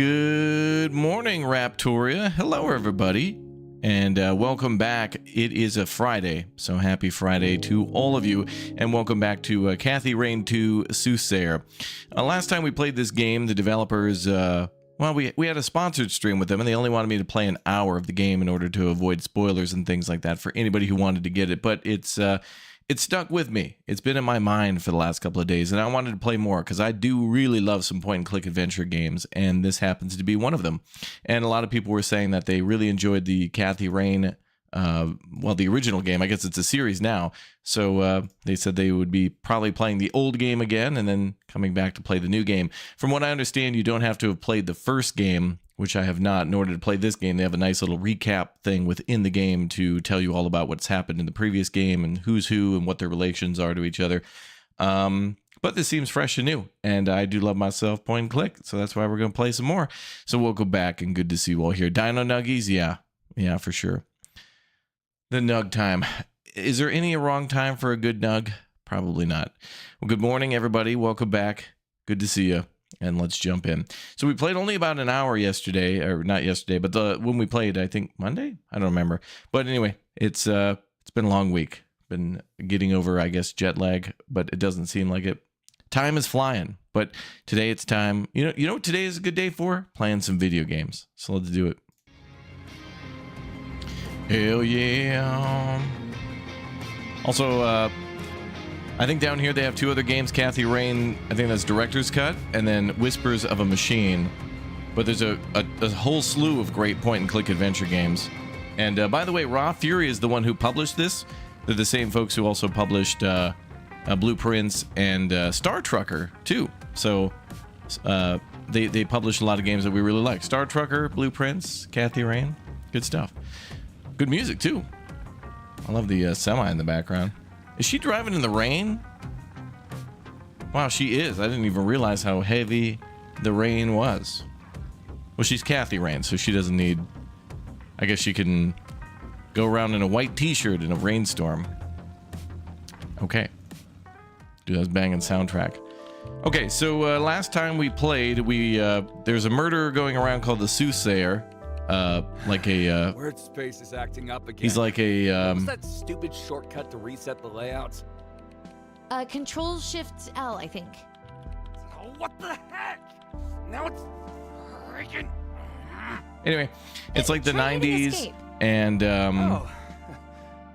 Good morning, Raptoria. Hello, everybody, and welcome back. It is a Friday, so happy Friday to all of you, and welcome back to Kathy Rain 2 Soothsayer. Last time we played this game, the developers, well, we had a sponsored stream with them, and they only wanted me to play an hour of the game in order to avoid spoilers and things like that for anybody who wanted to get it, but it's stuck with me. It's been in my mind for the last couple of days, and I wanted to play more because I do really love some point-and-click adventure games, and this happens to be one of them. And a lot of people were saying that they really enjoyed the Kathy Rain, well, the original game. I guess it's a series now. So they said they would be probably playing the old game again and then coming back to play the new game. From what I understand, you don't have to have played the first game, which I have not, in order to play this game. They have a nice little recap thing within the game to tell you all about what's happened in the previous game and who's who and what their relations are to each other. But this seems fresh and new, and I do love myself point and click, so that's why we're going to play some more. So we'll go back, and good to see you all here. Dino Nuggies, yeah, for sure. The nug time. Is there any wrong time for a good nug? Probably not. Well, good morning, everybody. Welcome back. Good to see you. And let's jump in. So we played only about an hour yesterday, or not yesterday, but when we played, I think Monday? I don't remember. But anyway, it's been a long week. Been getting over, I guess, jet lag, but it doesn't seem like it. Time is flying, but today it's time. You know what today is a good day for? Playing some video games. So let's do it. Hell yeah. Also, I think down here they have two other games, Kathy Rain, I think that's Director's Cut, and then Whispers of a Machine. But there's a whole slew of great point-and-click adventure games. And by the way, Raw Fury is the one who published this. They're the same folks who also published Blueprints and Star Trucker, too. So they published a lot of games that we really like. Star Trucker, Blueprints, Kathy Rain, good stuff. Good music, too. I love the semi in the background. Is she driving in the rain? Wow, she is. I didn't even realize how heavy the rain was. Well, she's Kathy Rain, so she doesn't need... I guess she can go around in a white t-shirt in a rainstorm. Okay. Dude, that was banging soundtrack. Okay, so last time we played, there's a murderer going around called the Soothsayer. Like a word space is acting up again. He's like a what's that stupid shortcut to reset the layouts? Control Shift L, I think. Oh, what the heck? Now it's freaking. Anyway, it's like the 90s, and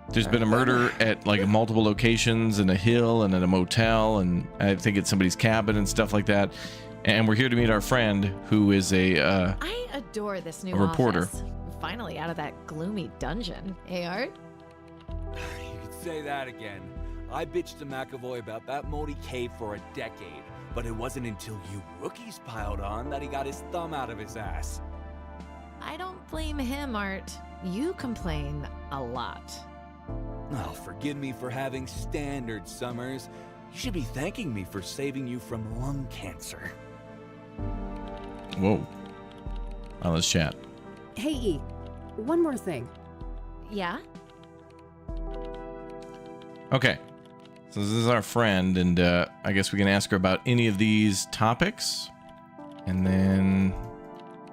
there's been a murder at like multiple locations, in a hill and at a motel, and I think it's somebody's cabin and stuff like that. And we're here to meet our friend, who is I adore this new reporter. Office. Finally out of that gloomy dungeon, Art? You could say that again. I bitched to McAvoy about that moldy cave for a decade, but it wasn't until you rookies piled on that he got his thumb out of his ass. I don't blame him, Art. You complain a lot. Oh, forgive me for having standards, Summers. You should be thanking me for saving you from lung cancer. Whoa. Well, let's chat. Hey, E, one more thing. Yeah? Okay. So this is our friend, and I guess we can ask her about any of these topics. And then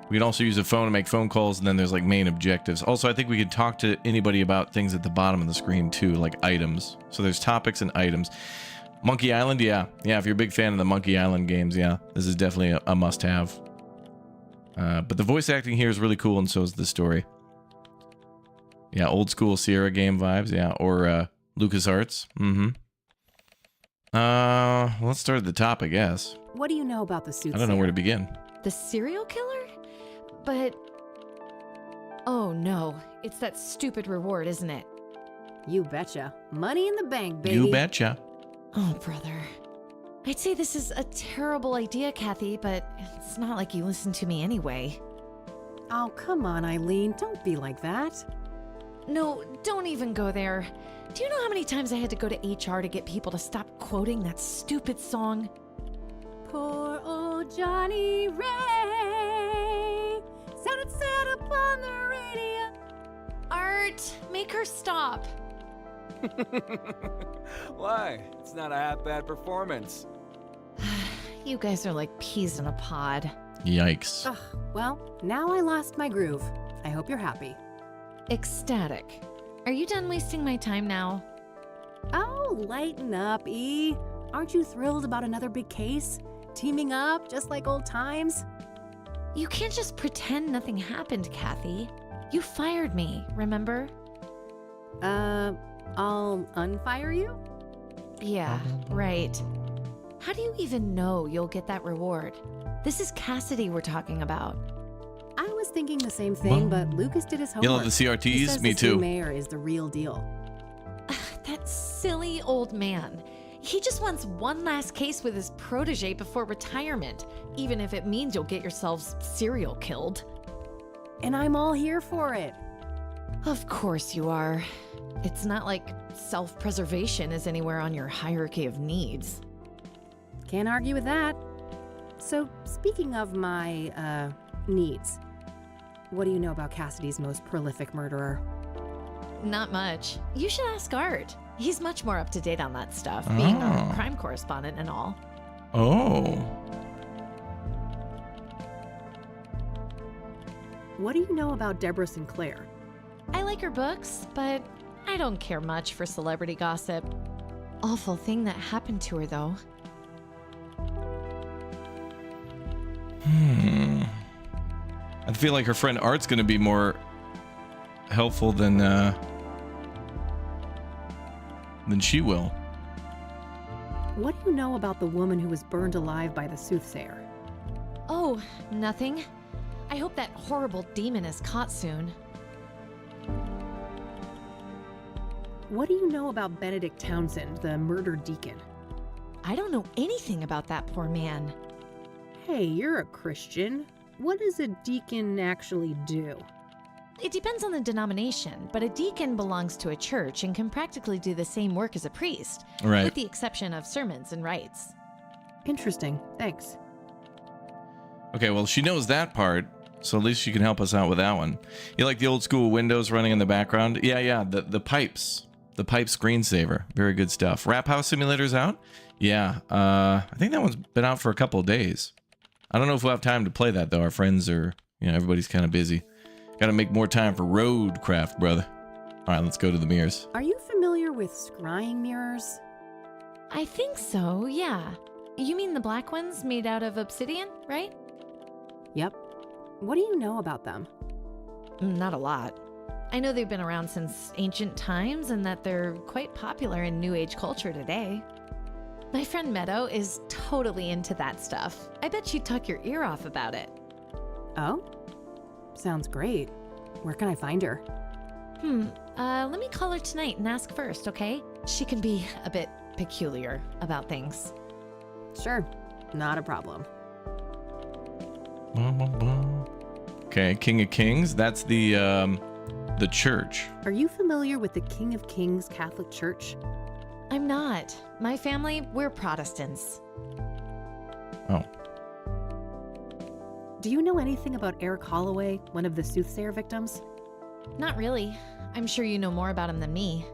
we can also use a phone to make phone calls, and then there's like main objectives. Also, I think we could talk to anybody about things at the bottom of the screen too, like items. So there's topics and items. Monkey Island, yeah. If you're a big fan of the Monkey Island games, yeah, this is definitely a must-have. But the voice acting here is really cool, and so is the story. Yeah, old school Sierra game vibes, yeah, or LucasArts. Let's start at the top, I guess. What do you know about the Soothsayer? I don't know where to begin. The serial killer? But... oh no, it's that stupid reward, isn't it? You betcha. Money in the bank, baby. You betcha. Oh, brother. I'd say this is a terrible idea, Kathy, but it's not like you listen to me anyway. Oh, come on, Eileen. Don't be like that. No, don't even go there. Do you know how many times I had to go to HR to get people to stop quoting that stupid song? Poor old Johnny Ray sounded sad upon the radio. Art, make her stop. Why? It's not a half bad performance. You guys are like peas in a pod. Yikes. Ugh, well, now I lost my groove. I hope you're happy. Ecstatic. Are you done wasting my time now? Oh, lighten up, E. Aren't you thrilled about another big case? Teaming up, just like old times? You can't just pretend nothing happened, Kathy. You fired me, remember? I'll unfire you? Yeah, right. How do you even know you'll get that reward? This is Cassidy we're talking about. I was thinking the same thing, but Lucas did his homework. You love the He CRTs? says Me this new too. mayor is the real deal. That silly old man. He just wants one last case with his protege before retirement, even if it means you'll get yourselves serial killed. And I'm all here for it. Of course you are. It's not like self-preservation is anywhere on your hierarchy of needs. Can't argue with that. So, speaking of my, needs, what do you know about Cassidy's most prolific murderer? Not much. You should ask Art. He's much more up to date on that stuff, being a crime correspondent and all. Oh. What do you know about Deborah Sinclair? I like her books, but I don't care much for celebrity gossip. Awful thing that happened to her, though. I feel like her friend Art's going to be more helpful than she will. What do you know about the woman who was burned alive by the Soothsayer? Oh, nothing. I hope that horrible demon is caught soon. What do you know about Benedict Townsend, the murdered deacon? I don't know anything about that poor man. Hey, you're a Christian. What does a deacon actually do? It depends on the denomination, but a deacon belongs to a church and can practically do the same work as a priest, Right. with the exception of sermons and rites. Interesting, thanks. Okay, well, she knows that part, so at least she can help us out with that one. You like the old school windows running in the background? Yeah, the pipes. The pipe screensaver. Very good stuff. Rap House Simulator's out? Yeah, I think that one's been out for a couple of days. I don't know if we'll have time to play that, though. Our friends are, everybody's kind of busy. Got to make more time for roadcraft, brother. All right, let's go to the mirrors. Are you familiar with scrying mirrors? I think so, yeah. You mean the black ones made out of obsidian, right? Yep. What do you know about them? Not a lot. I know they've been around since ancient times and that they're quite popular in New Age culture today. My friend Meadow is totally into that stuff. I bet she'd talk your ear off about it. Oh? Sounds great. Where can I find her? Let me call her tonight and ask first, okay? She can be a bit peculiar about things. Sure, not a problem. Okay, King of Kings. That's the church. Are you familiar with the King of Kings Catholic Church? I'm not. My family, we're Protestants. Oh. Do you know anything about Eric Holloway, one of the Soothsayer victims? Not really. I'm sure you know more about him than me.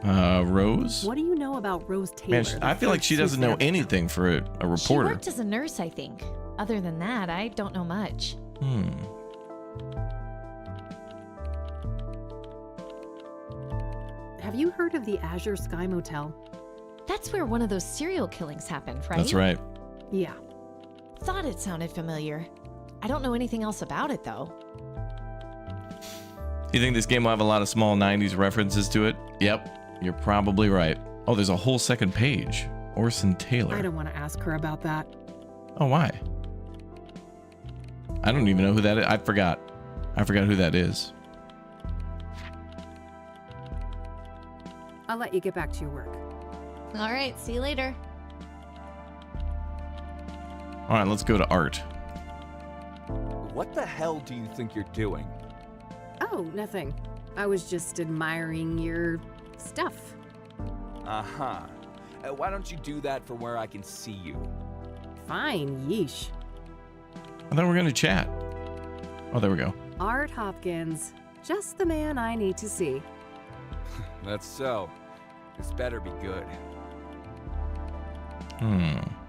Rose? What do you know about Rose Taylor? Man, I feel like she doesn't know anything for a She reporter. worked as a nurse, I think. Other than that, I don't know much. Have you heard of the Azure Sky Motel? That's where one of those serial killings happened, right? That's right. Yeah. Thought it sounded familiar. I don't know anything else about it, though. You think this game will have a lot of small 90s references to it? Yep, you're probably right. Oh, there's a whole second page. Orson Taylor. I don't want to ask her about that. Oh, why? I don't even know who that is. I forgot who that is. I'll let you get back to your work. All right, see you later. All right, let's go to Art. What the hell do you think you're doing? Oh, nothing. I was just admiring your stuff. Uh-huh. Why don't you do that from where I can see you? Fine, yeesh. I thought we were going to chat. Oh, there we go. Art Hopkins. Just the man I need to see. That's so. This better be good.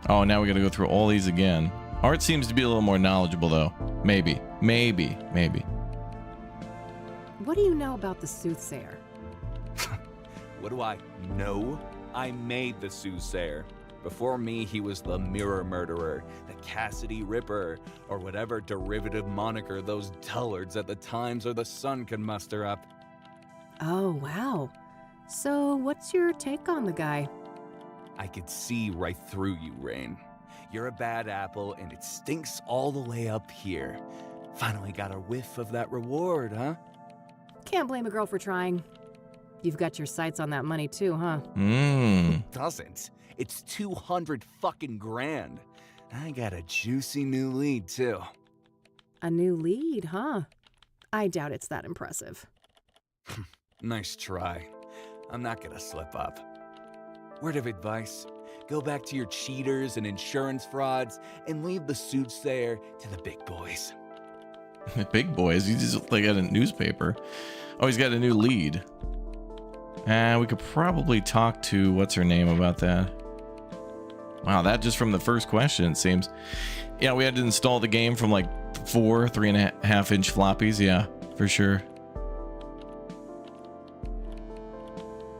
Oh, now we got to go through all these again. Art seems to be a little more knowledgeable, though. Maybe. What do you know about the Soothsayer? What do I know? I made the Soothsayer. Before me, he was the Mirror Murderer, the Cassidy Ripper, or whatever derivative moniker those dullards at the Times or the Sun can muster up. Oh, wow. So, what's your take on the guy? I could see right through you, Rain. You're a bad apple, and it stinks all the way up here. Finally got a whiff of that reward, huh? Can't blame a girl for trying. You've got your sights on that money too, huh? Doesn't. It's 200 fucking grand. I got a juicy new lead, too. A new lead, huh? I doubt it's that impressive. Nice try. I'm not gonna slip up. Word of advice, go back to your cheaters and insurance frauds and leave the Soothsayer to the big boys. The big boys? He just like got a newspaper. Oh, he's got a new lead. We could probably talk to what's her name about that. Wow, that just from the first question, it seems. Yeah, we had to install the game from like 3.5 inch floppies. Yeah, for sure.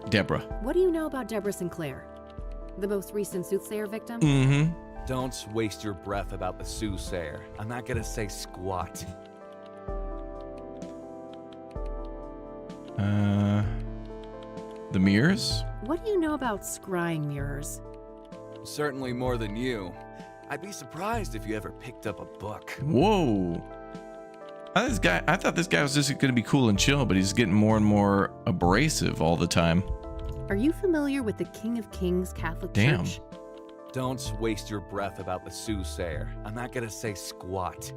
Deborah. What do you know about Deborah Sinclair? The most recent Soothsayer victim? Mm-hmm. Don't waste your breath about the Soothsayer. I'm not gonna say squat. The mirrors? What do you know about scrying mirrors? Certainly more than you. I'd be surprised if you ever picked up a book. Whoa. I thought this guy was just gonna be cool and chill, but he's getting more and more abrasive all the time. Are you familiar with the King of Kings Catholic Damn. Church? Don't waste your breath about the Soothsayer. I'm not gonna say squat.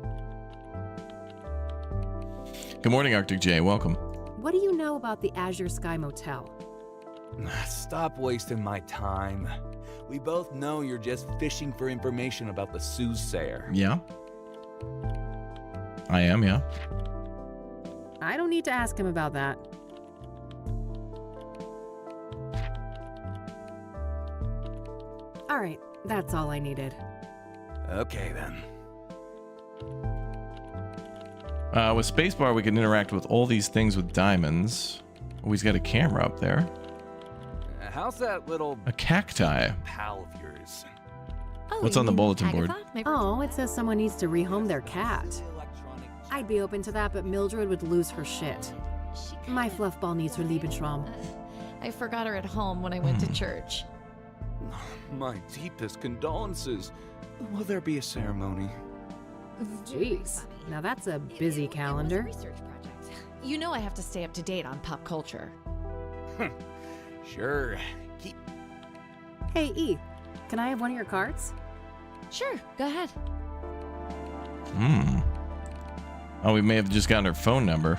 Good morning, Arctic J. Welcome. What do you know about the Azure Sky Motel? Stop wasting my time. We both know you're just fishing for information about the Soothsayer. Yeah. I am, yeah. I don't need to ask him about that. All right, that's all I needed. Okay, then. With Spacebar, we can interact with all these things with diamonds. Oh, he's got a camera up there. How's that little A cacti. pal of yours? Oh, What's you on the mean bulletin Agatha? board? My Oh, it says someone needs to rehome their cat. Electronic I'd be open to that, but Mildred would lose her shit. My fluffball needs her Lebensraum. I forgot her at home when I went to church. My deepest condolences. Will there be a ceremony? Jeez, now that's a busy calendar. It was a research project. You know I have to stay up to date on pop culture. Sure. Keep. Hey, E, can I have one of your cards? Sure, go ahead. Oh, we may have just gotten her phone number.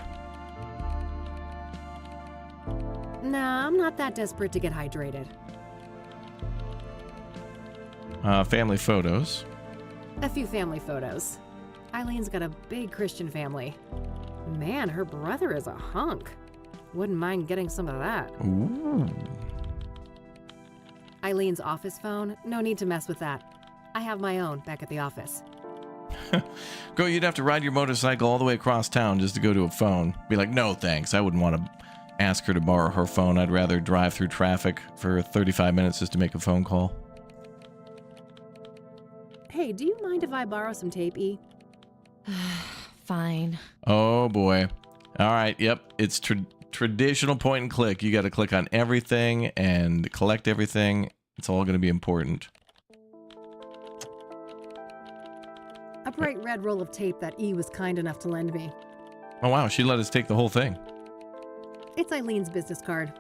Nah, I'm not that desperate to get hydrated. Family photos. A few family photos. Eileen's got a big Christian family. Man, her brother is a hunk. Wouldn't mind getting some of that. Ooh. Eileen's office phone? No need to mess with that. I have my own back at the office. Girl, you'd have to ride your motorcycle all the way across town just to go to a phone. Be like, no thanks. I wouldn't want to ask her to borrow her phone. I'd rather drive through traffic for 35 minutes just to make a phone call. Hey, do you mind if I borrow some tape, E? Fine. Oh boy. All right. Yep. It's traditional point and click. You got to click on everything and collect everything. It's all going to be important. A bright red roll of tape that E was kind enough to lend me. Oh wow. She let us take the whole thing. It's Eileen's business card.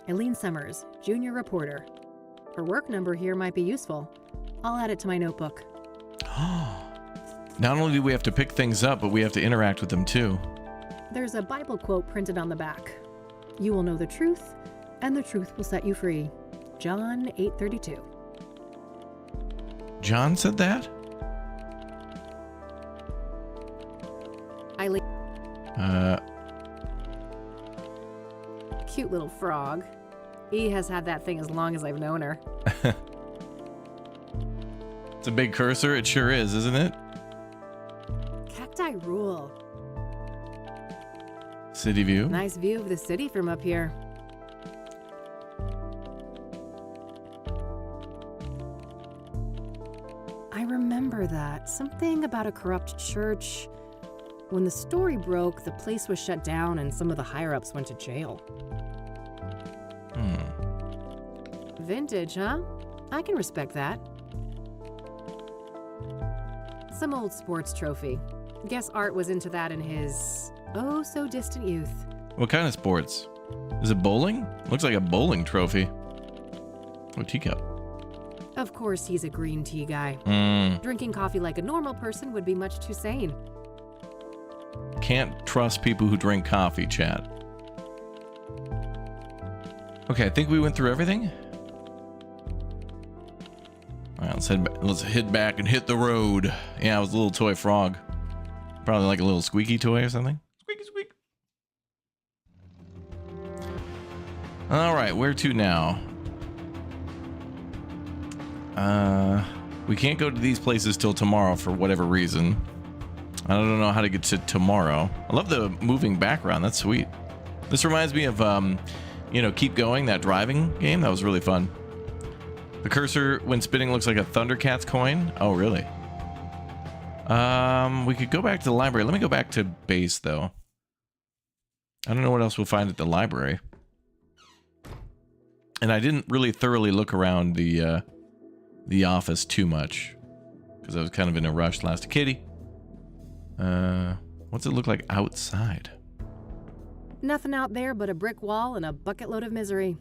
Eileen Summers, junior reporter. Her work number here might be useful. I'll add it to my notebook. Not only do we have to pick things up, but we have to interact with them too. There's a Bible quote printed on the back. You will know the truth, and the truth will set you free. John 8:32. John said that? Eileen. Cute little frog. E has had that thing as long as I've known her. It's a big cursor. It sure is, isn't it? Cacti rule. City view. Nice view of the city from up here. I remember that. Something about a corrupt church. When the story broke, the place was shut down and some of the higher-ups went to jail. Vintage, huh? I can respect that. Some old sports trophy. Guess Art was into that in his oh-so-distant youth. What kind of sports? Is it bowling? Looks like a bowling trophy. Oh, teacup. Of course he's a green tea guy. Drinking coffee like a normal person would be much too sane. Can't trust people who drink coffee, chat. Okay, I think we went through everything. All right, let's head back and hit the road. Yeah, it was a little toy frog. Probably like a little squeaky toy or something. Squeaky squeak. All right, where to now? We can't go to these places till tomorrow for whatever reason. I don't know how to get to tomorrow. I love the moving background. That's sweet. This reminds me of, Keep Going, that driving game. That was really fun. The cursor, when spinning, looks like a Thundercats coin. Oh, really? We could go back to the library. Let me go back to base, though. I don't know what else we'll find at the library. And I didn't really thoroughly look around the office too much because I was kind of in a rush. Last kitty. What's it look like outside? Nothing out there but a brick wall and a bucket load of misery.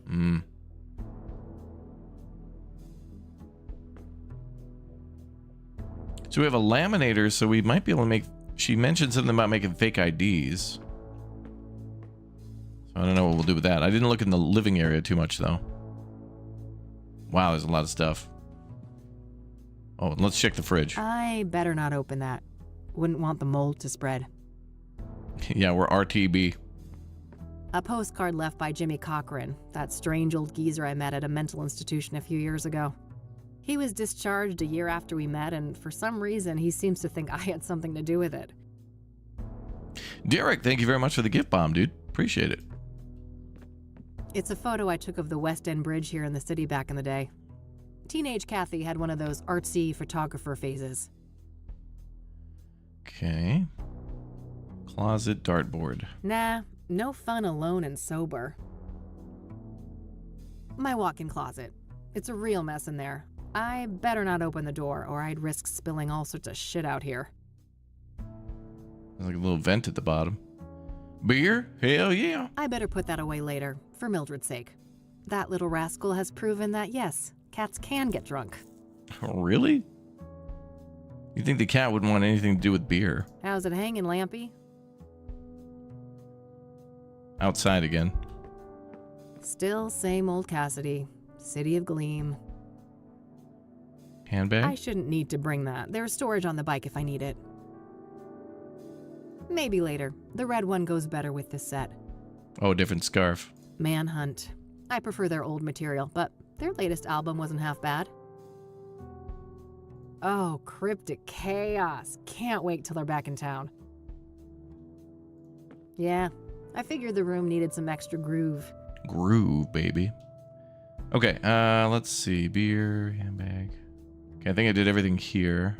So we have a laminator, so we might be able to make... She mentioned something about making fake IDs. So I don't know what we'll do with that. I didn't look in the living area too much, though. Wow, there's a lot of stuff. Oh, let's check the fridge. I better not open that. Wouldn't want the mold to spread. Yeah, we're RTB. A postcard left by Jimmy Cochran, that strange old geezer I met at a mental institution a few years ago. He was discharged a year after we met, and for some reason, he seems to think I had something to do with it. Derek, thank you very much for the gift bomb, dude. Appreciate it. It's a photo I took of the West End Bridge here in the city back in the day. Teenage Kathy had one of those artsy photographer phases. Okay. Closet dartboard. Nah, no fun alone and sober. My walk-in closet. It's a real mess in there. I better not open the door or I'd risk spilling all sorts of shit out here. There's like a little vent at the bottom. Beer? Hell yeah. I better put that away later, for Mildred's sake. That little rascal has proven that yes, cats can get drunk. Oh, really? You think the cat wouldn't want anything to do with beer? How's it hanging, Lampy? Outside again. Still same old Cassidy. City of Gleam. Handbag? I shouldn't need to bring that. There's storage on the bike if I need it. Maybe later. The red one goes better with this set. Oh, different scarf. Manhunt. I prefer their old material, but their latest album wasn't half bad. Oh, Cryptic Chaos. Can't wait till they're back in town. Yeah, I figured the room needed some extra groove. Groove, baby. Okay, let's see. Beer, handbag. Okay, I think I did everything here.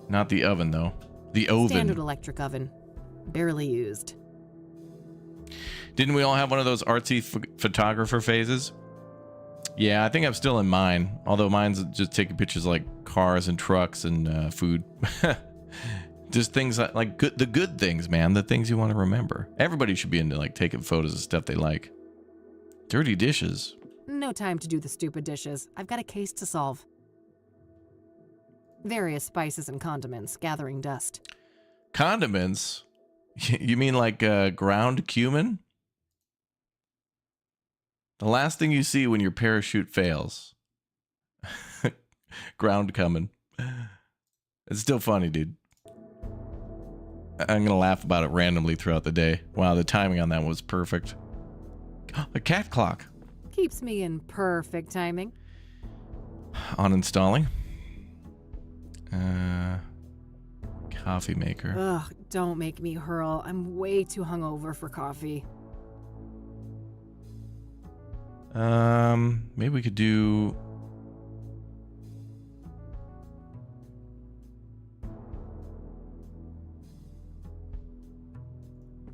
Not the oven, though. The oven. Standard electric oven. Barely used. Didn't we all have one of those artsy photographer phases? Yeah, I think I'm still in mine. Although mine's just taking pictures like cars and trucks and food. Just things like the good things, man. The things you want to remember. Everybody should be into like taking photos of stuff they like. Dirty dishes. No time to do the stupid dishes. I've got a case to solve. Various spices and condiments gathering dust. Condiments? You mean like ground cumin? The last thing you see when your parachute fails. Ground cumin. It's still funny, dude. I'm going to laugh about it randomly throughout the day. Wow, the timing on that was perfect. A cat clock. Keeps me in perfect timing. on installing. Coffee maker. Ugh, don't make me hurl. I'm way too hungover for coffee. Maybe we could do...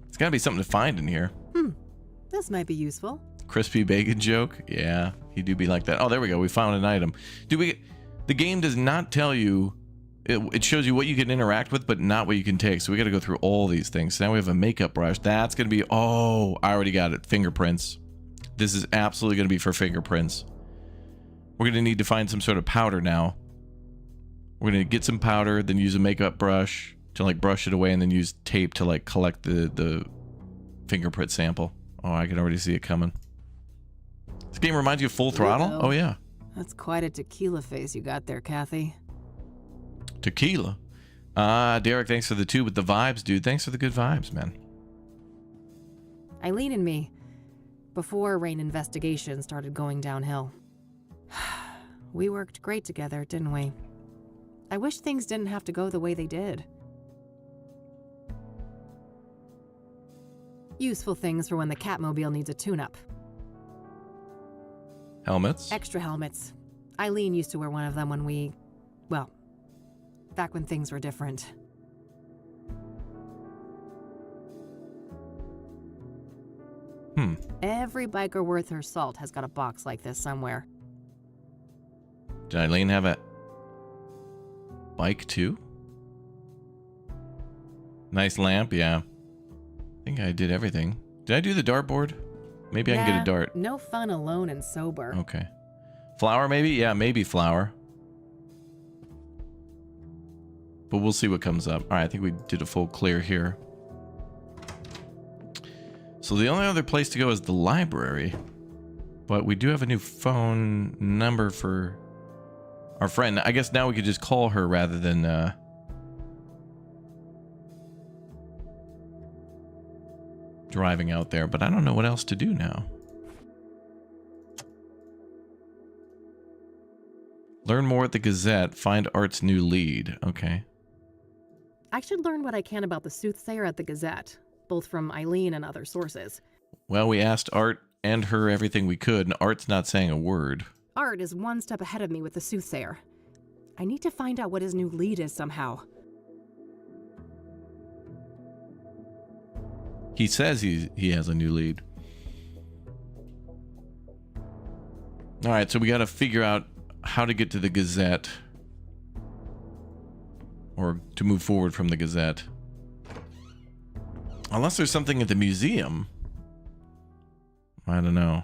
It's gotta be something to find in here. This might be useful. Crispy bacon joke? Yeah, he do be like that. Oh, there we go. We found an item. The game does not tell you... It shows you what you can interact with, but not what you can take. So we got to go through all these things. So now we have a makeup brush. That's going to be... Oh, I already got it. Fingerprints. This is absolutely going to be for fingerprints. We're going to need to find some sort of powder now. We're going to get some powder, then use a makeup brush to like brush it away, and then use tape to like collect the fingerprint sample. Oh, I can already see it coming. This game reminds you of Full Throttle? Meadow. Oh, yeah. That's quite a tequila face you got there, Kathy. Tequila. Derek, thanks for the 2 with the vibes, dude. Thanks for the good vibes, man. Eileen and me, before Rain investigation started going downhill. We worked great together, didn't we? I wish things didn't have to go the way they did. Useful things for when the Catmobile needs a tune-up. Helmets. Extra helmets. Eileen used to wear one of them when we... well, back when things were different. Every biker worth her salt has got a box like this somewhere. Did Eileen have a bike too? Nice lamp, yeah. I think I did everything. Did I do the dartboard? Maybe I can get a dart. No fun alone and sober. Okay. Flour maybe? Yeah, maybe flour. But we'll see what comes up. Alright, I think we did a full clear here. So the only other place to go is the library. But we do have a new phone number for our friend. I guess now we could just call her rather than driving out there. But I don't know what else to do now. Learn more at the Gazette. Find Art's new lead. Okay. I should learn what I can about the Soothsayer at the Gazette, both from Eileen and other sources. Well, we asked Art and her everything we could, and Art's not saying a word. Art is one step ahead of me with the Soothsayer. I need to find out what his new lead is somehow. He says he has a new lead. All right, so we got to figure out how to get to the Gazette. Or to move forward from the Gazette. Unless there's something at the museum. I don't know.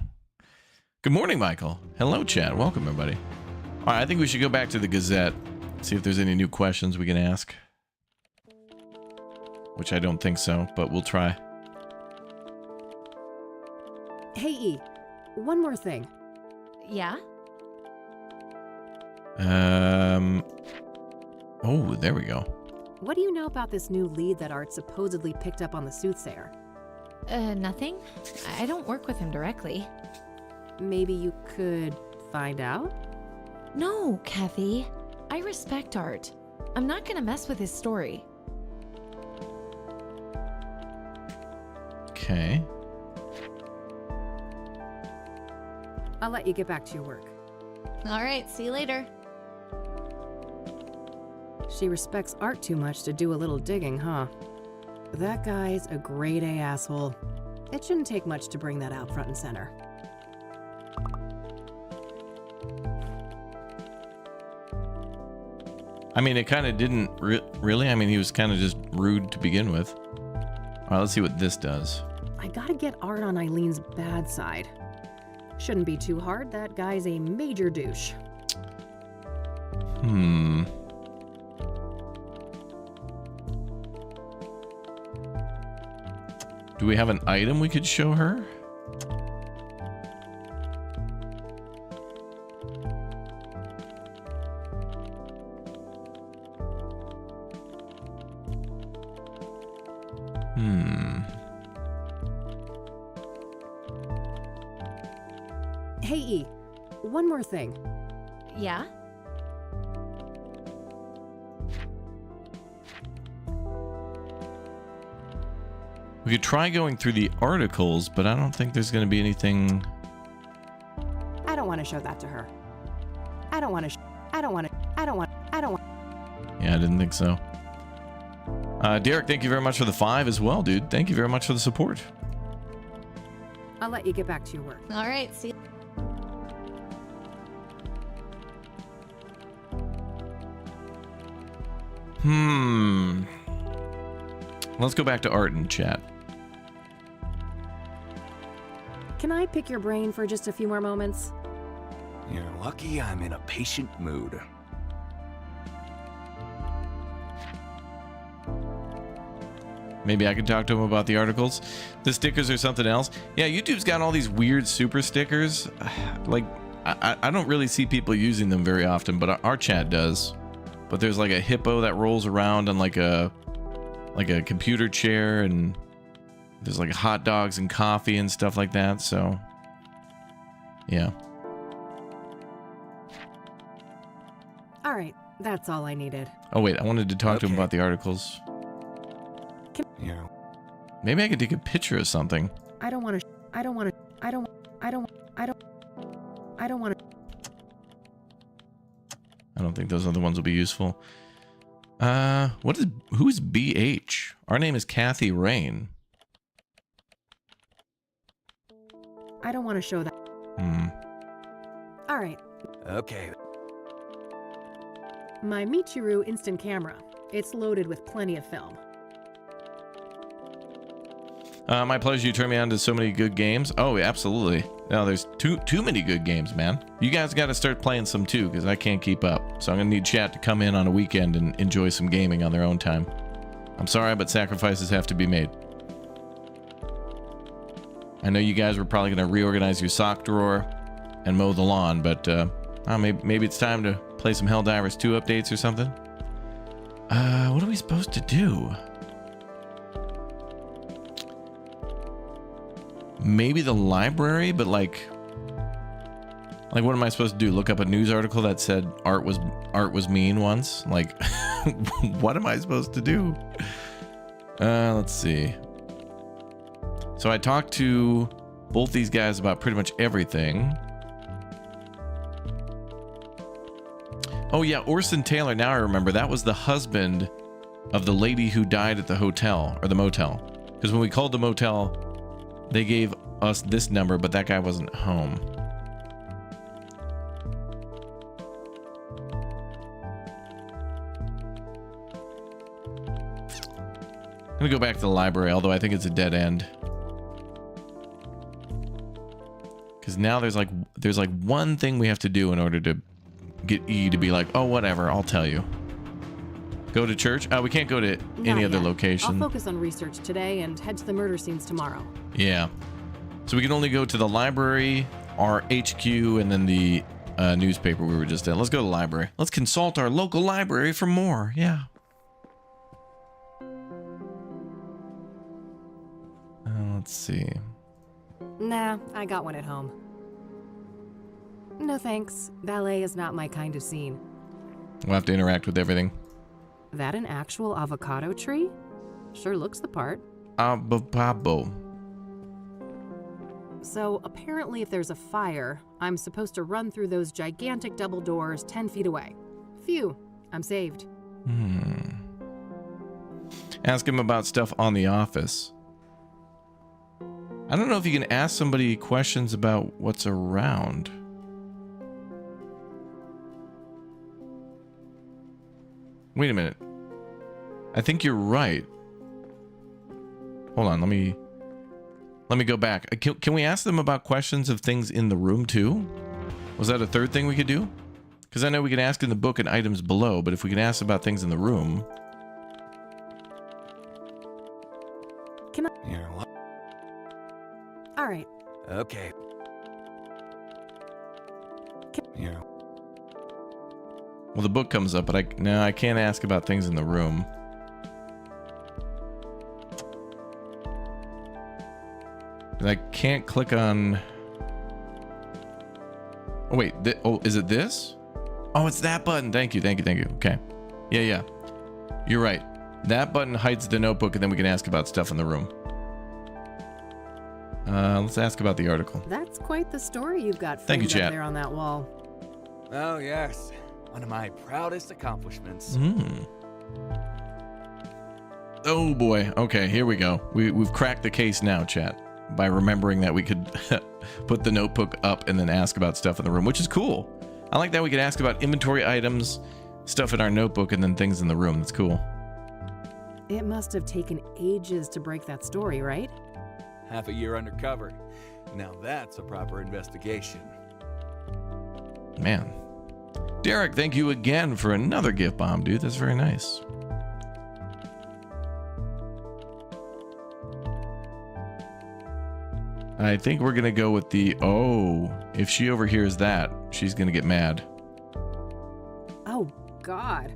Good morning, Michael. Hello, chat. Welcome, everybody. All right, I think we should go back to the Gazette. See if there's any new questions we can ask. Which I don't think so, but we'll try. Hey, E. One more thing. Yeah? Oh, there we go. What do you know about this new lead that Art supposedly picked up on the Soothsayer? Nothing. I don't work with him directly. Maybe you could find out? No, Kathy. I respect Art. I'm not gonna mess with his story. Okay. I'll let you get back to your work. All right, see you later. She respects Art too much to do a little digging, huh? That guy's a grade A asshole. It shouldn't take much to bring that out front and center. I mean, it kind of didn't really. I mean, he was kind of just rude to begin with. All right, let's see what this does. I gotta get Art on Eileen's bad side. Shouldn't be too hard. That guy's a major douche. Do we have an item we could show her? Hey, E. One more thing. Yeah? We could try going through the articles, but I don't think there's going to be anything. I don't want to show that to her. Yeah, I didn't think so. Derek, thank you very much for the 5 as well, dude. Thank you very much for the support. I'll let you get back to your work. All right, see. Let's go back to Art and chat. Can I pick your brain for just a few more moments? You're lucky I'm in a patient mood. Maybe I can talk to him about the articles. The stickers or something else. Yeah, YouTube's got all these weird super stickers. Like, I don't really see people using them very often, but our chat does. But there's like a hippo that rolls around on like a computer chair, and there's like hot dogs and coffee and stuff like that. So, yeah. All right, that's all I needed. Oh wait, I wanted to talk to him about the articles. Yeah. Maybe I could take a picture of something. I don't want to. I don't want to. I don't think those other ones will be useful. Who's BH? Our name is Kathy Rain. I don't want to show that. All right. Okay. My Michiru instant camera. It's loaded with plenty of film. My pleasure. You turned me on to so many good games. Oh, absolutely. No, there's too many good games, man. You guys got to start playing some too, because I can't keep up. So I'm gonna need chat to come in on a weekend and enjoy some gaming on their own time. I'm sorry, but sacrifices have to be made. I know you guys were probably gonna reorganize your sock drawer and mow the lawn, but maybe it's time to play some Helldivers 2 updates or something. What are we supposed to do? Maybe the library, but like what am I supposed to do? Look up a news article that said art was mean once? Like, what am I supposed to do? Let's see. So I talked to both these guys about pretty much everything. Oh yeah, Orson Taylor. Now I remember. That was the husband of the lady who died at the hotel or the motel. Because when we called the motel, they gave us this number, but that guy wasn't home. I'm gonna go back to the library, although I think it's a dead end. Because now there's like one thing we have to do in order to get E to be like, oh, whatever, I'll tell you. Go to church? We can't go to any other location. I'll focus on research today and head to the murder scenes tomorrow. Yeah. So we can only go to the library, our HQ, and then the newspaper we were just in. Let's go to the library. Let's consult our local library for more. Yeah. Let's see. Nah, I got one at home. No thanks. Ballet is not my kind of scene. We'll have to interact with everything. That an actual avocado tree? Sure looks the part. Avocado. So apparently if there's a fire, I'm supposed to run through those gigantic double doors 10 feet away. Phew, I'm saved. Ask him about stuff on the office. I don't know if you can ask somebody questions about what's around. Wait a minute. I think you're right. Hold on, let me go back. Can we ask them about questions of things in the room too? Was that a third thing we could do? Because I know we can ask in the book and items below, but if we can ask about things in the room. Can I? Yeah. All right. Okay. Yeah. Well, the book comes up, but I can't ask about things in the room. I can't click on. Oh wait, is it this? Oh, it's that button. Thank you. Okay. Yeah. You're right. That button hides the notebook, and then we can ask about stuff in the room. Let's ask about the article. That's quite the story you've got Thank you, framed up chat. there on that wall. Oh, yes. One of my proudest accomplishments. Oh boy. Okay, here we go. We've cracked the case now, chat, by remembering that we could put the notebook up and then ask about stuff in the room, which is cool. I like that we could ask about inventory items, stuff in our notebook, and then things in the room. That's cool. It must have taken ages to break that story, right? Half a year undercover. Now that's a proper investigation. Man. Derek, thank you again for another gift bomb, dude. That's very nice. I think we're going to go with the, if she overhears that, she's going to get mad. Oh, God.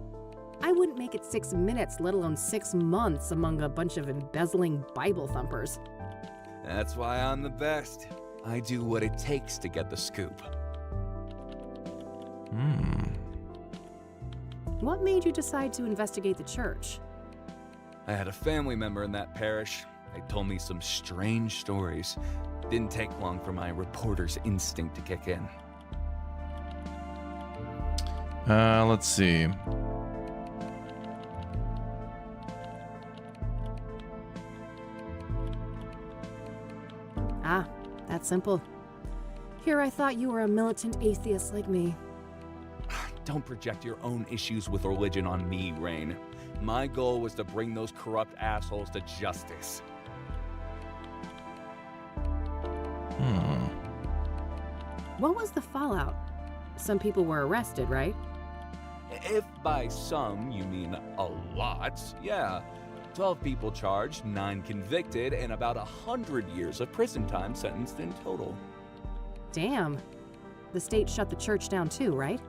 I wouldn't make it 6 minutes, let alone 6 months among a bunch of embezzling Bible thumpers. That's why I'm the best. I do what it takes to get the scoop. What made you decide to investigate the church? I had a family member in that parish. They told me some strange stories. Didn't take long for my reporter's instinct to kick in. Let's see. Ah, that's simple. Here I thought you were a militant atheist like me. Don't project your own issues with religion on me, Rain. My goal was to bring those corrupt assholes to justice. What was the fallout? Some people were arrested, right? If by some you mean a lot, yeah. 12 people charged, 9 convicted, and about 100 years of prison time sentenced in total. Damn. The state shut the church down too, right?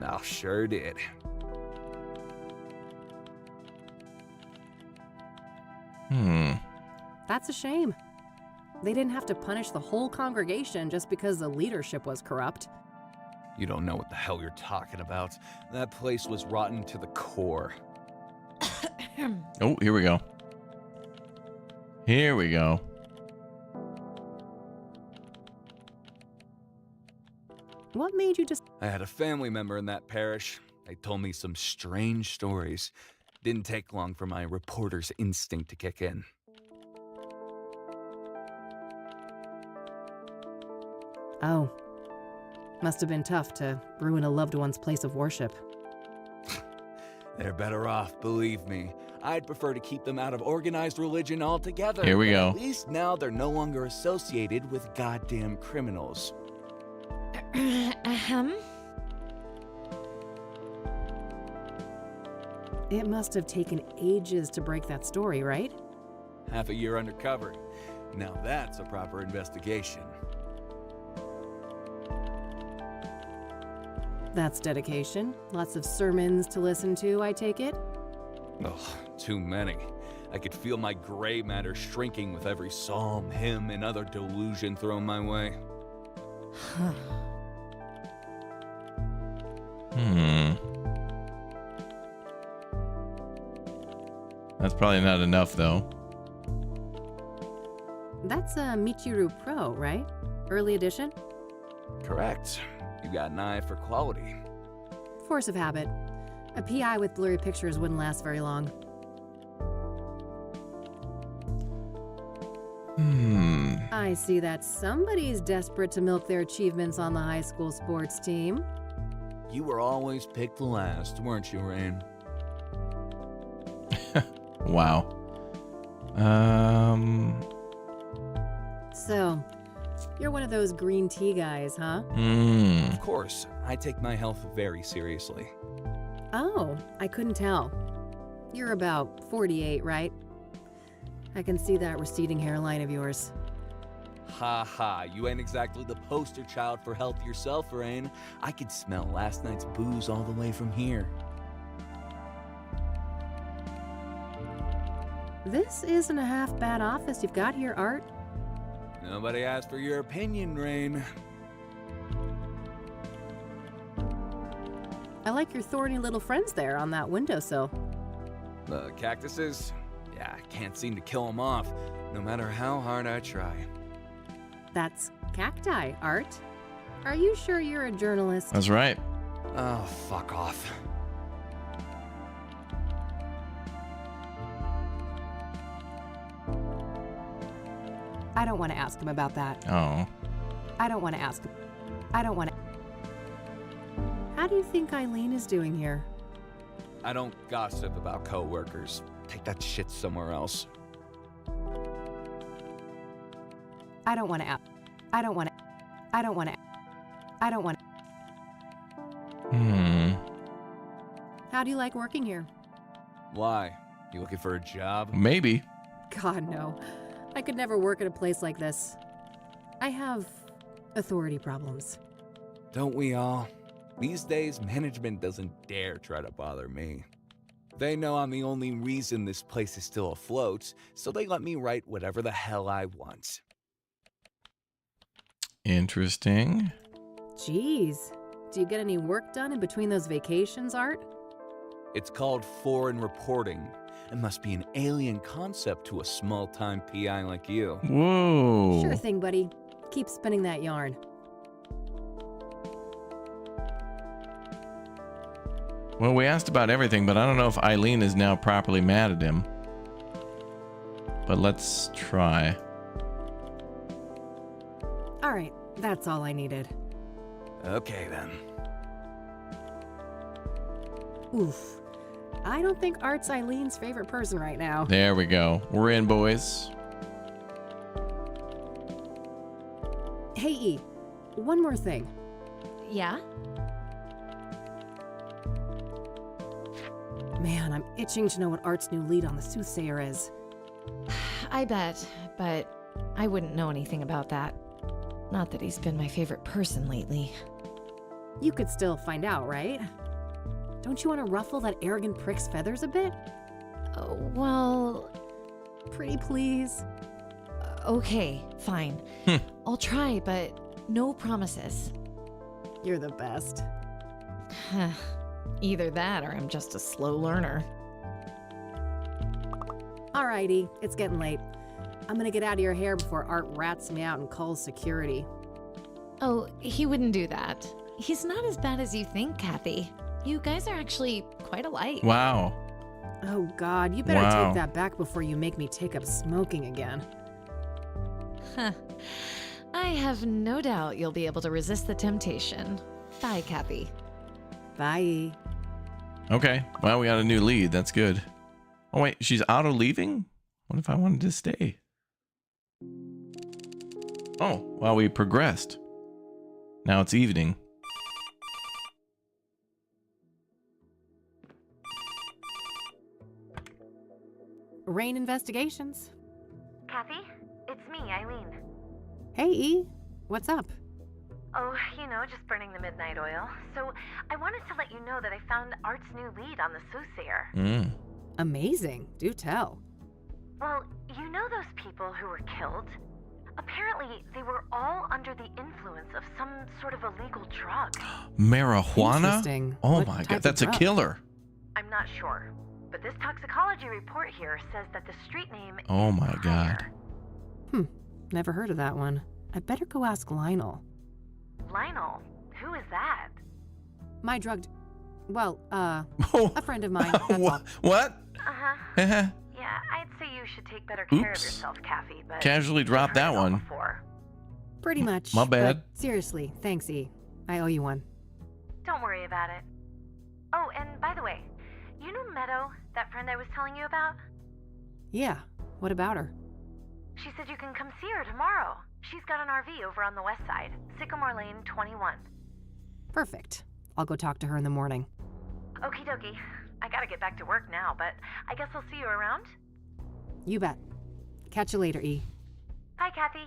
Oh, sure did. That's a shame. They didn't have to punish the whole congregation just because the leadership was corrupt. You don't know what the hell you're talking about. That place was rotten to the core. Oh, here we go. Here we go. What made you just... I had a family member in that parish. They told me some strange stories. Didn't take long for my reporter's instinct to kick in. Oh. Must have been tough to ruin a loved one's place of worship. They're better off, believe me. I'd prefer to keep them out of organized religion altogether. Here we but go. At least now they're no longer associated with goddamn criminals. It must have taken ages to break that story, right? Half a year undercover. Now that's a proper investigation. That's dedication. Lots of sermons to listen to, I take it? Ugh, too many. I could feel my gray matter shrinking with every psalm, hymn, and other delusion thrown my way. That's probably not enough, though. That's a Michiru Pro, right? Early edition? Correct. You got an eye for quality. Force of habit. A PI with blurry pictures wouldn't last very long. I see that somebody's desperate to milk their achievements on the high school sports team. You were always picked last, weren't you, Rain? Wow. So, you're one of those green tea guys, huh? Of course. I take my health very seriously. Oh, I couldn't tell. You're about 48, right? I can see that receding hairline of yours. Ha ha, you ain't exactly the poster child for health yourself, Rain. I could smell last night's booze all the way from here. This isn't a half bad office you've got here, Art. Nobody asked for your opinion, Rain. I like your thorny little friends there on that windowsill. The cactuses? Yeah, I can't seem to kill them off, no matter how hard I try. That's cacti, Art. Are you sure you're a journalist? That's right. Oh, fuck off. I don't want to ask him about that. Oh. I don't want to ask him. I don't want to. How do you think Eileen is doing here? I don't gossip about coworkers. Take that shit somewhere else. I don't want to ask. I don't want to. I don't want to. I don't want to. How do you like working here? Why? You looking for a job? Maybe. God, no. I could never work at a place like this. I have authority problems. Don't we all? These days, management doesn't dare try to bother me. They know I'm the only reason this place is still afloat, so they let me write whatever the hell I want. Interesting. Jeez. Do you get any work done in between those vacations, Art? It's called foreign reporting. It must be an alien concept to a small-time PI like you. Whoa. Sure thing, buddy. Keep spinning that yarn. Well, we asked about everything, but I don't know if Eileen is now properly mad at him. But let's try. All right, that's all I needed. Okay, then. Oof. I don't think Art's Eileen's favorite person right now. There we go. We're in, boys. Hey, E. One more thing. Yeah? Man, I'm itching to know what Art's new lead on the Soothsayer is. I bet, but I wouldn't know anything about that. Not that he's been my favorite person lately. You could still find out, right? Don't you want to ruffle that arrogant prick's feathers a bit? Oh, well, Pretty please. okay, fine. I'll try, but no promises. You're the best. Either that or I'm just a slow learner. Alrighty, it's getting late. I'm gonna get out of your hair before Art rats me out and calls security. Oh, he wouldn't do that. He's not as bad as you think, Kathy. You guys are actually quite alike. Wow. Oh God, you better Wow. take that back before you make me take up smoking again. I have no doubt you'll be able to resist the temptation. Bye, Kathy. Bye. Okay. Well, we got a new lead. That's good. Oh, wait. She's auto leaving? What if I wanted to stay? Oh, well, we progressed. Now it's evening. Rain Investigations. Kathy, it's me, Eileen. Hey, E. What's up? Oh, just burning the midnight oil. So I wanted to let you know that I found Art's new lead on the Soothsayer. Amazing. Do tell. Well, you know those people who were killed? Apparently, they were all under the influence of some sort of illegal drug. Marijuana? Interesting. Oh What my type God. of That's a drug? killer. I'm not sure, but this toxicology report here says that the street name Oh is my God. Fire. Never heard of that one. I better go ask Lionel. Lionel, who is that? My drug... Well, Oh. a friend of mine, that's all. What? Uh-huh. What? Yeah, I'd say you should take better care of Oops. yourself, Kathy, but... Casually I've dropped heard that it all one. before. Pretty much. My bad. But seriously, thanks, E. I owe you one. Don't worry about it. Oh, and by the way, you know Meadow, that friend I was telling you about? Yeah. What about her? She said you can come see her tomorrow. She's got an RV over on the west side, Sycamore Lane 21. Perfect. I'll go talk to her in the morning. Okie dokie. I gotta get back to work now, but I guess I'll see you around. You bet. Catch you later, E. Bye, Kathy.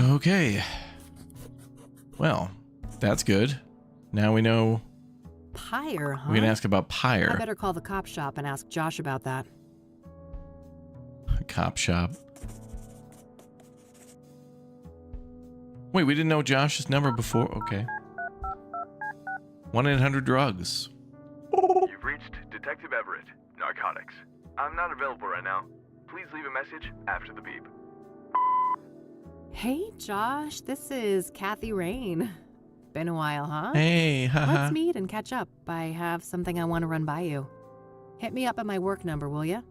Okay. Well, that's good. Now we know Pyre, huh? we can ask about I Pyre. better call the cop shop and ask Josh about that. Cop shop. Wait, we didn't know Josh's number before? Okay. 1-800-DRUGS. You've reached Detective Everett, Narcotics. I'm not available right now. Please leave a message after the beep. Hey, Josh, this is Kathy Rain. Been a while, huh? Hey, haha. Let's meet and catch up. I have something I want to run by you. Hit me up at my work number, will ya?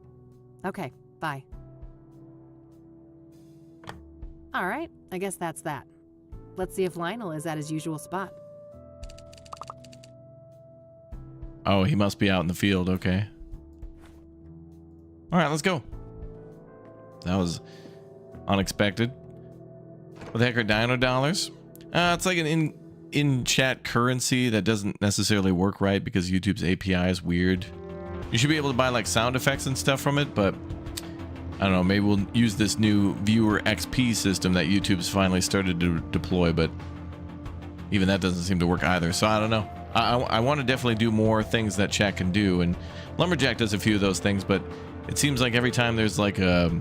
Okay, bye. All right, I guess that's that. Let's see if Lionel is at his usual spot. Oh, he must be out in the field. Okay. All right, let's go. That was unexpected. What the heck are dino dollars? It's like an in-chat currency that doesn't necessarily work right because YouTube's API is weird. You should be able to buy like sound effects and stuff from it, but I don't know, maybe we'll use this new viewer XP system that YouTube's finally started to deploy, but even that doesn't seem to work either. So I don't know. I want to definitely do more things that chat can do, and Lumberjack does a few of those things, but it seems like every time there's like a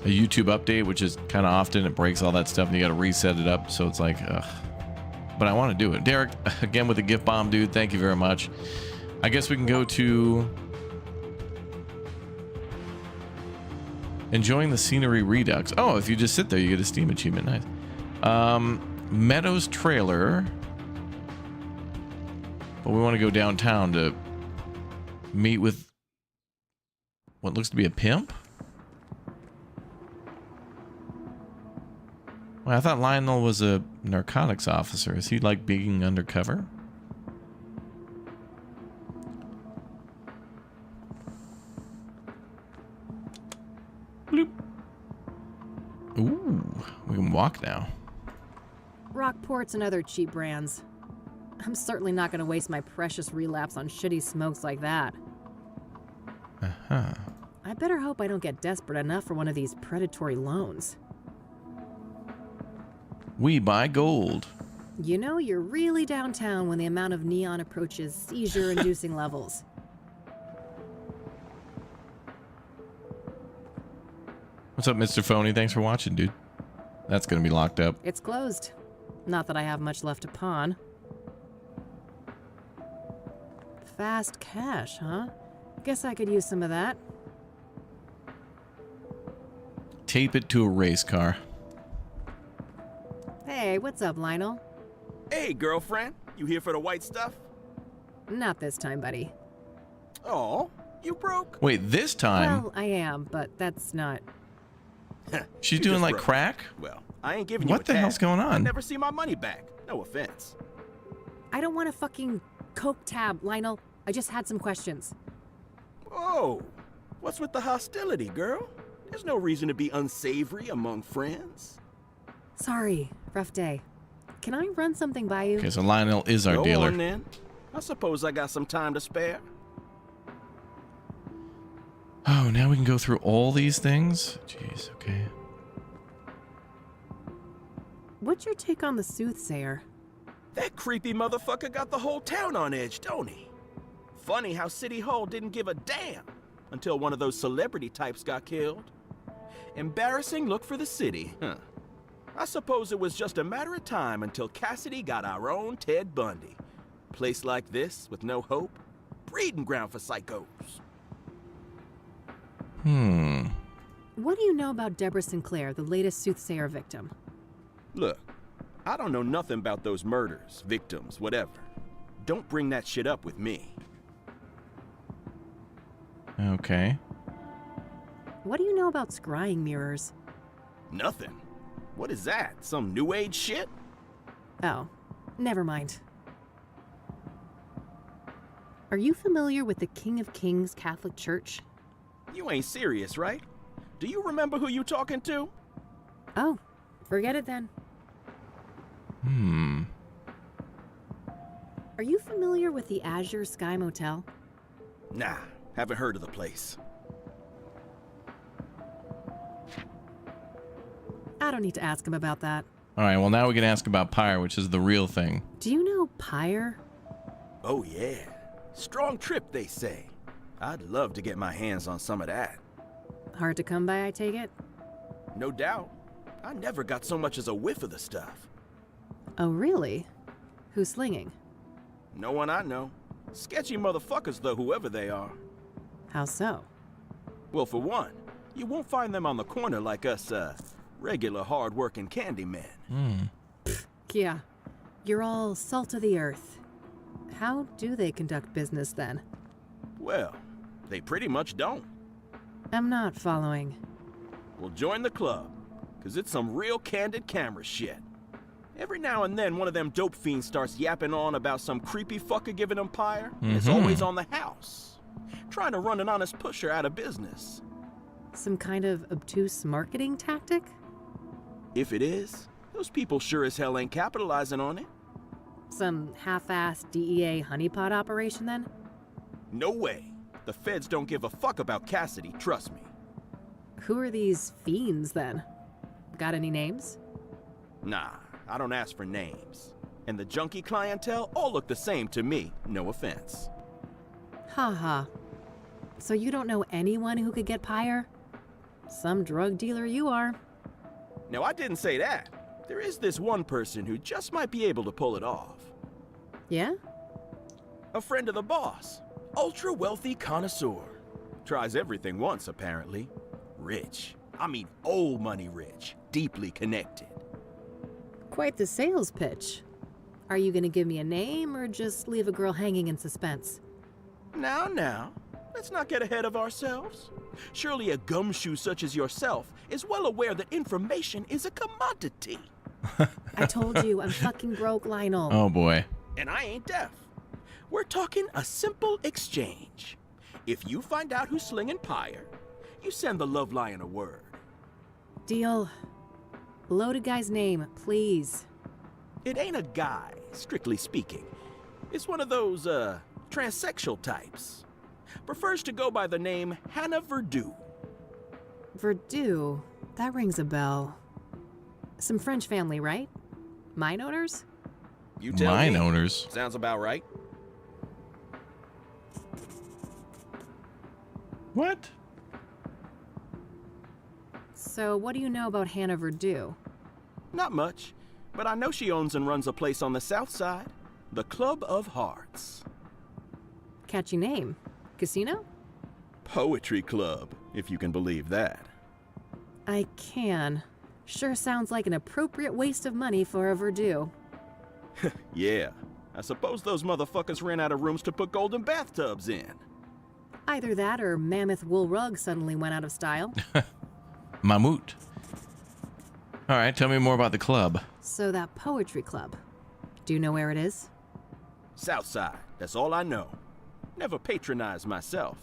YouTube update, which is kind of often, it breaks all that stuff and you got to reset it up. So it's like, ugh. But I want to do it. Derek, again with the gift bomb, dude. Thank you very much. I guess we can go to enjoying the scenery redux. Oh, if you just sit there, you get a Steam achievement. Nice. Meadow's trailer. But we want to go downtown to meet with what looks to be a pimp. Well, I thought Lionel was a narcotics officer. Is he like being undercover? Bloop. Ooh, we can walk now. Rockports and other cheap brands. I'm certainly not going to waste my precious relapse on shitty smokes like that. Uh-huh. I better hope I don't get desperate enough for one of these predatory loans. We buy gold. You know, you're really downtown when the amount of neon approaches seizure-inducing levels. What's up, Mr. Phony? Thanks for watching, dude. That's gonna be locked up. It's closed. Not that I have much left to pawn. Fast cash, huh? Guess I could use some of that. Tape it to a race car. Hey, what's up, Lionel? Hey, girlfriend. You here for the white stuff? Not this time, buddy. Oh, you broke? Wait, this time? Well, I am, but that's not... She's You doing just like broke. crack? Well, I ain't giving you What a the tab. hell's going I on? never see my money back. No offense. I don't want a fucking coke tab, Lionel. I just had some questions. Whoa. What's with the hostility, girl? There's no reason to be unsavory among friends. Sorry, rough day. Can I run something by you? Okay, so Lionel is our Go dealer. on, then. I suppose I got some time to spare. Oh, now we can go through all these things? Jeez, okay. What's your take on the Soothsayer? That creepy motherfucker got the whole town on edge, don't he? Funny how City Hall didn't give a damn until one of those celebrity types got killed. Embarrassing look for the city, huh? I suppose it was just a matter of time until Cassidy got our own Ted Bundy. Place like this, with no hope, breeding ground for psychos. What do you know about Deborah Sinclair, the latest Soothsayer victim? Look, I don't know nothing about those murders, victims, whatever. Don't bring that shit up with me. Okay. What do you know about scrying mirrors? Nothing. What is that? Some new age shit? Oh, never mind. Are you familiar with the King of Kings Catholic Church? You ain't serious, right? Do you remember who you talking to? Oh, forget it then. Are you familiar with the Azure Sky Motel? Nah, haven't heard of the place. I don't need to ask him about that. All right, well, now we can ask about Pyre, which is the real thing. Do you know Pyre? Oh yeah. Strong trip, they say. I'd love to get my hands on some of that. Hard to come by, I take it? No doubt. I never got so much as a whiff of the stuff. Oh, really? Who's slinging? No one I know. Sketchy motherfuckers, though, whoever they are. How so? Well, for one, you won't find them on the corner like us, Regular hard-working candy men. Yeah, you're all salt of the earth. How do they conduct business then? Well, they pretty much don't. I'm not following. We'll join the club, because it's some real candid camera shit. Every now and then, one of them dope fiends starts yapping on about some creepy fucker giving empire, and it's always on the house, trying to run an honest pusher out of business. Some kind of obtuse marketing tactic? If it is, those people sure as hell ain't capitalizing on it. Some half-assed DEA honeypot operation then? No way. The feds don't give a fuck about Cassidy, trust me. Who are these fiends then? Got any names? Nah, I don't ask for names. And the junkie clientele all look the same to me, no offense. Haha. So you don't know anyone who could get Pyre? Some drug dealer you are. Now, I didn't say that. There is this one person who just might be able to pull it off. Yeah? A friend of the boss. Ultra-wealthy connoisseur. Tries everything once, apparently. Rich. I mean old money rich. Deeply connected. Quite the sales pitch. Are you gonna give me a name or just leave a girl hanging in suspense? Now. Let's not get ahead of ourselves. Surely a gumshoe such as yourself is well aware that information is a commodity. I told you, I'm fucking broke, Lionel. Oh boy. And I ain't deaf. We're talking a simple exchange. If you find out who's slinging Pyre, you send the Love Lion a word. Deal. Loaded guy's name, please. It ain't a guy, strictly speaking. It's one of those, transsexual types. Prefers to go by the name Hannah Verdue. Verdue? That rings a bell. Some French family, right? Mine owners? You tell Mine me. owners. Sounds about right. What? So what do you know about Hannah Verdue? Not much, but I know she owns and runs a place on the south side. The Club of Hearts. Catchy name. Casino? Poetry club, if you can believe that. I can. Sure sounds like an appropriate waste of money for a Verdue. Yeah, I suppose those motherfuckers ran out of rooms to put golden bathtubs in. Either that or mammoth wool rug suddenly went out of style. Mammut. All right, tell me more about the club. So that poetry club. Do you know where it is? South side, that's all I know. Never patronized myself.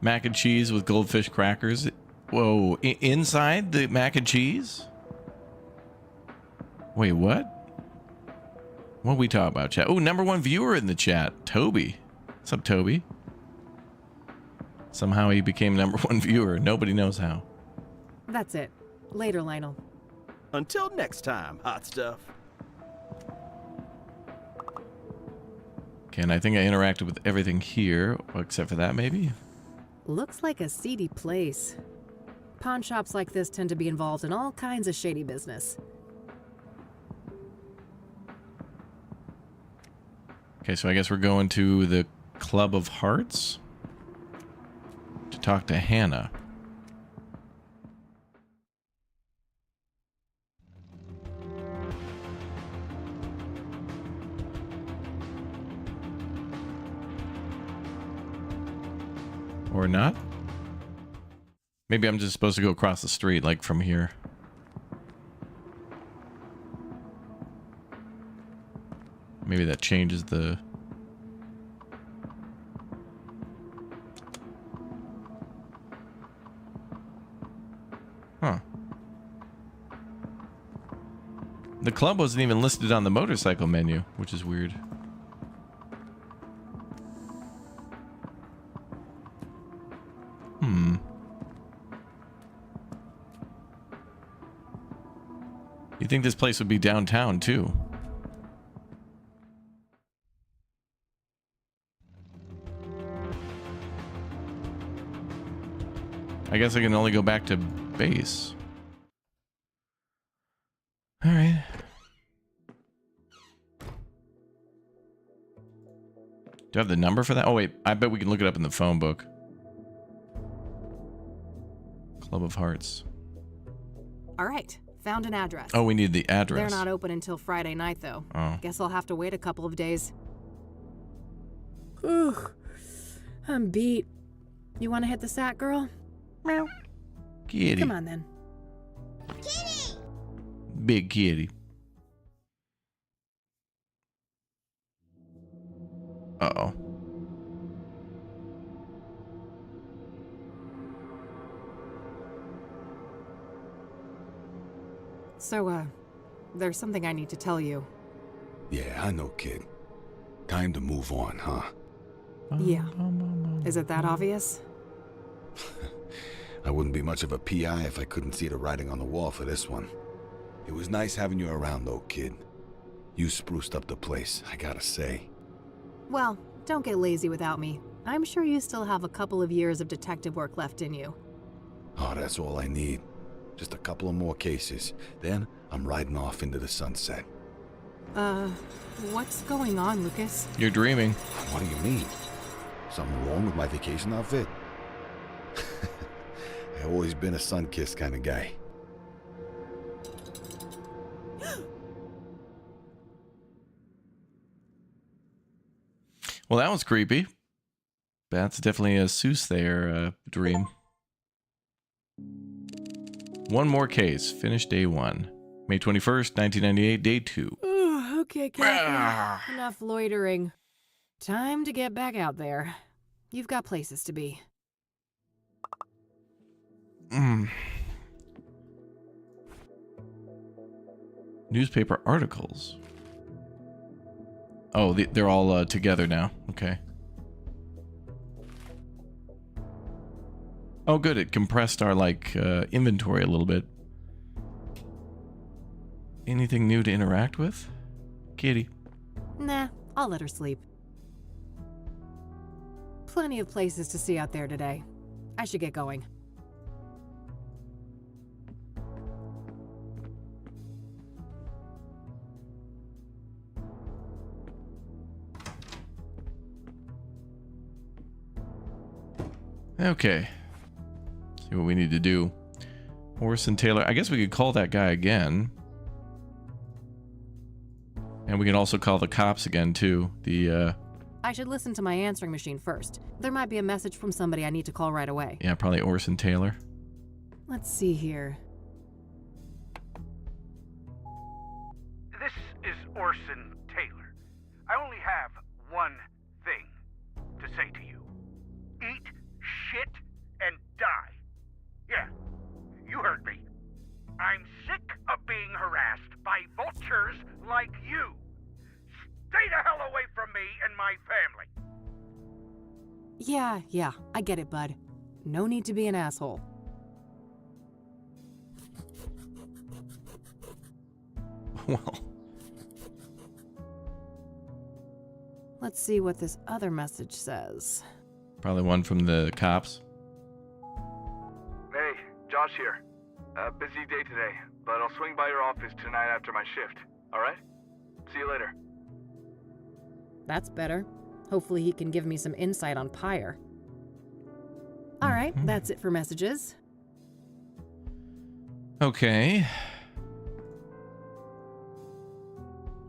Mac and cheese with goldfish crackers. Whoa, inside the mac and cheese? Wait, what? What we talking about, chat? Oh, #1 viewer in the chat, Toby. What's up, Toby? Somehow he became #1 viewer. Nobody knows how. That's it. Later, Lionel. Until next time, hot stuff. Okay, and I think I interacted with everything here, except for that, maybe? Looks like a seedy place. Pawn shops like this tend to be involved in all kinds of shady business. Okay, so I guess we're going to the Club of Hearts to talk to Hannah. Or not? Maybe I'm just supposed to go across the street, like from here. Maybe that changes the... Huh. The club wasn't even listed on the motorcycle menu, which is weird. You'd think this place would be downtown, too. I guess I can only go back to base. All right. Do I have the number for that? Oh, wait. I bet we can look it up in the phone book. Club of Hearts. All right, found an address. Oh, we need the address. They're not open until Friday night, though. Oh. Guess I'll have to wait a couple of days. Ugh, I'm beat. You want to hit the sack, girl? Meow. Kitty. Come on, then. Big kitty. Uh-oh. So, there's something I need to tell you. Yeah, I know, kid. Time to move on, huh? Yeah. Is it that obvious? I wouldn't be much of a PI if I couldn't see the writing on the wall for this one. It was nice having you around, though, kid. You spruced up the place, I gotta say. Well, don't get lazy without me. I'm sure you still have a couple of years of detective work left in you. Oh, that's all I need. Just a couple of more cases. Then I'm riding off into the sunset. What's going on, Lucas? You're dreaming. What do you mean? Something wrong with my vacation outfit? I've always been a sun-kissed kind of guy. Well, that was creepy. That's definitely a Soothsayer dream. One more case. Finish day 1. May 21st, 1998, day 2. Okay, Captain. Enough loitering. Time to get back out there. You've got places to be. Newspaper articles. Oh, they're all together now. Okay. Oh, good. It compressed our, inventory a little bit. Anything new to interact with? Kitty. Nah, I'll let her sleep. Plenty of places to see out there today. I should get going. Okay. See what we need to do. Orson Taylor. I guess we could call that guy again. And we can also call the cops again, too. I should listen to my answering machine first. There might be a message from somebody I need to call right away. Yeah, probably Orson Taylor. Let's see here. This is Orson Taylor. I only have one thing to say to you. Eat shit and die. Yeah, you heard me. I'm sick of being harassed by vultures like you. Stay the hell away from me and my family. Yeah, I get it, bud. No need to be an asshole. Well. Let's see what this other message says. Probably one from the cops. Hey, Josh here. Busy day today, but I'll swing by your office tonight after my shift. All right? See you later. That's better. Hopefully he can give me some insight on Pyre. All right, that's it for messages. Okay.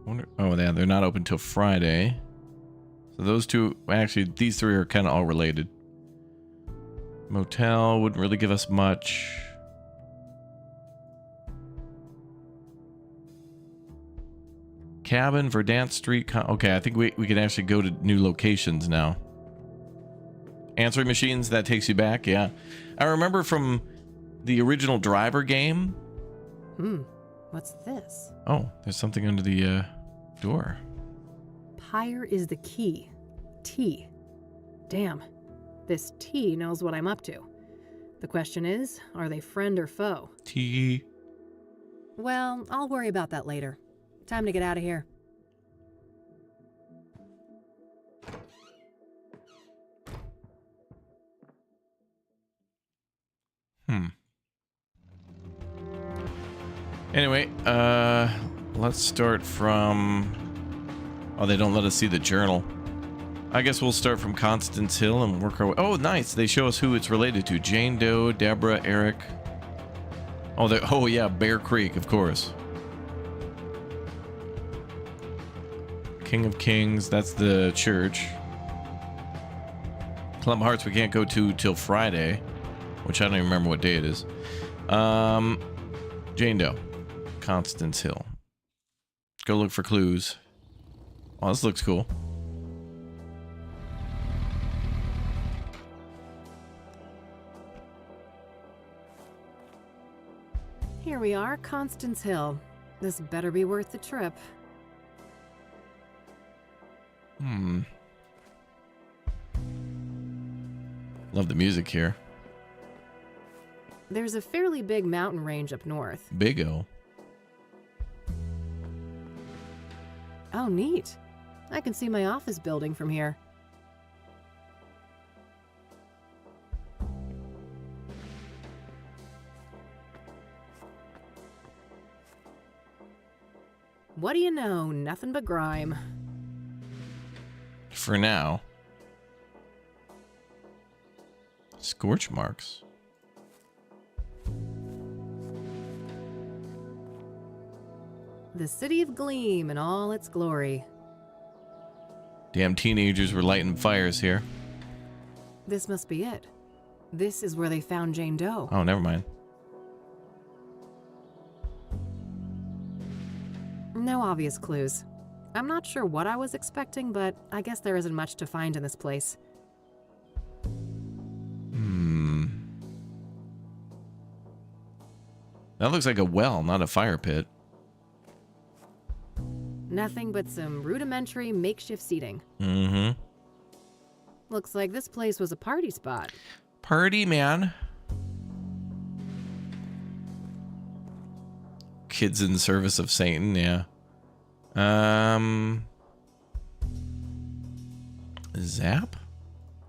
Oh, yeah, they're not open till Friday. So those two, actually, these three are kind of all related. Motel wouldn't really give us much. Cabin, Verdant Street. Okay, I think we can actually go to new locations now. Answering machines, that takes you back, yeah. I remember from the original Driver game. What's this? Oh, there's something under the door. Pyre is the key. T. Damn. This T knows what I'm up to. The question is, are they friend or foe? T. Well, I'll worry about that later. Time to get out of here. Anyway, let's start from... Oh, they don't let us see the journal. I guess we'll start from Constance Hill and work our way. Oh, nice. They show us who it's related to. Jane Doe, Deborah, Eric. Oh yeah, Bear Creek, of course. King of Kings, that's the church. Club Hearts we can't go to till Friday, which I don't even remember what day it is. Jane Doe, Constance Hill. Go look for clues. Oh, this looks cool. Here we are, Constance Hill. This better be worth the trip. Love the music here. There's a fairly big mountain range up north. Big O. Oh, neat. I can see my office building from here. What do you know? Nothing but grime. For now. Scorch marks. The city of Gleam in all its glory. Damn teenagers were lighting fires here. This must be it. This is where they found Jane Doe. Oh, never mind. No obvious clues. I'm not sure what I was expecting, but I guess there isn't much to find in this place. That looks like a well, not a fire pit. Nothing but some rudimentary makeshift seating. Mm-hmm. Looks like this place was a party spot. Party, man. Kids in service of Satan, yeah. Zap?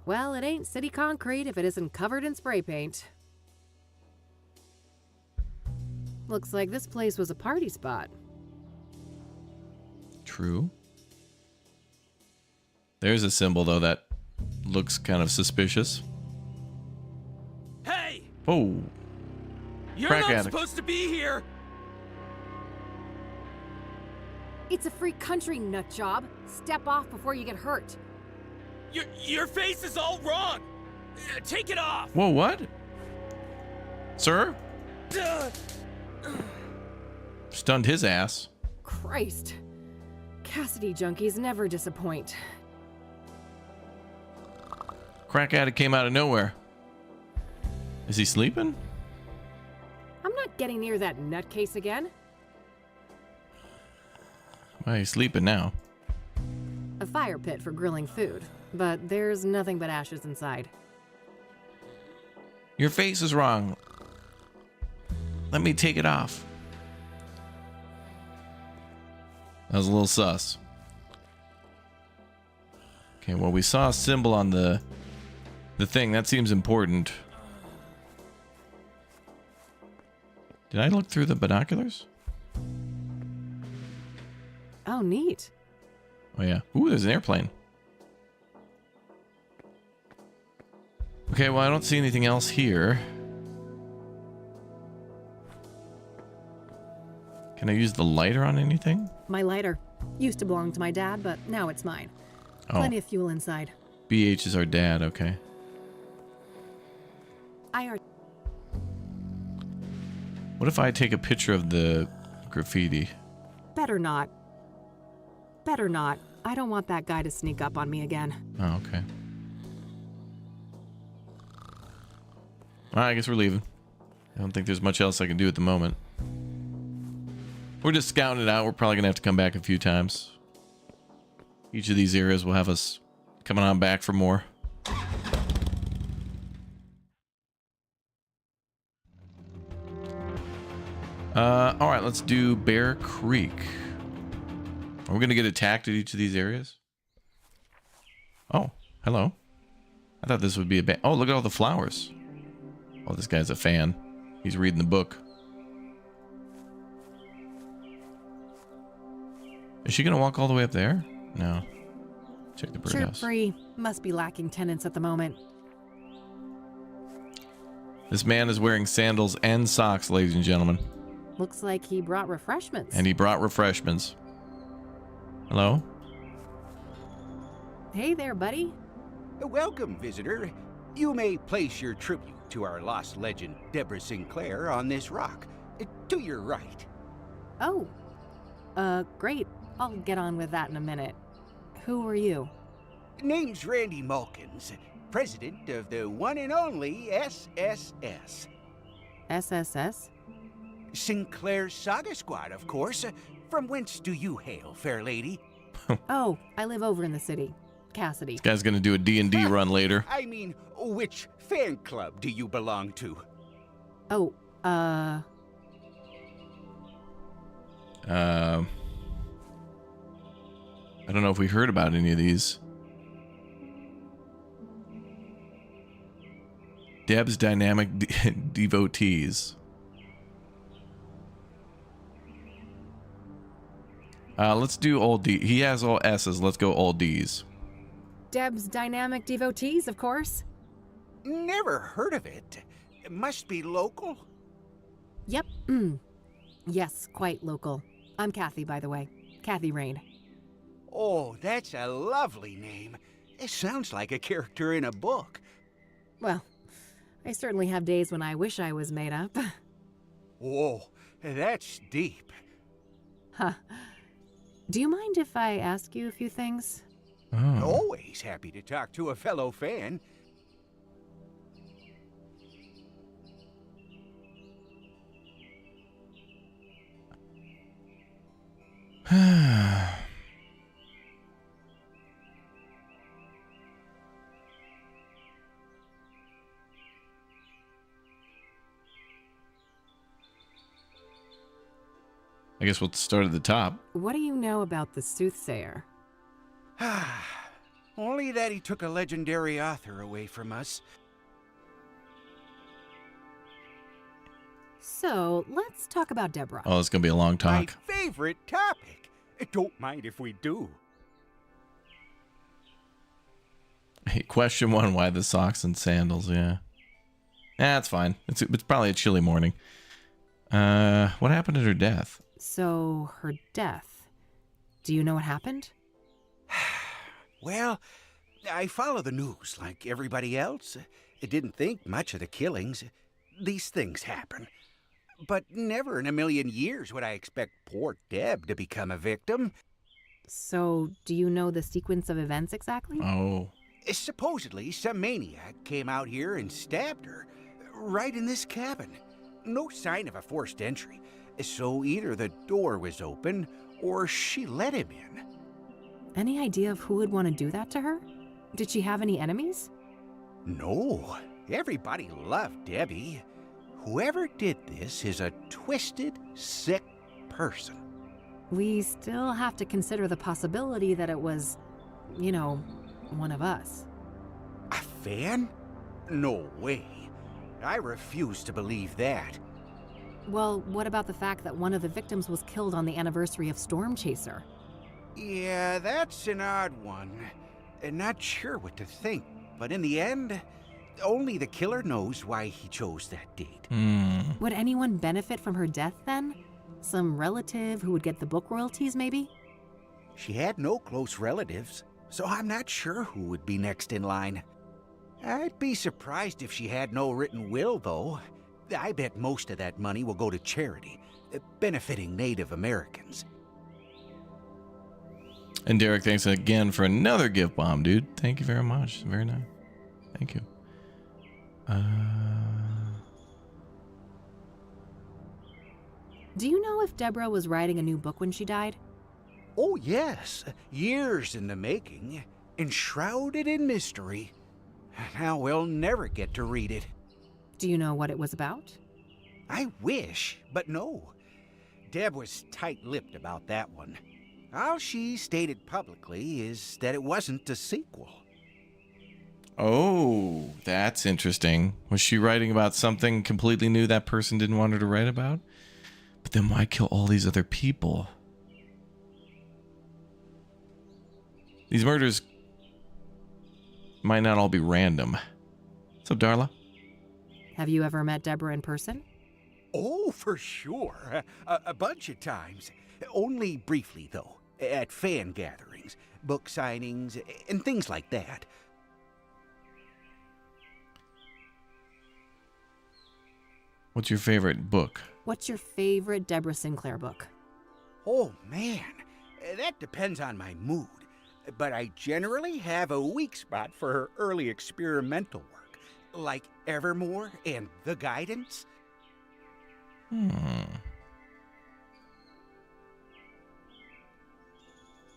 Well, it ain't city concrete if it isn't covered in spray paint. Looks like this place was a party spot. True. There's a symbol, though, that looks kind of suspicious. Hey! Oh. You're Crack not addict. supposed to be here! It's a free country, nut job. Step off before you get hurt. Your face is all wrong! Take it off! Whoa, what? Sir? Stunned his ass. Christ. Cassidy junkies never disappoint. Crack addict came out of nowhere. Is he sleeping? I'm not getting near that nutcase again. Well, he's sleeping now. A fire pit for grilling food, but there's nothing but ashes inside. Your face is wrong. Let me take it off. That was a little sus. Okay, well, we saw a symbol on the thing. That seems important. Did I look through the binoculars? Oh, neat. Oh, yeah. Ooh, there's an airplane. Okay, well, I don't see anything else here. Can I use the lighter on anything? My lighter. Used to belong to my dad, but now it's mine. Oh. Plenty of fuel inside. BH is our dad, okay. What if I take a picture of the graffiti? Better not. Better not. I don't want that guy to sneak up on me again. Oh, okay. All right, I guess we're leaving. I don't think there's much else I can do at the moment. We're just scouting it out. We're probably going to have to come back a few times. Each of these areas will have us coming on back for more. All right, let's do Bear Creek. Are we going to get attacked at each of these areas? Oh, hello. I thought this would be a... Oh, look at all the flowers. Oh, this guy's a fan. He's reading the book. Is she going to walk all the way up there? No. Check the Chirp birdhouse. free. Must be lacking tenants at the moment. This man is wearing sandals and socks, ladies and gentlemen. Looks like he brought refreshments. And he brought refreshments. Hello? Hey there, buddy. Welcome, visitor. You may place your tribute to our lost legend, Deborah Sinclair, on this rock. To your right. Oh. Great. I'll get on with that in a minute. Who are you? Name's Randy Mulkins, president of the one and only SSS. SSS? Sinclair's Saga Squad, of course. From whence do you hail, fair lady? Oh, I live over in the city. Cassidy. This guy's gonna do a D&D run later. I mean, which fan club do you belong to? Oh, I don't know if we heard about any of these. Deb's Dynamic Devotees. Let's do all D. He has all S's. Let's go all D's. Deb's Dynamic Devotees, of course. Never heard of it. It must be local. Yep. Yes, quite local. I'm Kathy, by the way. Kathy Rain. Oh, that's a lovely name. It sounds like a character in a book. Well, I certainly have days when I wish I was made up. Whoa, that's deep. Huh. Do you mind if I ask you a few things? Oh. Always happy to talk to a fellow fan. I guess we'll start at the top. What do you know about the Soothsayer? Only that he took a legendary author away from us. So, let's talk about Deborah. Oh, it's gonna be a long My talk. favorite topic. Don't mind if we do. Hey, question 1: why the socks and sandals? Yeah, that's fine. It's probably a chilly morning. What happened at her death? So, her death. Do you know what happened? Well, I follow the news like everybody else. I didn't think much of the killings. These things happen. But never in a million years would I expect poor Deb to become a victim. So, do you know the sequence of events exactly? Oh, Supposedly, some maniac came out here and stabbed her, right in this cabin. No sign of a forced entry, so either the door was open or she let him in. Any idea of who would want to do that to her? Did she have any enemies? No, everybody loved Debbie. Whoever did this is a twisted, sick person. We still have to consider the possibility that it was, you know, one of us. A fan? No way. I refuse to believe that. Well, what about the fact that one of the victims was killed on the anniversary of Storm Chaser? Yeah, that's an odd one. Not sure what to think, but in the end, only the killer knows why he chose that date. Would anyone benefit from her death then? Some relative who would get the book royalties, maybe? She had no close relatives, so I'm not sure who would be next in line. I'd be surprised if she had no written will, though. I bet most of that money will go to charity, benefiting Native Americans. and Derek, thanks again for another gift bomb, dude. Thank you very much. Very nice. Thank you. Do you know if Deborah was writing a new book when she died? Oh, yes. Years in the making, enshrouded in mystery. Now we'll never get to read it. Do you know what it was about? I wish, but no. Deb was tight-lipped about that one. All she stated publicly is that it wasn't a sequel. Oh, that's interesting. Was she writing about something completely new that person didn't want her to write about? But then why kill all these other people? These murders might not all be random. What's up, Darla? Have you ever met Deborah in person? Oh, for sure. A bunch of times. Only briefly, though. At fan gatherings, book signings, and things like that. What's your favorite book? What's your favorite Deborah Sinclair book? Oh, man. That depends on my mood. But I generally have a weak spot for her early experimental work, like Evermore and The Guidance.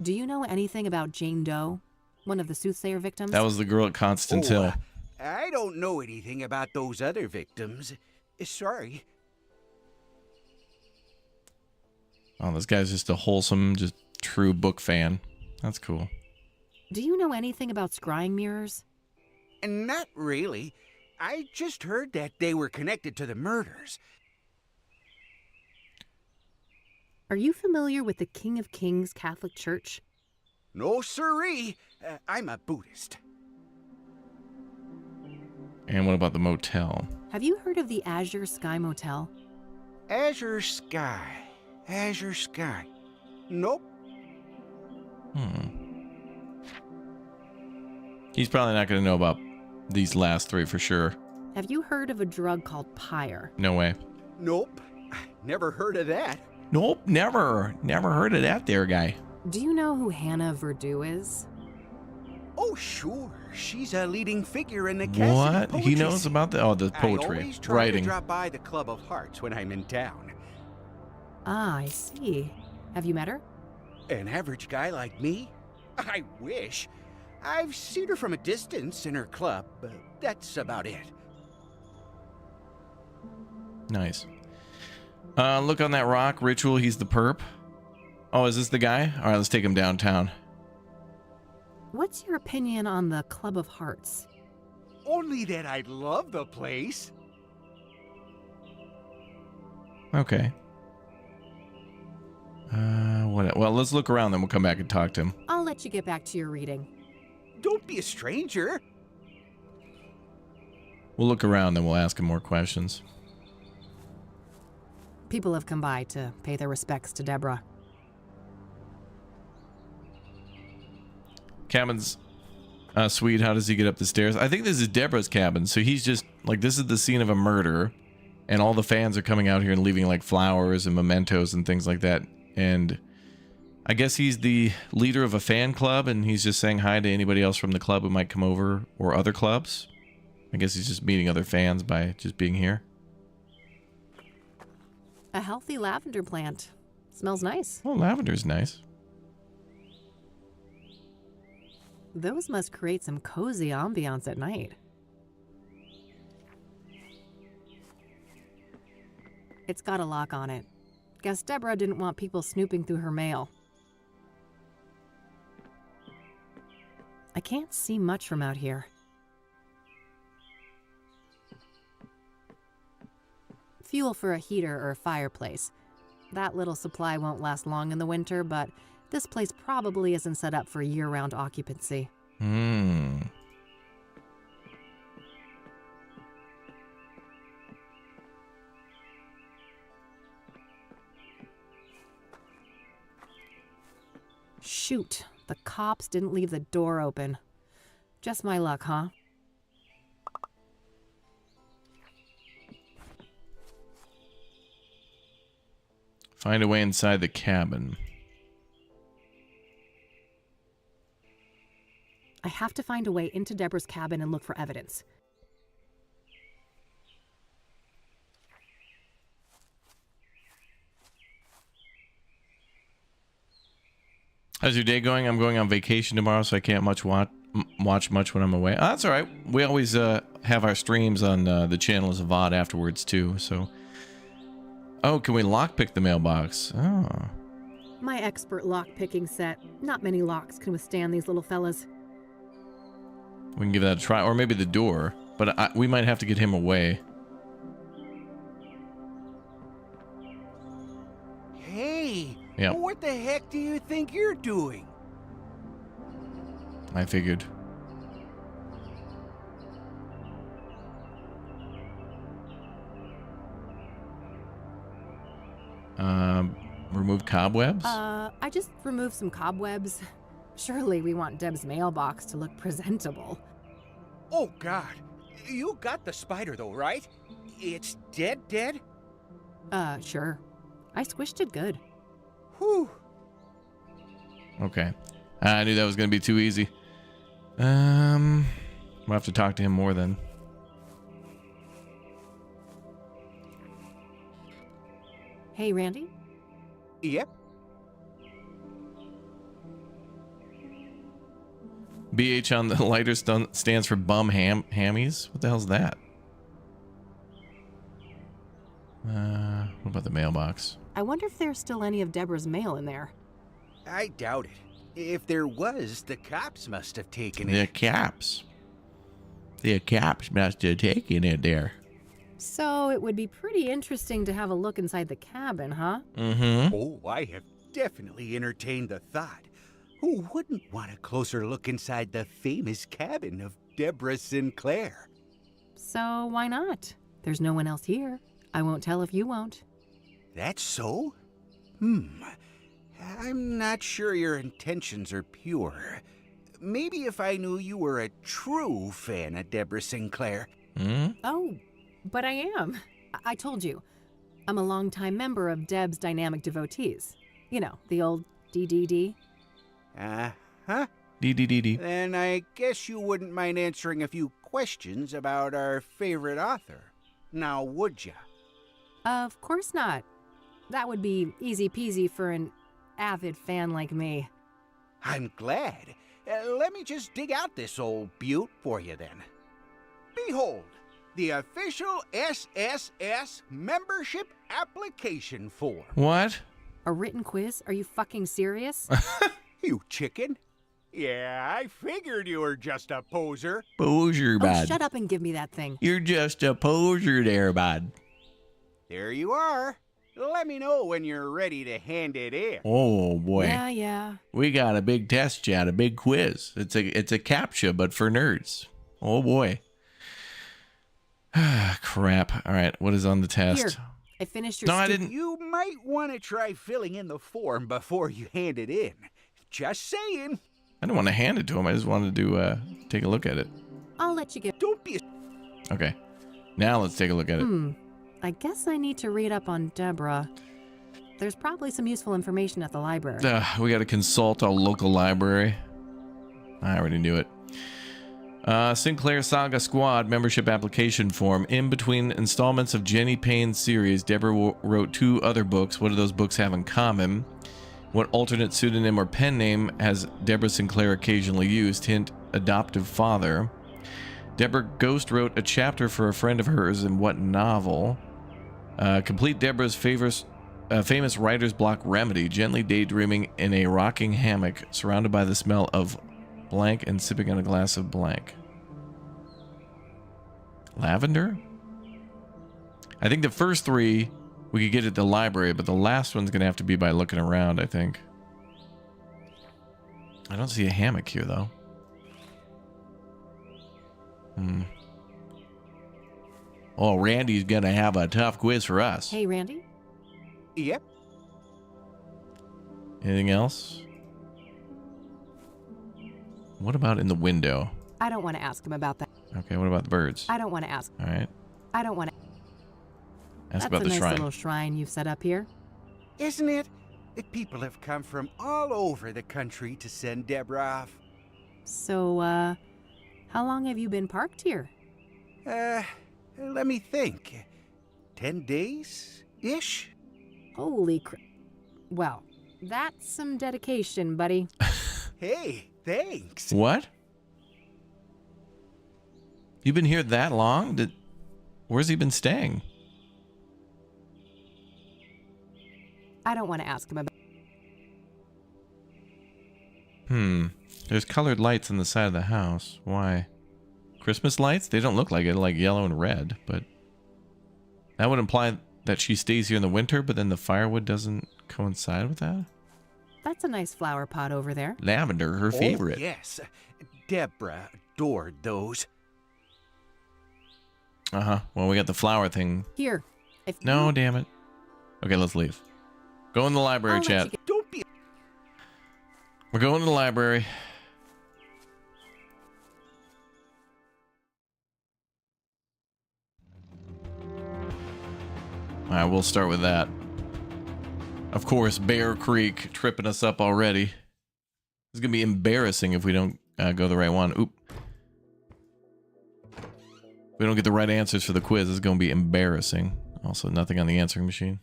Do you know anything about Jane Doe, one of the Soothsayer victims? That was the girl at Constance Hill. I don't know anything about those other victims. Sorry. Oh, this guy's just a wholesome, just true book fan. That's cool. Do you know anything about scrying mirrors? Not really. I just heard that they were connected to the murders. Are you familiar with the King of Kings Catholic Church? No siree. I'm a Buddhist. And what about the motel? Have you heard of the Azure Sky Motel? Azure Sky. Azure Sky. Nope. He's probably not going to know about these last three for sure. Have you heard of a drug called pyre? No way. Nope. Never heard of that. Nope, never. Never heard of that there, guy. Do you know who Hannah Verdue is? Oh, sure. She's a leading figure in the Cassidy What? poetry He knows scene. about the poetry, I always try writing. to drop by the Club of Hearts when I'm in town. Ah, I see. Have you met her? An average guy like me? I wish. I've seen her from a distance in her club, but that's about it. Nice. Look on that rock. Ritual, he's the perp. Oh, is this the guy? All right, let's take him downtown. What's your opinion on the Club of Hearts? Only that I love the place. Okay. Well, let's look around, then we'll come back and talk to him. I'll let you get back to your reading. Don't be a stranger. We'll look around, then we'll ask him more questions. People have come by to pay their respects to Deborah. Cabin's sweet. How does he get up the stairs? I think this is Deborah's cabin. So he's just like, this is the scene of a murder, and all the fans are coming out here and leaving like flowers and mementos and things like that. And I guess he's the leader of a fan club, and he's just saying hi to anybody else from the club who might come over, or other clubs. I guess he's just meeting other fans by just being here. A healthy lavender plant. Smells nice. Oh, lavender's nice. Those must create some cozy ambiance at night. It's got a lock on it. Guess Deborah didn't want people snooping through her mail. I can't see much from out here. Fuel for a heater or a fireplace. That little supply won't last long in the winter, but this place probably isn't set up for year-round occupancy. Shoot, the cops didn't leave the door open. Just my luck, huh? Find a way inside the cabin. I have to find a way into Deborah's cabin and look for evidence. How's your day going? I'm going on vacation tomorrow, so I can't watch much when I'm away. Oh, that's all right. We always have our streams on the channel as a VOD afterwards, too. So, oh, can we lockpick the mailbox? Oh. My expert lock-picking set. Not many locks can withstand these little fellas. We can give that a try. Or maybe the door. But we might have to get him away. Hey, yeah. What the heck do you think you're doing? I figured. Remove cobwebs? I just removed some cobwebs. Surely we want Deb's mailbox to look presentable. Oh, God. You got the spider, though, right? It's dead? Sure. I squished it good. Whew. Okay. I knew that was going to be too easy. We'll have to talk to him more then. Hey, Randy? Yep. BH on the lighter stands for bum hammies. What the hell's that? What about the mailbox? I wonder if there's still any of Deborah's mail in there. I doubt it. If there was, the cops must have taken The it. caps. The caps must have taken it there. So it would be pretty interesting to have a look inside the cabin, huh? Mm-hmm. Oh, I have definitely entertained the thought. Who wouldn't want a closer look inside the famous cabin of Deborah Sinclair? So why not? There's no one else here. I won't tell if you won't. That's so? I'm not sure your intentions are pure. Maybe if I knew you were a true fan of Deborah Sinclair. Oh, but I am. I told you. I'm a longtime member of Deb's Dynamic Devotees. You know, the old DDD. Uh-huh. D. Then I guess you wouldn't mind answering a few questions about our favorite author. Now, would ya? Of course not. That would be easy peasy for an avid fan like me. I'm glad. Let me just dig out this old beaut for you then. Behold, the official SSS membership application form. What? A written quiz? Are you fucking serious? You chicken. Yeah, I figured you were just a poser. Poser, Oh, bud. shut up and give me that thing. You're just a poser there, bud. There you are. Let me know when you're ready to hand it in. Oh, boy. Yeah. We got a big test chat, a big quiz. It's a CAPTCHA, but for nerds. Oh, boy. Crap. All right, what is on the test? Here, I finished your No, I didn't. You might want to try filling in the form before you hand it in. Just saying. I didn't want to hand it to him. I just wanted to take a look at it. I'll let you get... Don't be a... Okay. Now let's take a look at it. I guess I need to read up on Deborah. There's probably some useful information at the library. We got to consult a local library. I already knew it. Sinclair Saga Squad membership application form. In between installments of Jenny Payne's series, Deborah wrote 2 other books. What do those books have in common? What alternate pseudonym or pen name has Deborah Sinclair occasionally used? Hint, adoptive father. Deborah Ghost wrote a chapter for a friend of hers in what novel? Complete Deborah's famous writer's block remedy, gently daydreaming in a rocking hammock, surrounded by the smell of blank and sipping on a glass of blank. Lavender? I think the first 3 we could get at the library, but the last one's going to have to be by looking around, I think. I don't see a hammock here, though. Oh, Randy's going to have a tough quiz for us. Hey, Randy? Yep. Anything else? What about in the window? I don't want to ask him about that. Okay, what about the birds? I don't want to ask. All right. I don't want to... Ask That's about a the nice shrine. little shrine you've set up here. Isn't it? People have come from all over the country to send Deborah off. So, how long have you been parked here? Let me think. 10 days-ish? Holy crap. Well, that's some dedication, buddy. Hey, thanks. What? You've been here that long? Where's he been staying? I don't want to ask him about... There's colored lights on the side of the house. Why? Christmas lights? They don't look like it, like yellow and red, but... That would imply that she stays here in the winter, but then the firewood doesn't coincide with that? That's a nice flower pot over there. Lavender, her favorite. Oh, yes. Deborah adored those. Uh-huh. Well, we got the flower thing. Here. If No, you... damn it. Okay, let's leave. Go in the library, I'll let chat. you get- Don't be. We're going to the library. All right, we'll start with that. Of course, Bear Creek tripping us up already. It's going to be embarrassing if we don't go the right one. Oop. We don't get the right answers for the quiz. It's going to be embarrassing. Also, nothing on the answering machine.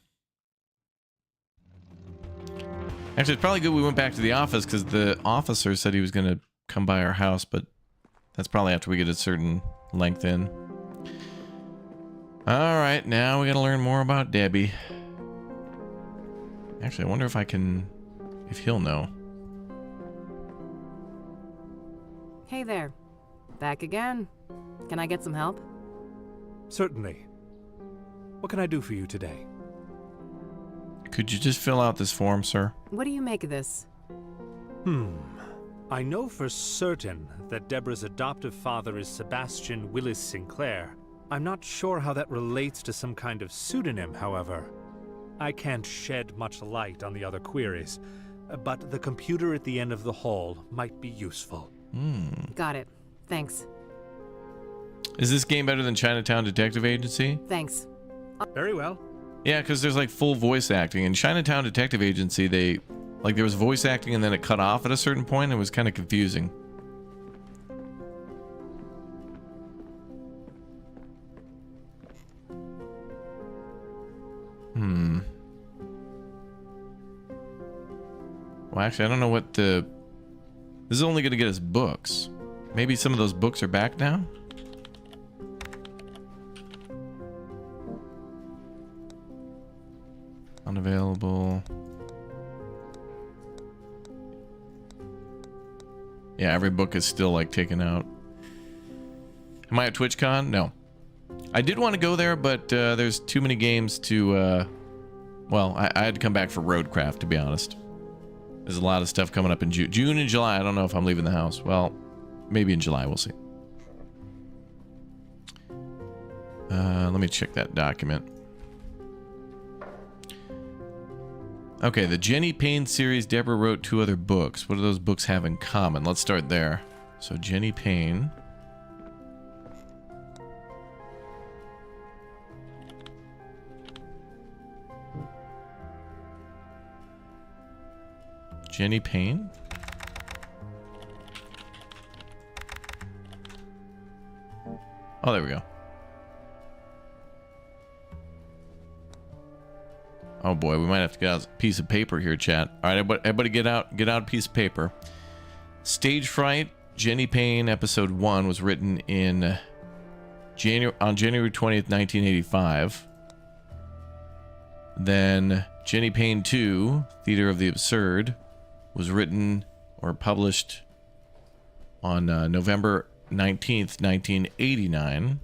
Actually, it's probably good we went back to the office because the officer said he was going to come by our house, but that's probably after we get a certain length in. All right, now we got to learn more about Debbie. Actually, I wonder if I can... if he'll know. Hey there. Back again. Can I get some help? Certainly. What can I do for you today? Could you just fill out this form, sir? What do you make of this? I know for certain that Deborah's adoptive father is Sebastian Willis Sinclair. I'm not sure how that relates to some kind of pseudonym, however. I can't shed much light on the other queries, but the computer at the end of the hall might be useful. Got it. Thanks. Is this game better than Chinatown Detective Agency? Thanks. Very well. Yeah, because there's like full voice acting. In Chinatown Detective Agency, they... like there was voice acting and then it cut off at a certain point. It was kind of confusing. Well, actually, I don't know what the... this is only going to get us books. Maybe some of those books are back now? Unavailable. Yeah, every book is still like taken out. Am I at TwitchCon? No. I did want to go there, but there's too many games to... well, I had to come back for Roadcraft, to be honest. There's a lot of stuff coming up in June and July. I don't know if I'm leaving the house. Well, maybe in July. We'll see. Let me check that document. Okay, the Jenny Payne series. Deborah wrote 2 other books. What do those books have in common? Let's start there. So Jenny Payne. Jenny Payne? Oh, there we go. Oh boy, we might have to get out a piece of paper here, chat. All right, everybody get out a piece of paper. Stage Fright, Jenny Payne, episode 1 was written in on January 20th, 1985. Then Jenny Payne 2, Theater of the Absurd, was written or published on November 19th, 1989.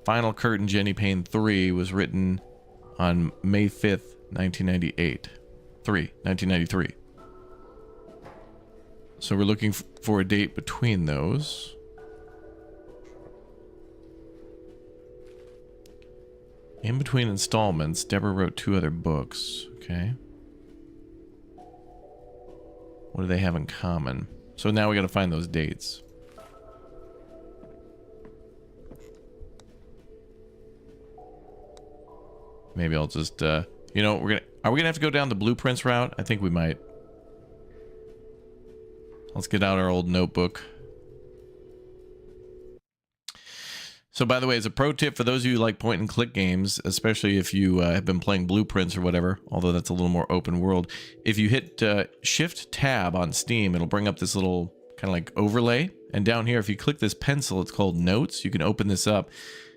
Final Curtain, Jenny Payne 3, was written on May 5th, 1993. So we're looking for a date between those. In between installments, Deborah wrote 2 other books. Okay. What do they have in common? So now we got to find those dates. Maybe I'll just, you know, are we gonna have to go down the blueprints route? I think we might. Let's get out our old notebook. So, by the way, as a pro tip for those of you who like point and click games, especially if you have been playing blueprints or whatever, although that's a little more open world, if you hit Shift Tab on Steam, it'll bring up this little kind of like overlay. And down here, if you click this pencil, it's called Notes. You can open this up,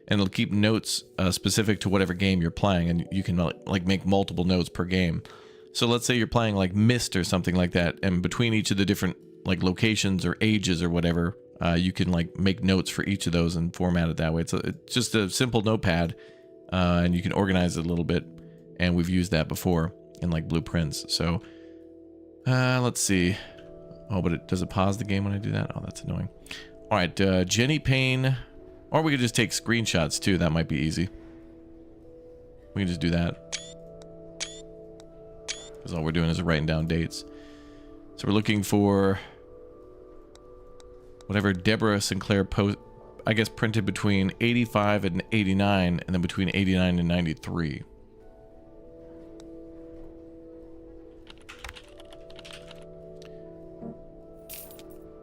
and it'll keep notes specific to whatever game you're playing, and you can like make multiple notes per game. So let's say you're playing like Myst or something like that, and between each of the different like locations or ages or whatever, you can like make notes for each of those and format it that way. It's just a simple notepad, and you can organize it a little bit, and we've used that before in like blueprints. So let's see. Oh, but does it pause the game when I do that? Oh, that's annoying. All right, Jenny Payne, or we could just take screenshots too. That might be easy. We can just do that. because all we're doing is writing down dates. So we're looking for whatever Deborah Sinclair post, I guess, printed between 85 and 89, and then between 89 and 93.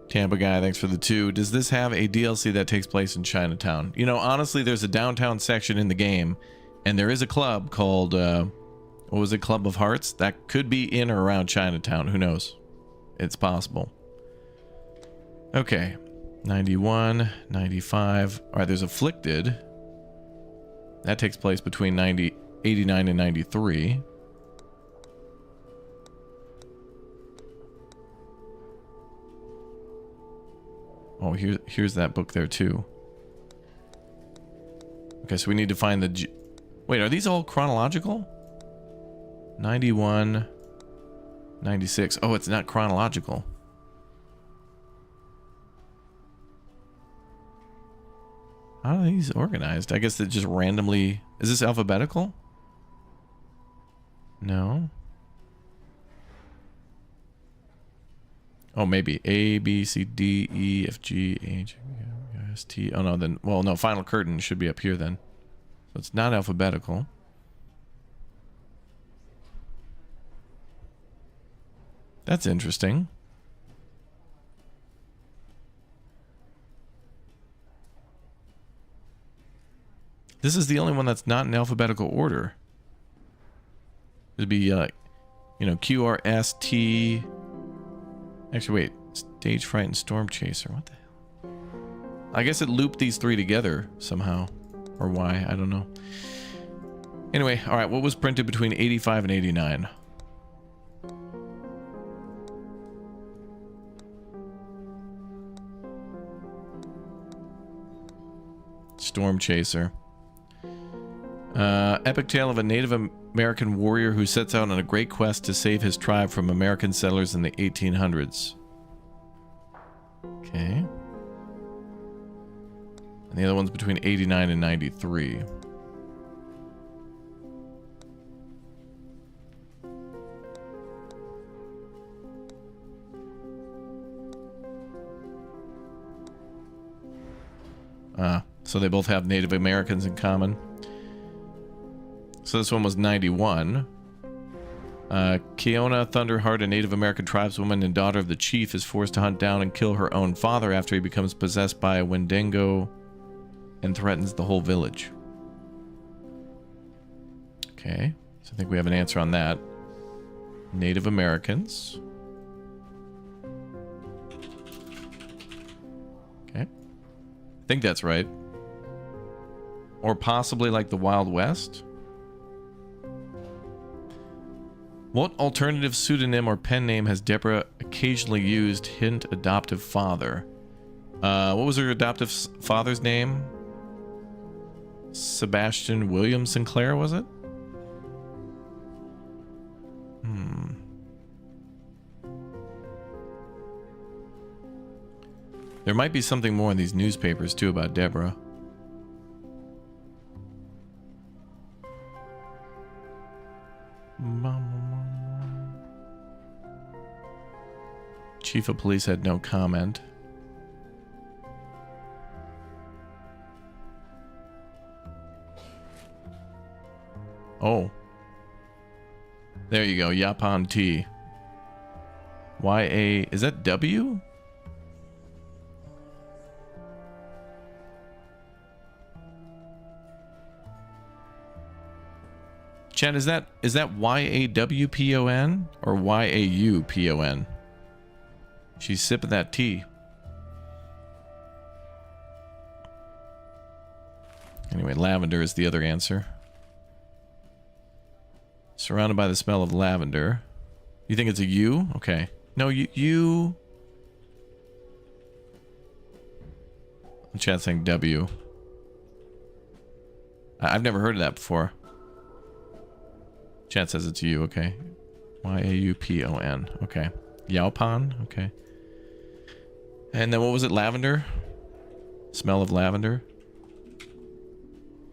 Tampa guy, thanks for the 2. Does this have a DLC that takes place in Chinatown? You know, honestly, there's a downtown section in the game, and there is a club called, what was it, Club of Hearts? That could be in or around Chinatown. Who knows? It's possible. Okay. 91, 95. All right, there's Afflicted. That takes place between 89 and 93. Oh, here's that book there too. Okay, so we need to find the... Wait, are these all chronological? 91, 96. Oh, it's not chronological. How are these organized? I guess it just randomly... Is this alphabetical? No. Oh, maybe A, B, C, D, E, F, G, H, I, S, T. Oh, no, then... Well, no, Final Curtain should be up here then. So it's not alphabetical. That's interesting. This is the only one that's not in alphabetical order. It'd be, you know, Q, R, S, T... Actually, wait. Stage Fright and Storm Chaser. What the hell? I guess it looped these 3 together somehow. Or why? I don't know. Anyway, alright. What was printed between 85 and 89? Storm Chaser. Epic tale of a Native American warrior who sets out on a great quest to save his tribe from American settlers in the 1800s. Okay. And the other one's between 89 and 93. So they both have Native Americans in common. So this one was 91. Keona Thunderheart, a Native American tribeswoman and daughter of the chief, is forced to hunt down and kill her own father after he becomes possessed by a Wendigo and threatens the whole village. Okay, so I think we have an answer on that. Native Americans. Okay. I think that's right. Or possibly like the Wild West. What alternative pseudonym or pen name has Deborah occasionally used? Hint, adoptive father. What was her adoptive father's name? Sebastian William Sinclair, was it? There might be something more in these newspapers too about Deborah. Chief of police had no comment. Oh. There you go, Yapan T. Y-A... Is that W? Chad, is that Y-A-W-P-O-N or Y-A-U-P-O-N? She's sipping that tea. Anyway, lavender is the other answer. Surrounded by the smell of lavender. You think it's a U? Okay. No, you... Chad's saying W. I've never heard of that before. Chad says it's U, okay. Y-A-U-P-O-N. Okay. Yaupan? Okay. And then what was it? Lavender? Smell of lavender?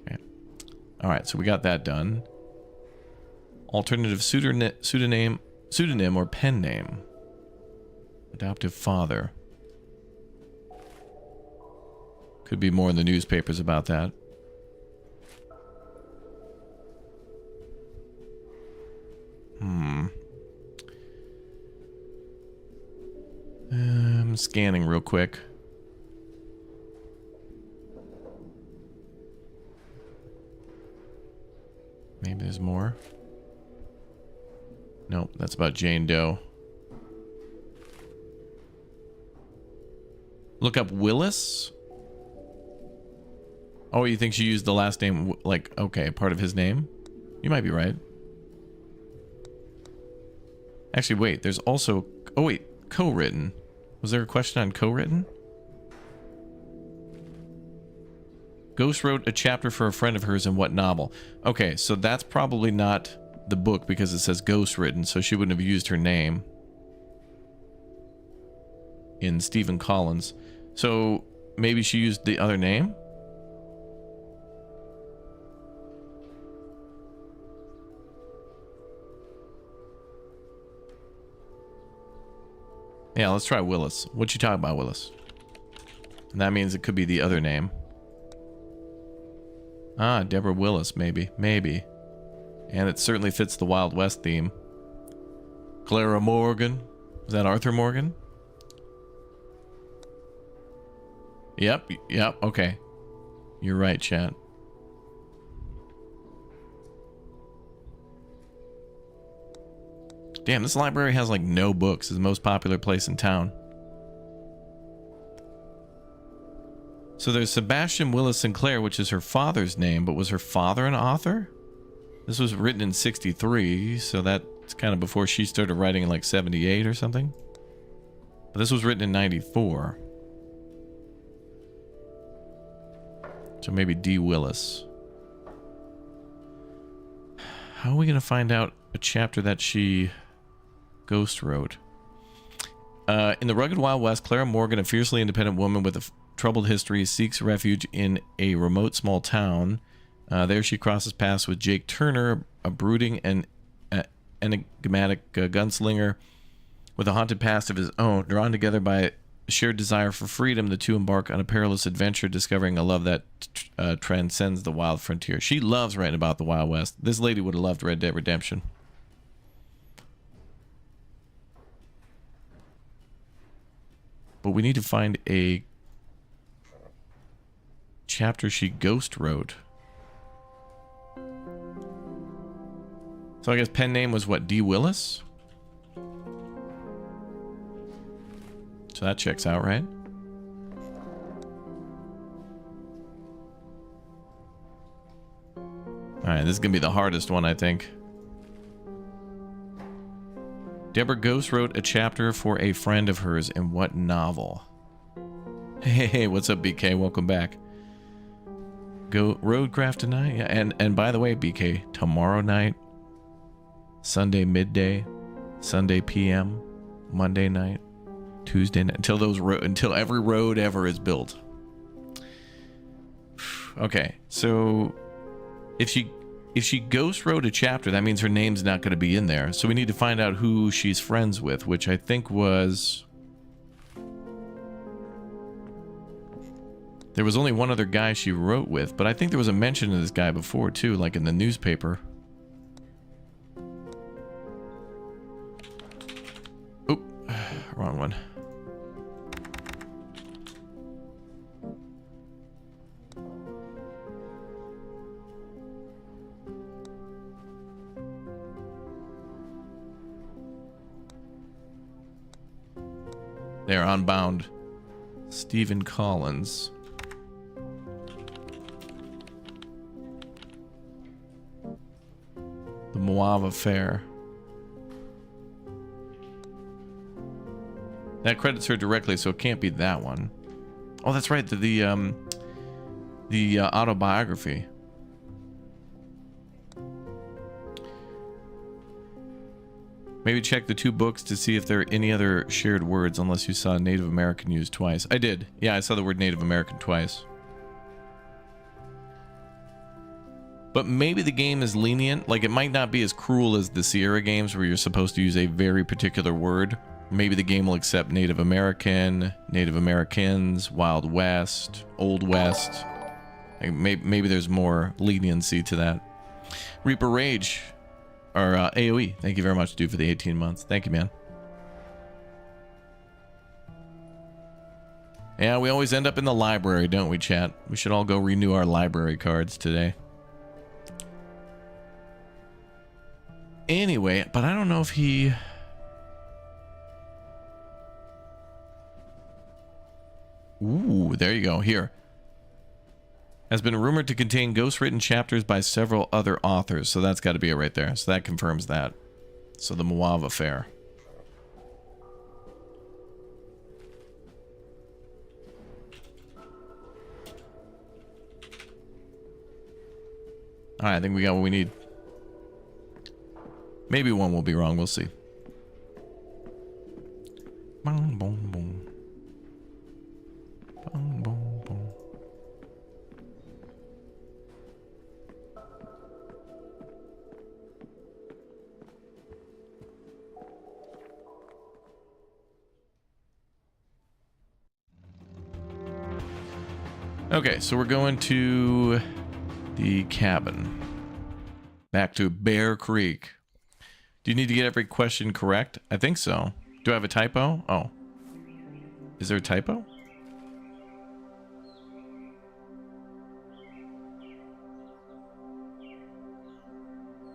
Okay. Alright, so we got that done. Alternative pseudonym or pen name. Adoptive father. Could be more in the newspapers about that. I'm scanning real quick. Maybe there's more. Nope, that's about Jane Doe. Look up Willis. Oh, you think she used the last name, like, okay, part of his name? You might be right. Actually, wait, there's also... Oh, wait, co-written. Was there a question on co-written? Ghost wrote a chapter for a friend of hers in what novel? Okay, so that's probably not the book because it says ghost written, so she wouldn't have used her name in Stephen Collins. So maybe she used the other name? Yeah, let's try Willis. What you talking about, Willis? And that means it could be the other name. Ah, Deborah Willis, maybe. Maybe. And it certainly fits the Wild West theme. Clara Morgan. Is that Arthur Morgan? Yep, okay. You're right, chat. Damn, this library has like no books. It's the most popular place in town. So there's Sebastian Willis Sinclair, which is her father's name, but was her father an author? This was written in 63, so that's kind of before she started writing in like 78 or something. But this was written in 94. So maybe D. Willis. How are we going to find out a chapter that she ghost wrote? In the rugged Wild West, Clara Morgan, a fiercely independent woman with a troubled history, seeks refuge in a remote small town. There she crosses paths with Jake Turner, a brooding and enigmatic gunslinger with a haunted past of his own. Drawn together by a shared desire for freedom, the two embark on a perilous adventure, discovering a love that transcends the wild frontier. She loves writing about the Wild West. This lady would have loved Red Dead Redemption. But we need to find a chapter she ghost wrote. So I guess pen name was what, D. Willis? So that checks out, right? Alright, this is going to be the hardest one, I think. Deborah Ghost wrote a chapter for a friend of hers in what novel? Hey, what's up, BK? Welcome back. Go Roadcraft tonight? Yeah, and by the way, BK, tomorrow night, Sunday midday, Sunday PM, Monday night, Tuesday night, until every road ever is built. Okay, so if she ghost wrote a chapter, that means her name's not going to be in there. So we need to find out who she's friends with, which I think was... There was only one other guy she wrote with, but I think there was a mention of this guy before too, like in the newspaper. Oop, wrong one. They're Unbound. Stephen Collins. The Moab Affair. That credits her directly, so it can't be that one. Oh, that's right. The autobiography. Maybe check the two books to see if there are any other shared words, unless you saw Native American used twice. I did. Yeah, I saw the word Native American twice. but maybe the game is lenient. Like, it might not be as cruel as the Sierra games where you're supposed to use a very particular word. Maybe the game will accept Native American, Native Americans, Wild West, Old West. Like, maybe there's more leniency to that. Reaper Rage, or AoE, thank you very much, dude, for the 18 months. Thank you, man. Yeah, we always end up in the library, don't we, chat? We should all go renew our library cards today. Anyway, but I don't know if he... Ooh, there you go. Here. Has been rumored to contain ghost-written chapters by several other authors. So that's got to be it right there. So that confirms that. So the Moave affair. Alright, I think we got what we need. Maybe one will be wrong. We'll see. Boom, boom, boom. Boom, boom, boom. Okay, so we're going to the cabin. Back to Bear Creek. Do you need to get every question correct? I think so. Do I have a typo? Oh. Is there a typo?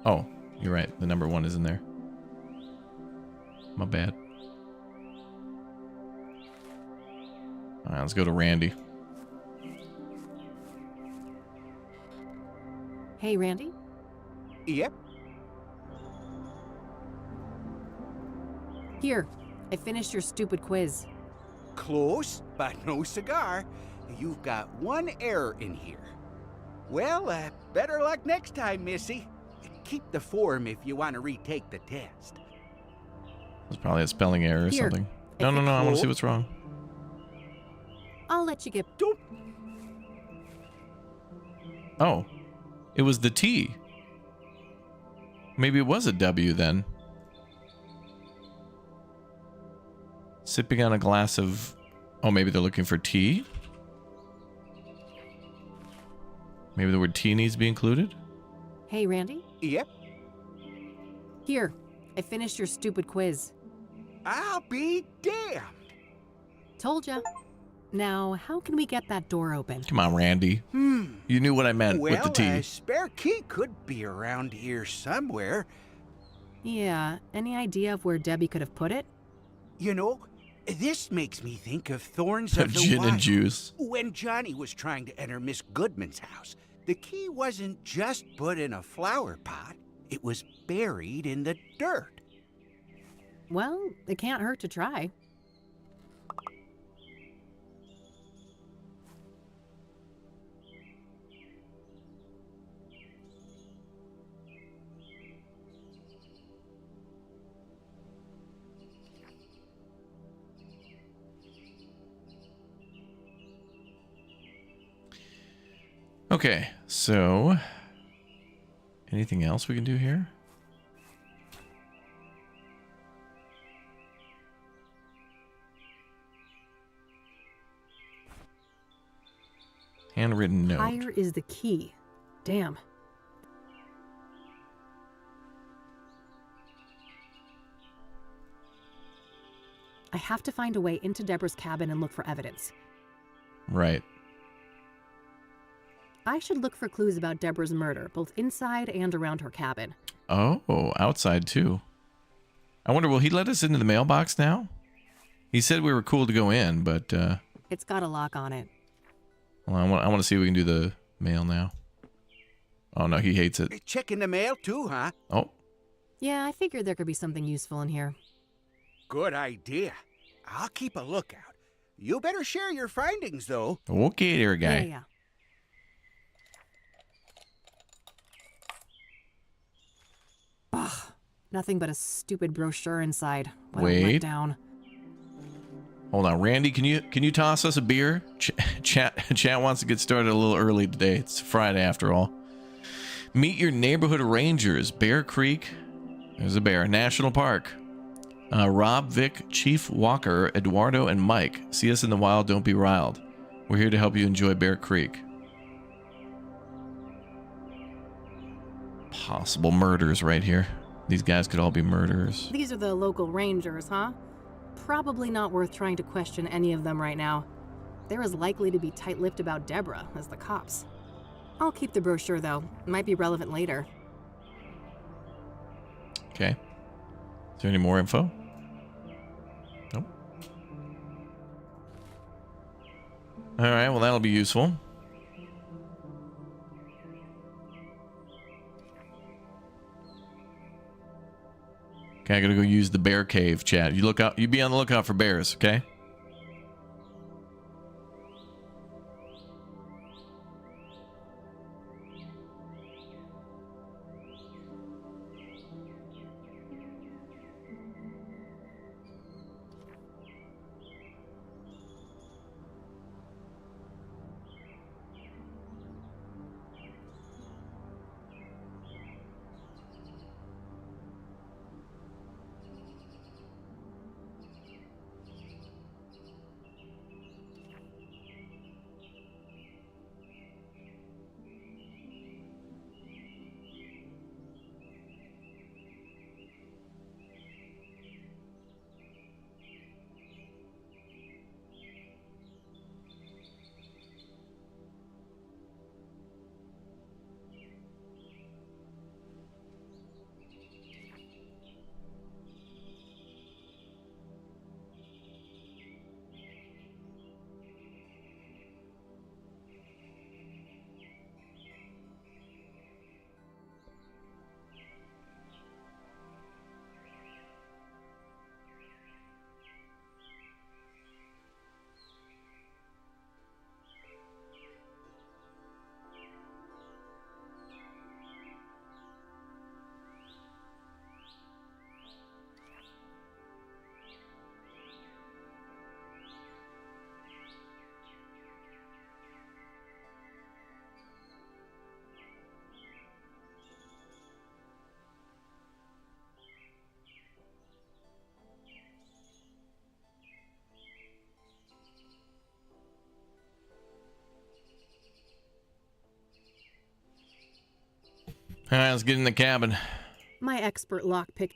Oh, you're right. The number 1 is in there. My bad. Alright, let's go to Randy. Hey, Randy? Yep. Here, I finished your stupid quiz. Close, but no cigar. You've got one error in here. Well, better luck next time, Missy. Keep the form if you want to retake the test. It's probably a spelling error or Here, something. No, I want to see what's wrong. I'll let you get... Oh, it was the T. Maybe it was a W then. Sipping on a glass of... Oh, maybe they're looking for tea? Maybe the word tea needs to be included? Hey, Randy? Yep. Here, I finished your stupid quiz. I'll be damned. Told ya. Now, how can we get that door open? Come on, Randy. You knew what I meant with the T. Well, a spare key could be around here somewhere. Yeah, any idea of where Debbie could have put it? You know, this makes me think of Thorns of the Gin and Wild. juice. When Johnny was trying to enter Miss Goodman's house, the key wasn't just put in a flower pot. It was buried in the dirt. Well, it can't hurt to try. Okay, so anything else we can do here? Handwritten note. Higher is the key. Damn. I have to find a way into Deborah's cabin and look for evidence. Right. I should look for clues about Deborah's murder, both inside and around her cabin. Oh, outside too. I wonder, will he let us into the mailbox now? He said we were cool to go in, but It's got a lock on it. well, I want to see if we can do the mail now. Oh no, he hates it. Checking the mail too, huh? Oh, Yeah, I figured there could be something useful in here. Good idea. I'll keep a lookout. You better share your findings, though. okay there, guy. Yeah. Ugh, nothing but a stupid brochure inside. What a Wait. letdown. Hold on, Randy, can you toss us a beer? Chat wants to get started a little early today. It's Friday after all. Meet your neighborhood rangers. Bear Creek. There's a bear. National Park. Rob, Vic, Chief Walker, Eduardo, and Mike. See us in the wild. Don't be riled. We're here to help you enjoy Bear Creek. Possible murders right here. These guys could all be murderers. These are the local rangers, huh? Probably not worth trying to question any of them right now. They're as likely to be tight-lipped about Deborah as the cops. I'll keep the brochure, though. Might be relevant later. Okay. Is there any more info? Nope. All right, well, that'll be useful. Okay, I gotta go use the bear cave chat. You be on the lookout for bears, okay? All right, let's get in the cabin. My expert lockpick.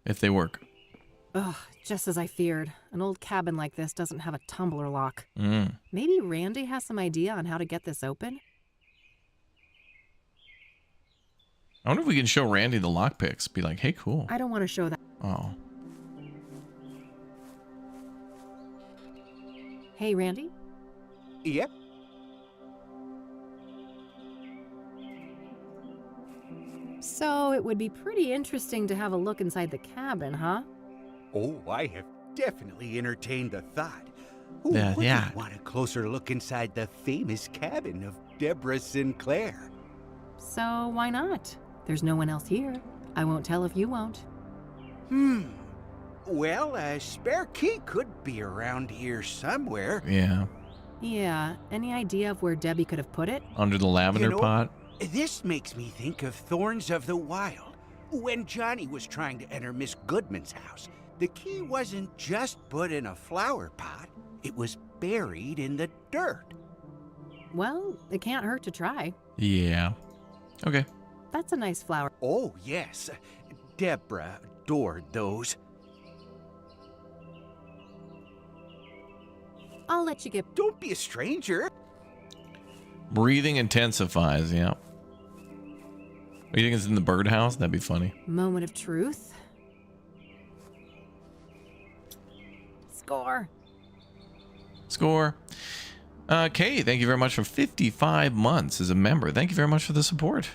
If they work. Ugh, just as I feared. An old cabin like this doesn't have a tumbler lock. Mm. Maybe Randy has some idea on how to get this open? I wonder if we can show Randy the lockpicks. Be like, hey, cool. I don't want to show that. Oh. Hey, Randy? Yep. So it would be pretty interesting to have a look inside the cabin, huh? Oh, I have definitely entertained the thought. Who Yeah, wouldn't yeah. want a closer look inside the famous cabin of Deborah Sinclair? So why not? There's no one else here. I won't tell if you won't. Well, a spare key could be around here somewhere. Yeah. Yeah, any idea of where Debbie could have put it? Under the lavender pot. This makes me think of Thorns of the Wild. When Johnny was trying to enter Miss Goodman's house, the key wasn't just put in a flower pot. It was buried in the dirt. Well, it can't hurt to try. Yeah. Okay. That's a nice flower. Oh, yes. Deborah adored those. I'll let you get... Don't be a stranger. Breathing intensifies, yeah. You think it's in the birdhouse? That'd be funny. Moment of truth. Score. Score. Kay, thank you very much for 55 months as a member. Thank you very much for the support.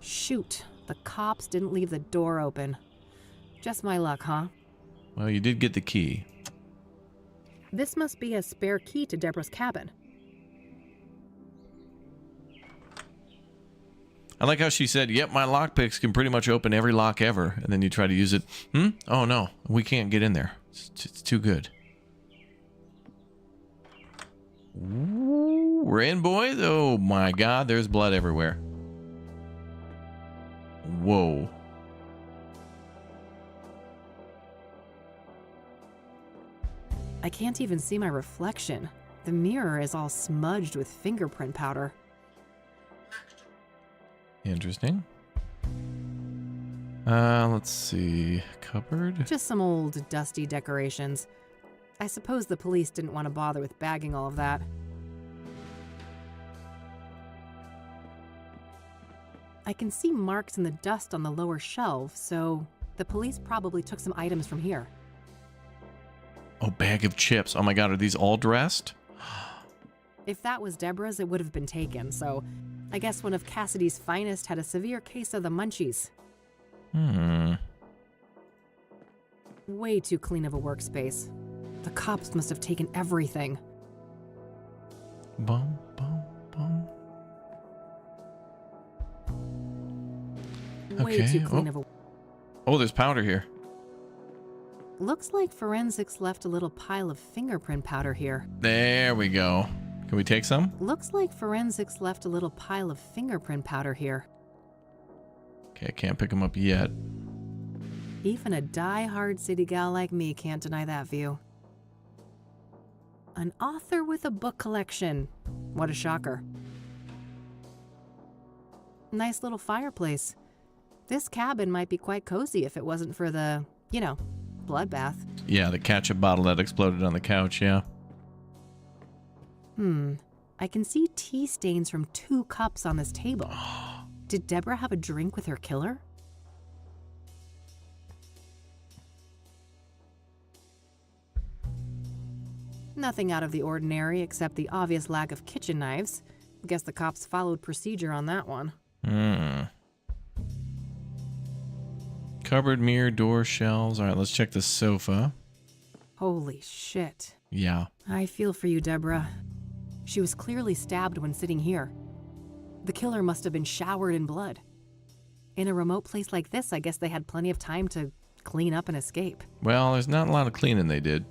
Shoot, the cops didn't leave the door open. Just my luck, huh? Well, you did get the key. This must be a spare key to Deborah's cabin. I like how she said, yep, my lockpicks can pretty much open every lock ever. And then you try to use it. Oh, no, we can't get in there. It's too good. Ooh. Ooh, we're in, boys. Oh my God, there's blood everywhere. Whoa. I can't even see my reflection. The mirror is all smudged with fingerprint powder. Interesting. Let's see. Cupboard? Just some old, dusty decorations. I suppose the police didn't want to bother with bagging all of that. I can see marks in the dust on the lower shelf, so the police probably took some items from here. Oh, bag of chips. Oh my God, are these all dressed? If that was Deborah's, it would have been taken, so I guess one of Cassidy's finest had a severe case of the munchies. Way too clean of a workspace. The cops must have taken everything. Bum, bum, bum. Way too clean of a... Oh, there's powder here. Looks like forensics left a little pile of fingerprint powder here. There we go. Can we take some? Looks like forensics left a little pile of fingerprint powder here. Okay, I can't pick them up yet. Even a die-hard city gal like me can't deny that view. An author with a book collection. What a shocker. Nice little fireplace. This cabin might be quite cozy if it wasn't for the, you know, bloodbath. Yeah, the ketchup bottle that exploded on the couch, yeah. I can see tea stains from 2 cups on this table. Did Deborah have a drink with her killer? Nothing out of the ordinary except the obvious lack of kitchen knives. Guess the cops followed procedure on that one. Cupboard, mirror, door, shelves. All right, let's check the sofa. Holy shit. Yeah. I feel for you, Deborah. She was clearly stabbed when sitting here. The killer must have been showered in blood. In a remote place like this, I guess they had plenty of time to clean up and escape. Well, there's not a lot of cleaning they did.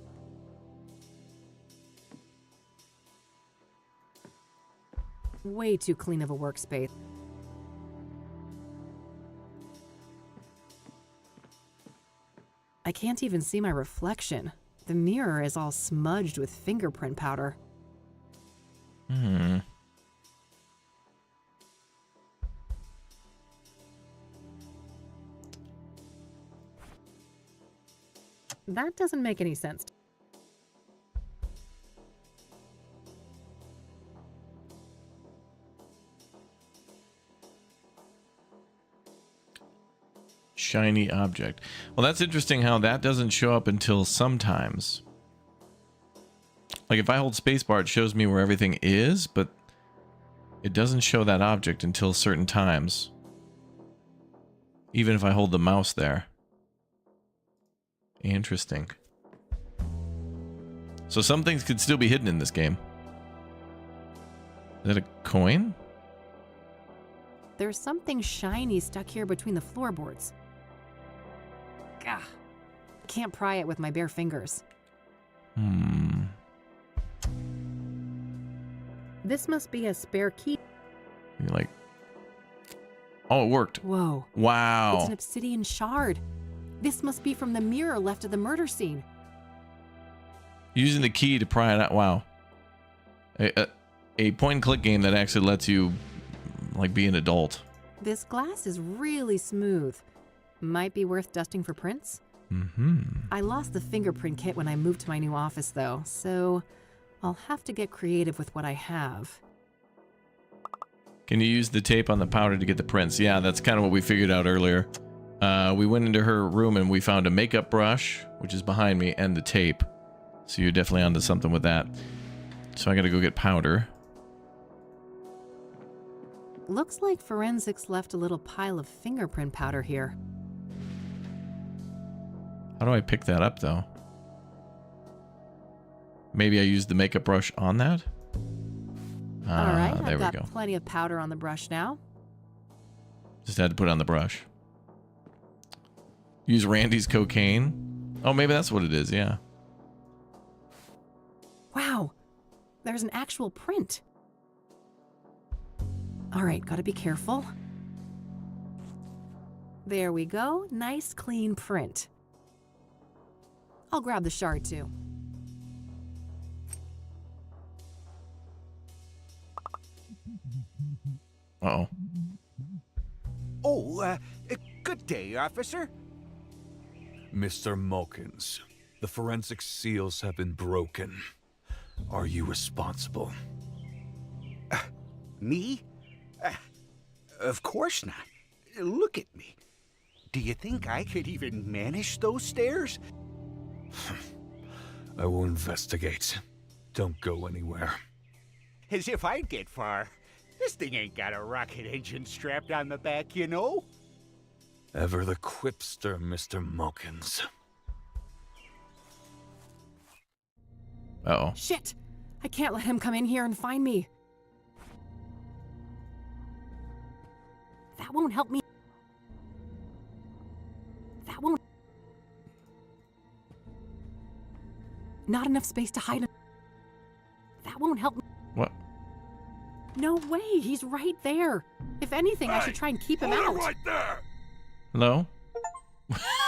Way too clean of a workspace. I can't even see my reflection. The mirror is all smudged with fingerprint powder. That doesn't make any sense. Shiny object. Well, that's interesting how that doesn't show up until sometimes. Like if I hold spacebar, it shows me where everything is, but it doesn't show that object until certain times. Even if I hold the mouse there. Interesting. So some things could still be hidden in this game. Is that a coin? There's something shiny stuck here between the floorboards. Gah. Can't pry it with my bare fingers. This must be a spare key. You're like... Oh, it worked. Whoa. Wow. It's an obsidian shard. This must be from the mirror left at the murder scene. Using the key to pry it out. Wow. A point-and-click game that actually lets you, like, be an adult. This glass is really smooth. Might be worth dusting for prints. I lost the fingerprint kit when I moved to my new office, though, so I'll have to get creative with what I have. Can you use the tape on the powder to get the prints? Yeah, that's kind of what we figured out earlier. We went into her room and we found a makeup brush, which is behind me, and the tape. So you're definitely onto something with that. So I gotta go get powder. Looks like forensics left a little pile of fingerprint powder here. How do I pick that up, though? Maybe I used the makeup brush on that? All right, there I've we got go. plenty of powder on the brush now. Just had to put it on the brush. Use Randy's cocaine. Oh, maybe that's what it is, yeah. Wow, there's an actual print. All right, gotta be careful. There we go. Nice, clean print. I'll grab the shard, too. Uh-oh. Oh, good day, officer. Mr. Mulkins, the forensic seals have been broken. Are you responsible? Me? Of course not. Look at me. Do you think I could even manage those stairs? I will investigate. Don't go anywhere. As if I'd get far. This thing ain't got a rocket engine strapped on the back, you know? Ever the quipster, Mr. Mulkins. Uh-oh. Shit! I can't let him come in here and find me. That won't help me. That won't... Not enough space to hide him. That won't help me. What? No way, he's right there. If anything, I should try and keep him out. Right there! Hello?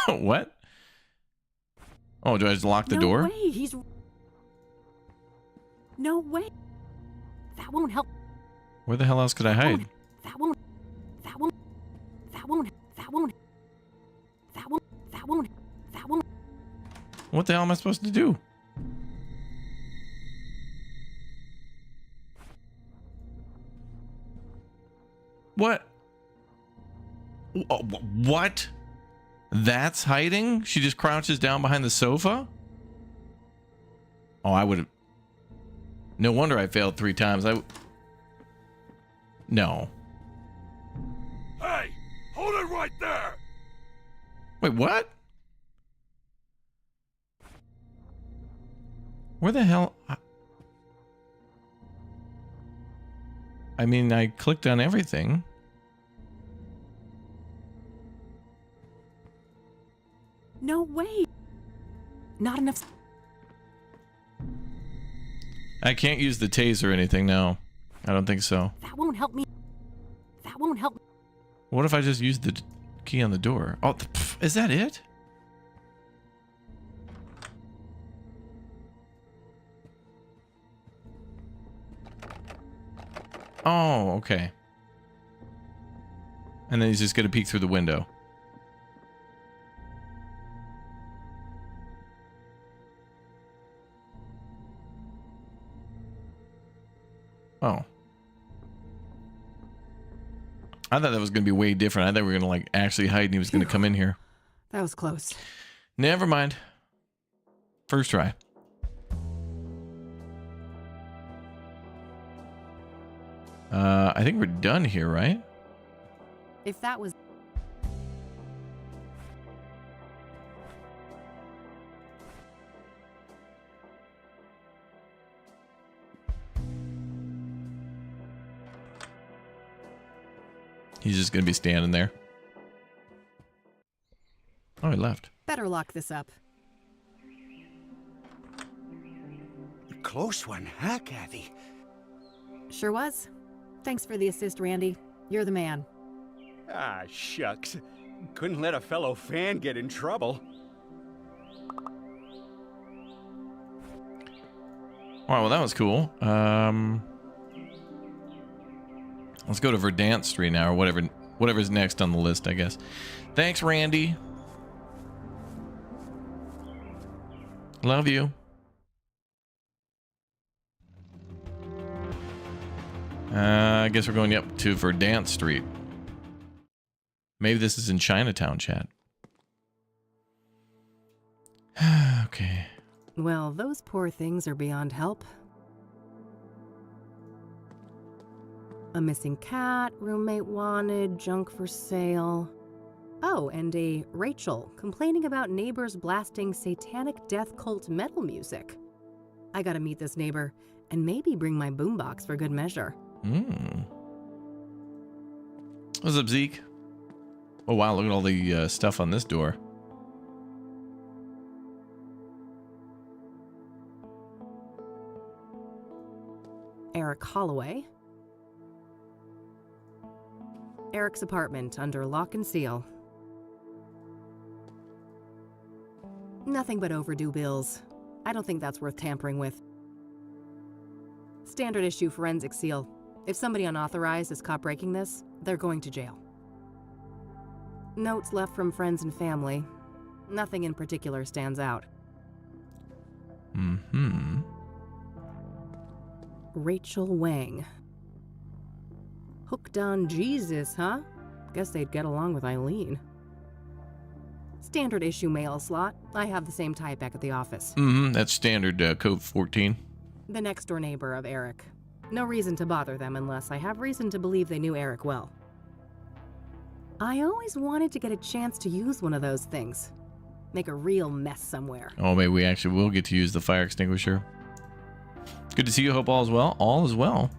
What? Oh, do I just lock the no door? No way, he's... No way. That won't help. Where the hell else could I hide? That won't. That won't. That won't. That won't. That won't. That won't. That won't. What the hell am I supposed to do? What? What? That's hiding? She just crouches down behind the sofa? Oh, I would have... No wonder I failed 3 times. No. Hey! Hold it right there! Wait, what? Where the hell... I mean, I clicked on everything. No way. Not enough. I can't use the taser or anything now. I don't think so. That won't help me. That won't help. What if I just use the key on the door? Oh, is that it? Oh, okay. And then he's just gonna peek through the window. Oh. I thought that was going to be way different. I thought we were going to like actually hide and he was going to come in here. That was close. Never mind. First try. I think we're done here, right? If that was... He's just going to be standing there. Oh, he left. Better lock this up. Close one, huh, Kathy? Sure was. Thanks for the assist, Randy. You're the man. Ah, shucks. Couldn't let a fellow fan get in trouble. Wow, well, that was cool. Let's go to Verdant Street now, or whatever's next on the list, I guess. Thanks, Randy. Love you. I guess we're going up to Verdant Street. Maybe this is in Chinatown, chat. Okay. Well, those poor things are beyond help. A missing cat, roommate wanted, junk for sale. Oh, and a Rachel complaining about neighbors blasting satanic death cult metal music. I gotta meet this neighbor and maybe bring my boombox for good measure. What's up, Zeke? Oh, wow, look at all the stuff on this door. Eric Holloway. Eric's apartment under lock and seal. Nothing but overdue bills. I don't think that's worth tampering with. Standard issue forensic seal. If somebody unauthorized is caught breaking this, they're going to jail. Notes left from friends and family. Nothing in particular stands out. Mm-hmm. Rachel Wang. Hooked on Jesus, huh? Guess they'd get along with Eileen. Standard issue mail slot. I have the same type back at the office. Mm-hmm. That's standard code 14. The next door neighbor of Eric. No reason to bother them unless I have reason to believe they knew Eric well. I always wanted to get a chance to use one of those things. Make a real mess somewhere. Oh, maybe we actually will get to use the fire extinguisher. Good to see you. Hope all is well. All is well.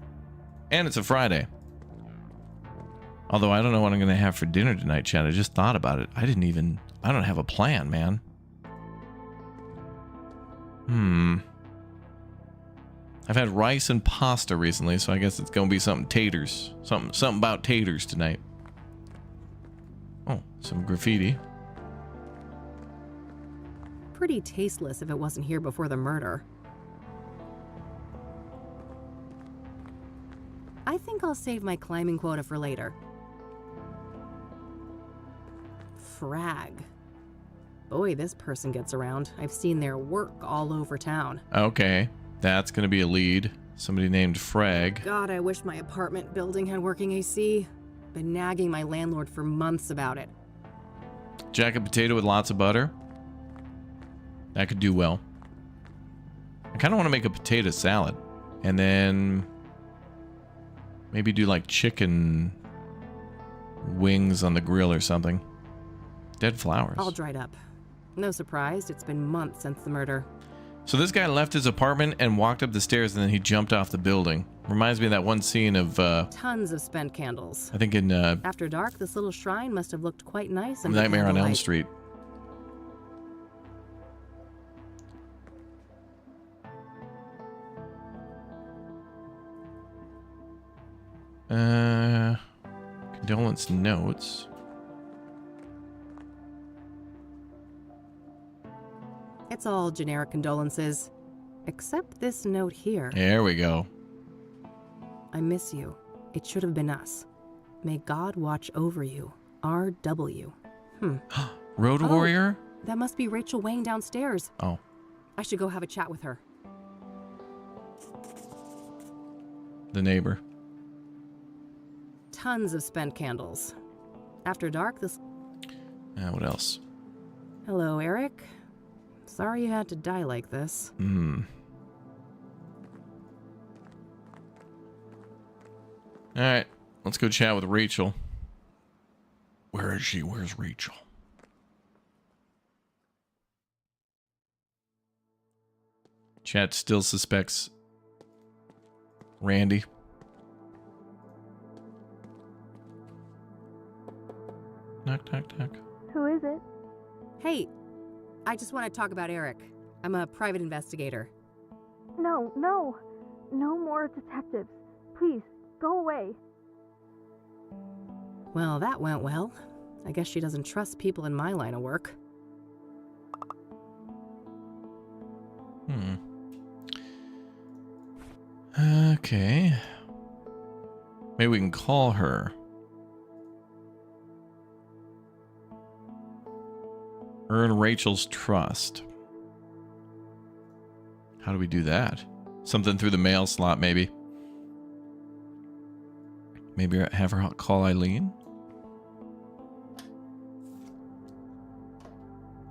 And it's a Friday. Although I don't know what I'm going to have for dinner tonight, Chad. I just thought about it. I don't have a plan, man. I've had rice and pasta recently, so I guess it's going to be something taters. Something about taters tonight. Oh, some graffiti. Pretty tasteless if it wasn't here before the murder. I think I'll save my climbing quota for later. Frag. Boy, this person gets around. I've seen their work all over town. Okay, that's going to be a lead. Somebody named Frag. God, I wish my apartment building had working AC. Been nagging my landlord for months about it. Jacket potato with lots of butter. That could do well. I kind of want to make a potato salad. And then maybe do like chicken wings on the grill or something. Dead flowers. All dried up. No surprise, it's been months since the murder. So this guy left his apartment and walked up the stairs and then he jumped off the building. Reminds me of that one scene of tons of spent candles. I think in After dark, this little shrine must have looked quite nice. Nightmare on Elm Street. Condolence notes. It's all generic condolences. Except this note here. There we go. I miss you. It should have been us. May God watch over you. R.W. Road Warrior? That must be Rachel Wang downstairs. Oh. I should go have a chat with her. The neighbor. Tons of spent candles. After dark, this... What else? Hello, Eric. Sorry you had to die like this. Alright, let's go chat with Rachel. Where is she? Where's Rachel? Chat still suspects Randy. Knock, knock, knock. Who is it? Hey, I just want to talk about Eric. I'm a private investigator. No, no. No more detectives. Please, go away. Well, that went well. I guess she doesn't trust people in my line of work. Okay. Maybe we can call her. Earn Rachel's trust. How do we do that? Something through the mail slot, maybe. Maybe have her call Eileen?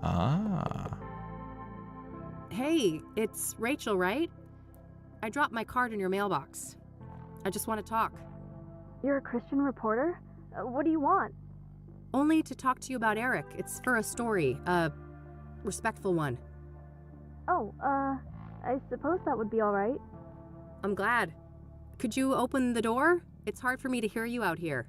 Ah. Hey, it's Rachel, right? I dropped my card in your mailbox. I just want to talk. You're a Christian reporter? What do you want? Only to talk to you about Eric. It's for a story, a respectful one. Oh, I suppose that would be all right. I'm glad. Could you open the door? It's hard for me to hear you out here.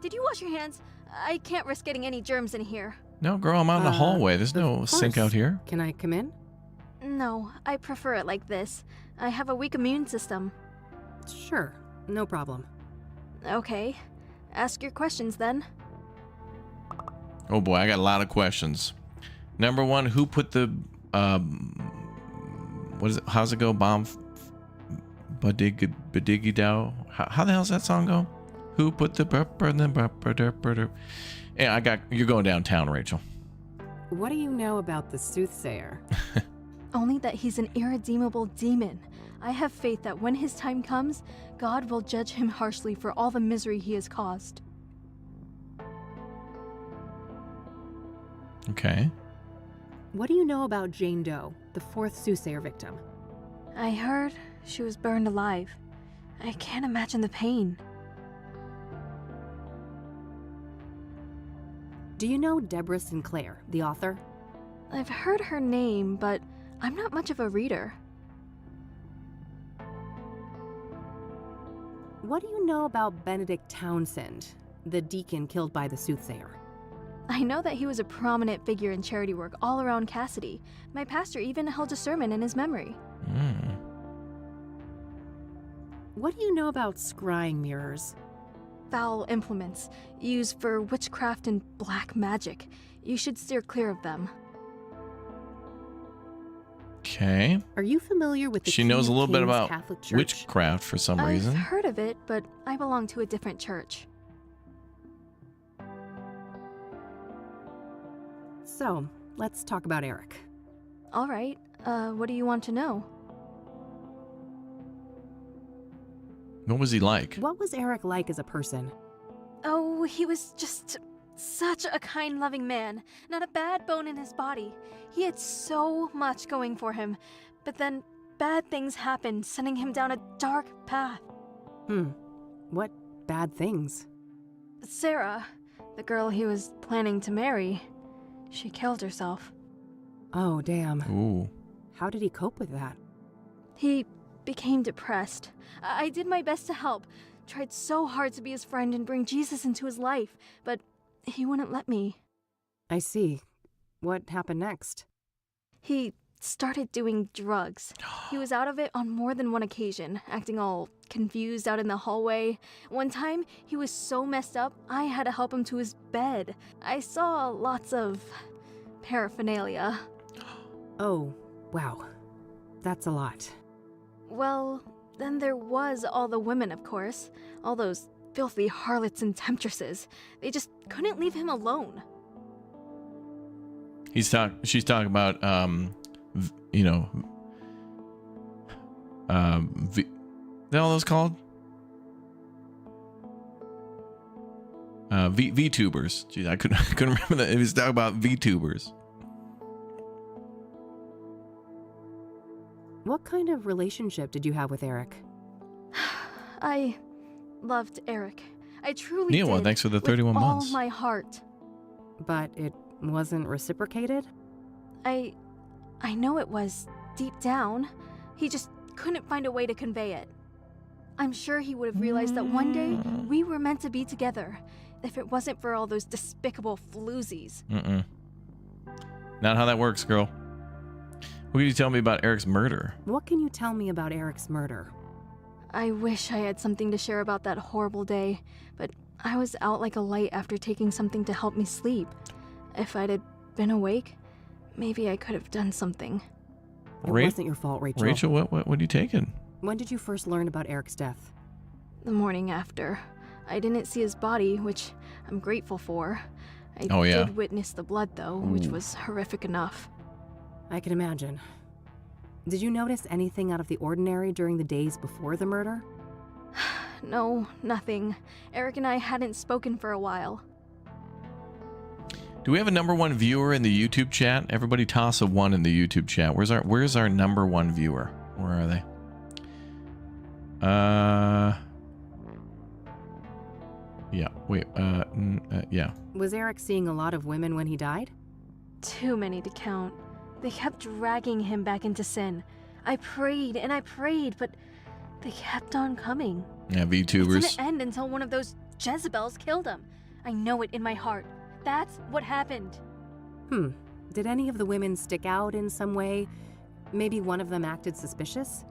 Did you wash your hands? I can't risk getting any germs in here. No, girl, I'm out in the hallway. There's no sink out here. Can I come in? No, I prefer it like this. I have a weak immune system. Sure, no problem. Okay. Ask your questions then. Oh boy, I got a lot of questions. Number one, who put the what is it? How's it go? Bomb Badiggy Dow. How the hell's that song go? Who put the Yeah, you're going downtown, Rachel. What do you know about the Soothsayer? Only that he's an irredeemable demon. I have faith that when his time comes, God will judge him harshly for all the misery he has caused. Okay. What do you know about Jane Doe, the fourth Soothsayer victim? I heard she was burned alive. I can't imagine the pain. Do you know Deborah Sinclair, the author? I've heard her name, but I'm not much of a reader. What do you know about Benedict Townsend, the deacon killed by the Soothsayer? I know that he was a prominent figure in charity work all around Cassidy. My pastor even held a sermon in his memory. What do you know about scrying mirrors? Foul implements, used for witchcraft and black magic. You should steer clear of them. Okay. Are you familiar with the She King knows a of little bit Kings about Catholic Church? witchcraft for some reason. I've heard of it, but I belong to a different church. So, let's talk about Eric. All right. What do you want to know? What was he like? What was Eric like as a person? Oh, he was just such a kind, loving man. Not a bad bone in his body. He had so much going for him. But then bad things happened, sending him down a dark path. What bad things? Sarah, the girl he was planning to marry, she killed herself. Oh, damn. Ooh. How did he cope with that? He became depressed. I did my best to help. Tried so hard to be his friend and bring Jesus into his life, but he wouldn't let me. I see. What happened next? He started doing drugs. He was out of it on more than one occasion, acting all confused out in the hallway. One time, he was so messed up, I had to help him to his bed. I saw lots of paraphernalia. Oh, wow. That's a lot. Well, then there was all the women, of course. All those filthy harlots and temptresses. They just couldn't leave him alone. She's talking about, what are all those called? VTubers. Jeez, I couldn't remember that. It was talking about VTubers. What kind of relationship did you have with Eric? I loved Eric. I truly Neil, did. thanks for the 31 with months. all my heart. But it wasn't reciprocated? I know it was deep down. He just couldn't find a way to convey it. I'm sure he would have realized that one day we were meant to be together, if it wasn't for all those despicable floozies. Not how that works, girl. What can you tell me about Eric's murder? What can you tell me about Eric's murder? I wish I had something to share about that horrible day, but I was out like a light after taking something to help me sleep. If I'd have been awake, maybe I could have done something. It wasn't your fault, Rachel. Rachel, what are you taking? When did you first learn about Eric's death? The morning after. I didn't see his body, which I'm grateful for. I did witness the blood, though, which was horrific enough. I can imagine. Did you notice anything out of the ordinary during the days before the murder? No, nothing. Eric and I hadn't spoken for a while. Do we have a number one viewer in the YouTube chat? Everybody toss a 1 in the YouTube chat. Where's our number one viewer? Where are they? Yeah, wait, yeah. Was Eric seeing a lot of women when he died? Too many to count. They kept dragging him back into sin. I prayed and I prayed, but they kept on coming. Yeah, VTubers. It didn't end until one of those Jezebels killed him. I know it in my heart. That's what happened. Did any of the women stick out in some way? Maybe one of them acted suspicious?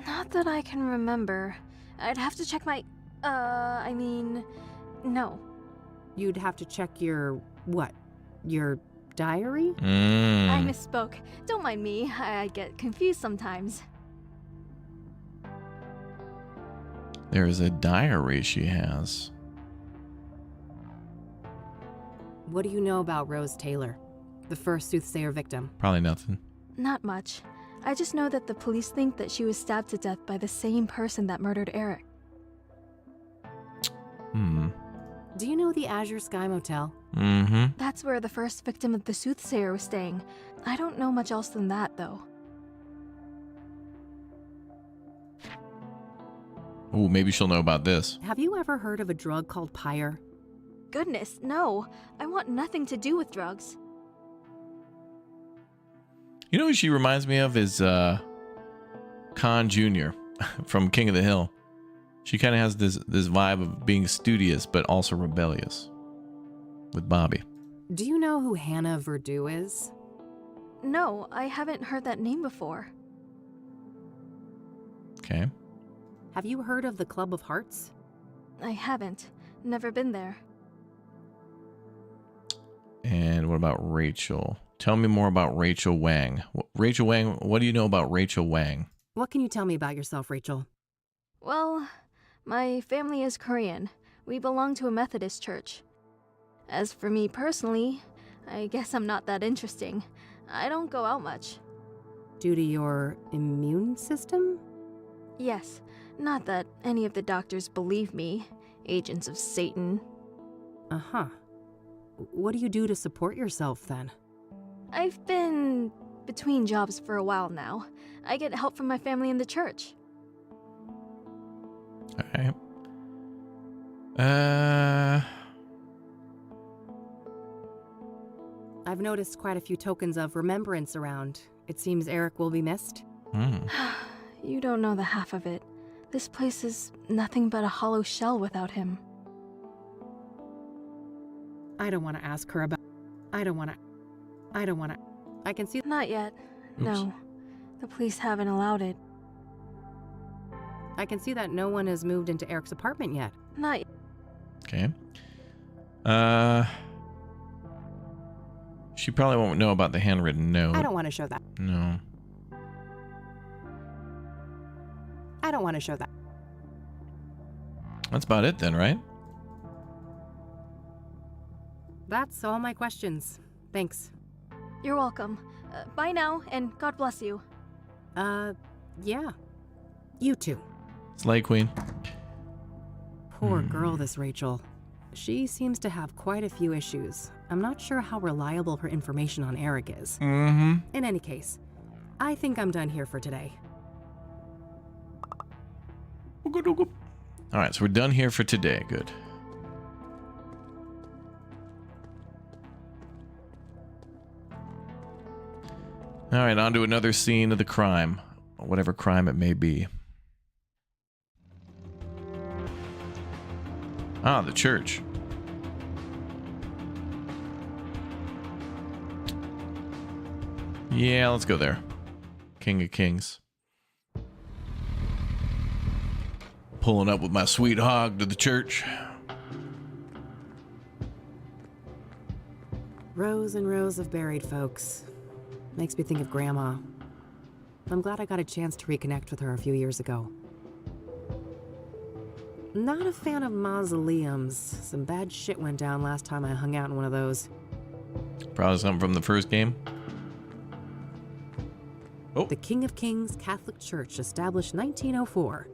Not that I can remember. I'd have to check my... I mean, no. You'd have to check your, what? Your diary? I misspoke. Don't mind me. I get confused sometimes. There's a diary she has. What do you know about Rose Taylor, the first Soothsayer victim? Probably nothing. Not much. I just know that the police think that she was stabbed to death by the same person that murdered Eric. Do you know the Azure Sky Motel? That's where the first victim of the Soothsayer was staying. I don't know much else than that, though. Ooh, maybe she'll know about this. Have you ever heard of a drug called Pyre? Goodness, no. I want nothing to do with drugs. You know who she reminds me of is Khan Jr. from King of the Hill. She kind of has this vibe of being studious but also rebellious with Bobby. Do you know who Hannah Verdew is? No, I haven't heard that name before. Okay. Have you heard of the Club of Hearts? I haven't. Never been there. And what about Rachel? Tell me more about Rachel Wang. Rachel Wang, what do you know about Rachel Wang? What can you tell me about yourself, Rachel? Well, my family is Korean. We belong to a Methodist church. As for me personally, I guess I'm not that interesting. I don't go out much. Due to your immune system? Yes, not that any of the doctors believe me. Agents of Satan. Uh-huh. What do you do to support yourself, then? I've been between jobs for a while now. I get help from my family in the church. Alright. I've noticed quite a few tokens of remembrance around. It seems Eric will be missed. You don't know the half of it. This place is nothing but a hollow shell without him. I don't want to ask her about... I can see... Not yet. Oops. No. The police haven't allowed it. I can see that no one has moved into Eric's apartment yet. Not yet. Okay. She probably won't know about the handwritten note. I don't want to show that. No. I don't want to show that. That's about it then, right? That's all my questions. Thanks. You're welcome. Bye now, and God bless you. Yeah. You too. Slay Queen. Poor girl, this Rachel. She seems to have quite a few issues. I'm not sure how reliable her information on Eric is. In any case, I think I'm done here for today. Alright, so we're done here for today. Good. Alright, on to another scene of the crime. Whatever crime it may be. Ah, the church. Yeah, let's go there. King of Kings. Pulling up with my sweet hog to the church. Rows and rows of buried folks. Makes me think of Grandma. I'm glad I got a chance to reconnect with her a few years ago. Not a fan of mausoleums. Some bad shit went down last time I hung out in one of those. Probably something from the first game. Oh. The King of Kings Catholic Church, established 1904.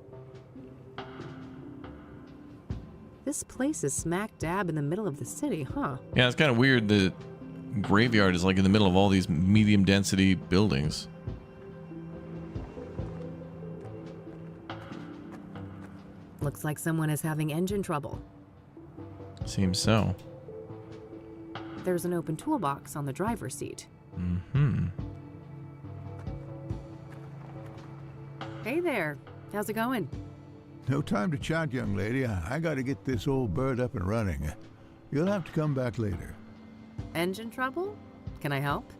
This place is smack dab in the middle of the city, huh? Yeah, it's kind of weird. The graveyard is like in the middle of all these medium density buildings. Looks like someone is having engine trouble. Seems so. There's an open toolbox on the driver's seat. Hey there. How's it going? No time to chat, young lady. I gotta get this old bird up and running. You'll have to come back later. Engine trouble? Can I help?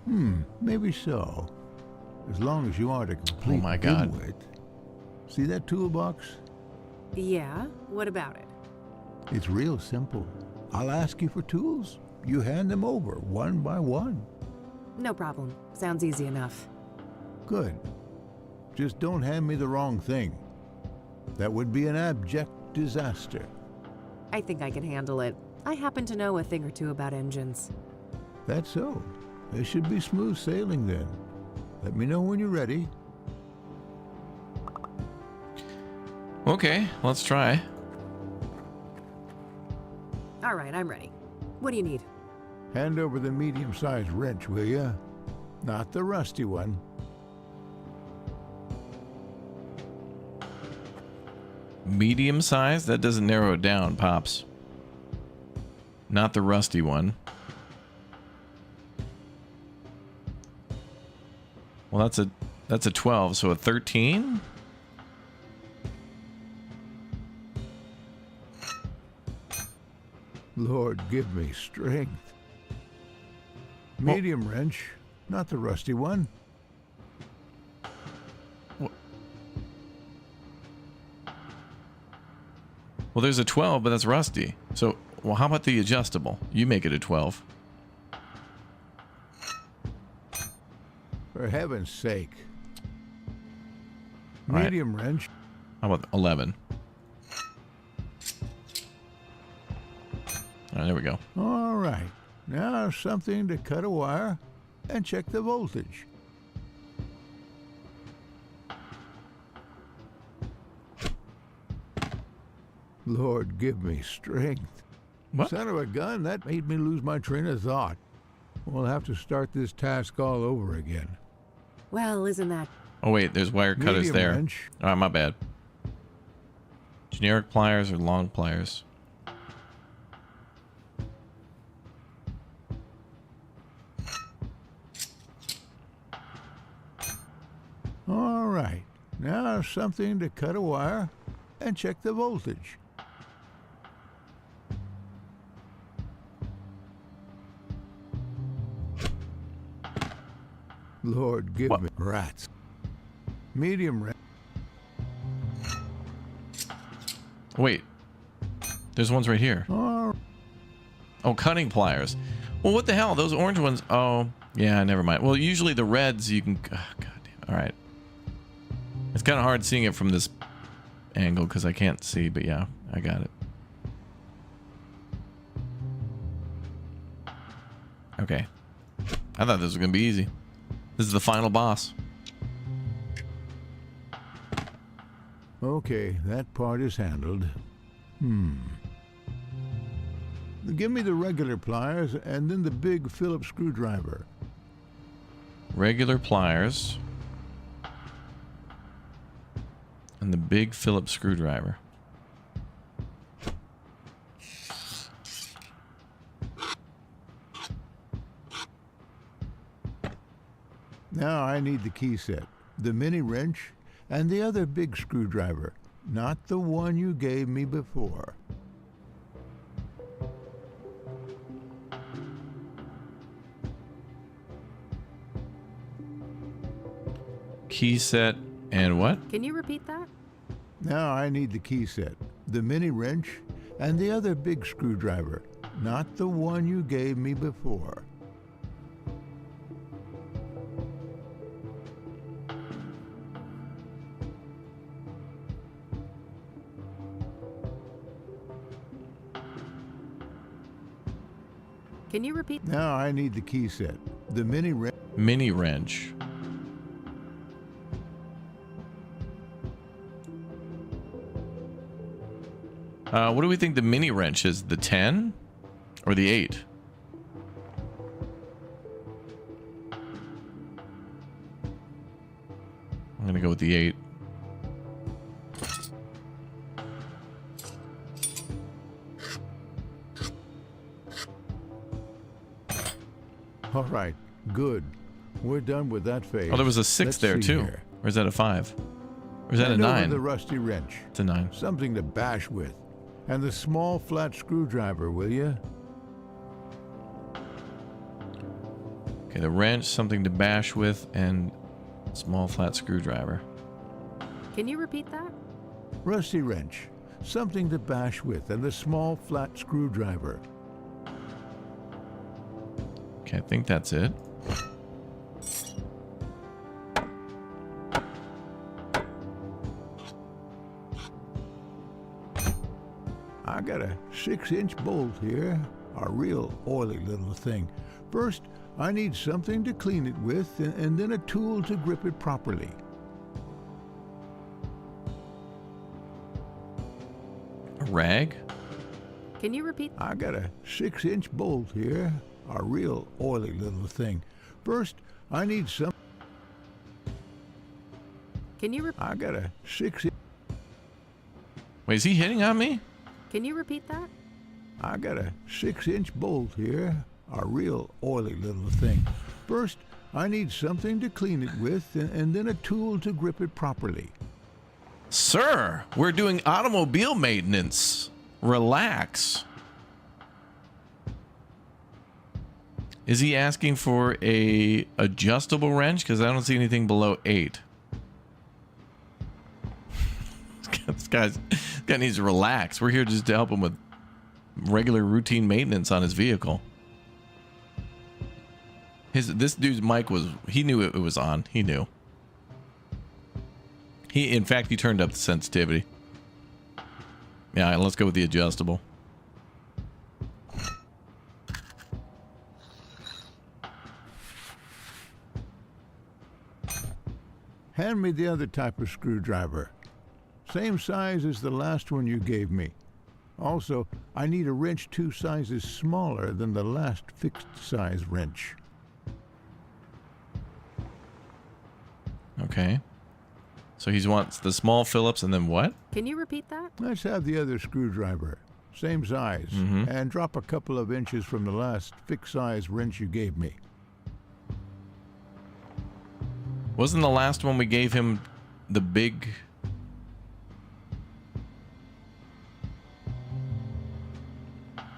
Maybe so. As long as you aren't a complete Oh my God. dimwit. See that toolbox? Yeah? What about it? It's real simple. I'll ask you for tools. You hand them over, one by one. No problem. Sounds easy enough. Good. Just don't hand me the wrong thing. That would be an abject disaster. I think I can handle it. I happen to know a thing or two about engines. That's so. There should be smooth sailing then. Let me know when you're ready. Okay, let's try. All right, I'm ready. What do you need? Hand over the medium-sized wrench, will ya? Not the rusty one. Medium size? That doesn't narrow it down, Pops. Not the rusty one. Well, that's a 12, so a 13? Lord, give me strength. Medium wrench, not the rusty one. Well, there's a 12, but that's rusty. So, well, how about the adjustable? You make it a 12. For heaven's sake. All right. Medium wrench. How about 11? All right, there we go. All right. Now something to cut a wire and check the voltage. Lord, give me strength. What? Son of a gun, that made me lose my train of thought. We'll have to start this task all over again. Well, isn't that... Oh, wait, there's wire cutters Medium there. wrench. All right, my bad. Generic pliers or long pliers? All right. Now something to cut a wire and check the voltage. Lord, give me rats. Medium rat. Wait. There's ones right here. Oh, cutting pliers. Well, what the hell? Those orange ones. Oh, yeah, never mind. Well, usually the reds you can... Oh, God damn. All right. It's kind of hard seeing it from this angle because I can't see, but yeah, I got it. Okay. I thought this was going to be easy. This is the final boss. okay, that part is handled. Give me the regular pliers and then the big Phillips screwdriver. Regular pliers. And the big Phillips screwdriver. Now I need the key set, the mini wrench, and the other big screwdriver, not the one you gave me before. Key set and what? Can you repeat that? Now I need the key set, the mini wrench, and the other big screwdriver, not the one you gave me before. Can you repeat? Now I need the key set, the mini wrench. Mini wrench. What do we think the mini wrench is? The 10 or the 8? I'm gonna go with the 8. All right, good. We're done with that phase. Oh, there was a 6 Let's there see too. here. Or is that a 5? Or is that a Hand over 9? the rusty wrench. It's a 9. Something to bash with. And the small flat screwdriver, will you? Okay, the wrench, something to bash with, and small flat screwdriver. Can you repeat that? Rusty wrench. something to bash with, and the small flat screwdriver. Okay, I think that's it. I got a 6-inch bolt here, a real oily little thing. First, I need something to clean it with, and then a tool to grip it properly. A rag? Can you repeat? I got a 6-inch bolt here, a real oily little thing. First, I need some... Can you repeat? I got a 6-inch... Wait, is he hitting on me? Can you repeat that? I got a 6-inch bolt here, a real oily little thing. First, I need something to clean it with, and then a tool to grip it properly. Sir, we're doing automobile maintenance. Relax. Is he asking for a adjustable wrench? Because I don't see anything below 8. This guy needs to relax. We're here just to help him with regular routine maintenance on his vehicle. This dude's mic he knew it was on. He knew. In fact, he turned up the sensitivity. Yeah, let's go with the adjustable. Hand me the other type of screwdriver. Same size as the last one you gave me. Also, I need a wrench 2 sizes smaller than the last fixed-size wrench. Okay. So he wants the small Phillips and then what? Can you repeat that? Let's have the other screwdriver. Same size. And drop a couple of inches from the last fixed-size wrench you gave me. Wasn't the last one we gave him the big...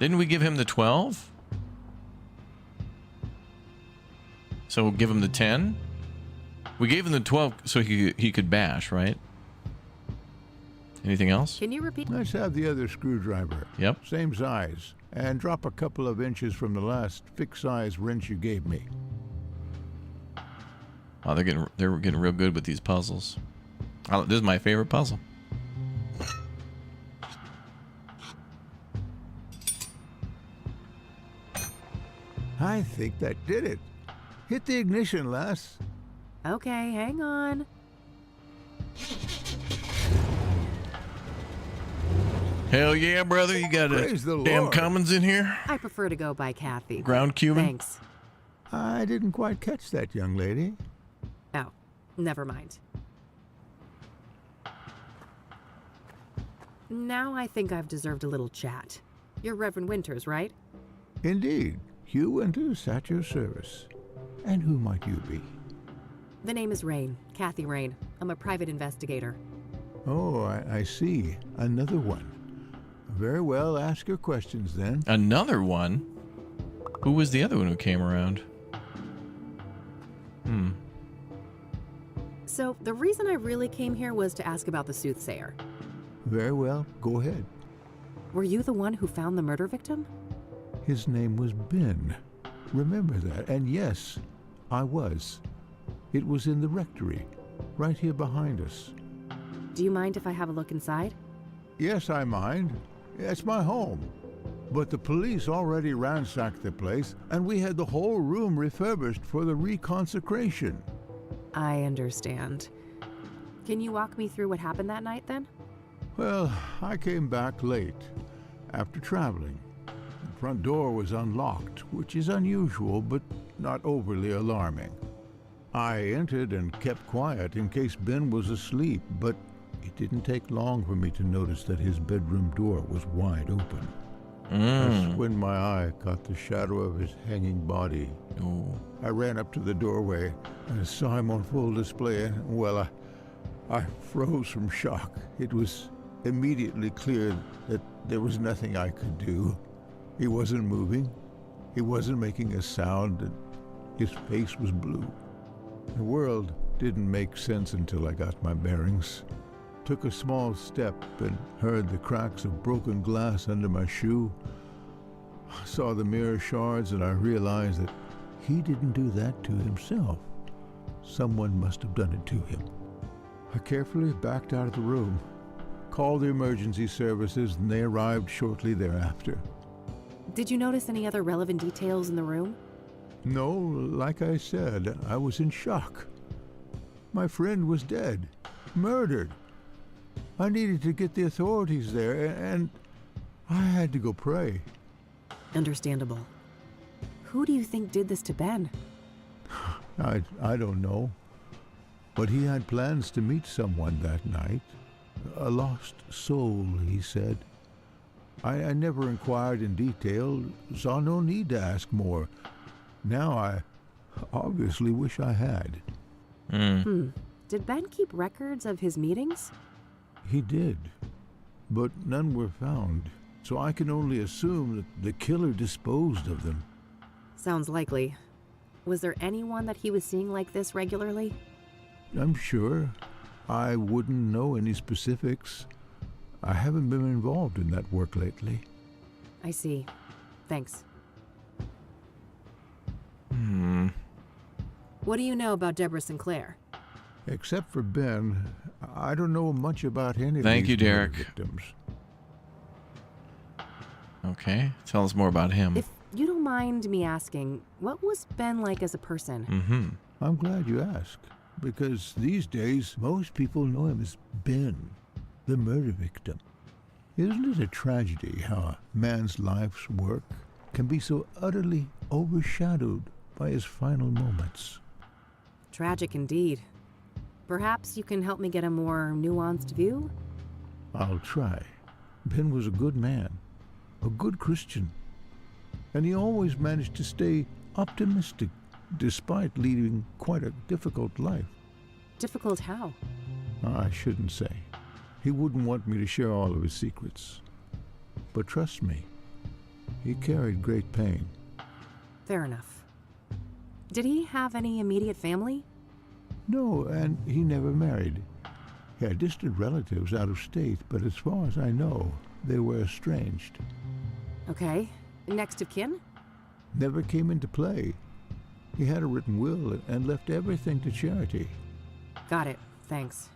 Didn't we give him the 12? So we'll give him the 10? We gave him the 12 so he could bash, right? Anything else? Can you repeat? Let's have the other screwdriver. Yep. Same size. And drop a couple of inches from the last fixed-size wrench you gave me. Oh, they're getting real good with these puzzles. This is my favorite puzzle. I think that did it. Hit the ignition, lass. Okay, hang on. Hell yeah, brother. You got Praise the a damn Lord. Cummins in here? I prefer to go by Kathy. Ground cubing? Thanks. I didn't quite catch that, young lady. Oh, never mind. Now I think I've deserved a little chat. You're Reverend Winters, right? Indeed. Hugh Winters at your service. And who might you be? The name is Rain, Kathy Rain. I'm a private investigator. Oh, I see. Another one. Very well, ask your questions then. Another one? Who was the other one who came around? So, the reason I really came here was to ask about the Soothsayer. Very well, go ahead. Were you the one who found the murder victim? His name was Ben. Remember that. And yes, I was. It was in the rectory, right here behind us. Do you mind if I have a look inside? Yes, I mind. It's my home. But the police already ransacked the place, and we had the whole room refurbished for the reconsecration. I understand. Can you walk me through what happened that night, then? Well, I came back late, after traveling. The front door was unlocked, which is unusual, but not overly alarming. I entered and kept quiet in case Ben was asleep, but it didn't take long for me to notice that his bedroom door was wide open. That's when my eye caught the shadow of his hanging body. I ran up to the doorway and saw him on full display, and, well, I froze from shock. It was immediately clear that there was nothing I could do. He wasn't moving. He wasn't making a sound, and his face was blue. The world didn't make sense until I got my bearings. took a small step and heard the cracks of broken glass under my shoe. I saw the mirror shards and I realized that he didn't do that to himself. Someone must have done it to him. I carefully backed out of the room, called the emergency services, and they arrived shortly thereafter. Did you notice any other relevant details in the room? No, like I said, I was in shock. My friend was dead, murdered. I needed to get the authorities there, and I had to go pray. Understandable. Who do you think did this to Ben? I don't know. But he had plans to meet someone that night. A lost soul, he said. I never inquired in detail, saw no need to ask more. Now I obviously wish I had. Did Ben keep records of his meetings? He did, but none were found, so I can only assume that the killer disposed of them. Sounds likely. Was there anyone that he was seeing like this regularly? I'm sure. I wouldn't know any specifics. I haven't been involved in that work lately. I see. Thanks. What do you know about Deborah Sinclair? Except for Ben, I don't know much about any of Thank these you, Derek. victims. Okay, tell us more about him. If you don't mind me asking, what was Ben like as a person? I'm glad you asked, because these days most people know him as Ben, the murder victim. Isn't it a tragedy how a man's life's work can be so utterly overshadowed by his final moments? Tragic indeed. Perhaps you can help me get a more nuanced view? I'll try. Ben was a good man, a good Christian, and he always managed to stay optimistic despite leading quite a difficult life. Difficult how? I shouldn't say. He wouldn't want me to share all of his secrets. But trust me, he carried great pain. Fair enough. Did he have any immediate family? No, and he never married. He had distant relatives out of state, but as far as I know, they were estranged. Okay. Next of kin? Never came into play. He had a written will and left everything to charity. Got it. Thanks.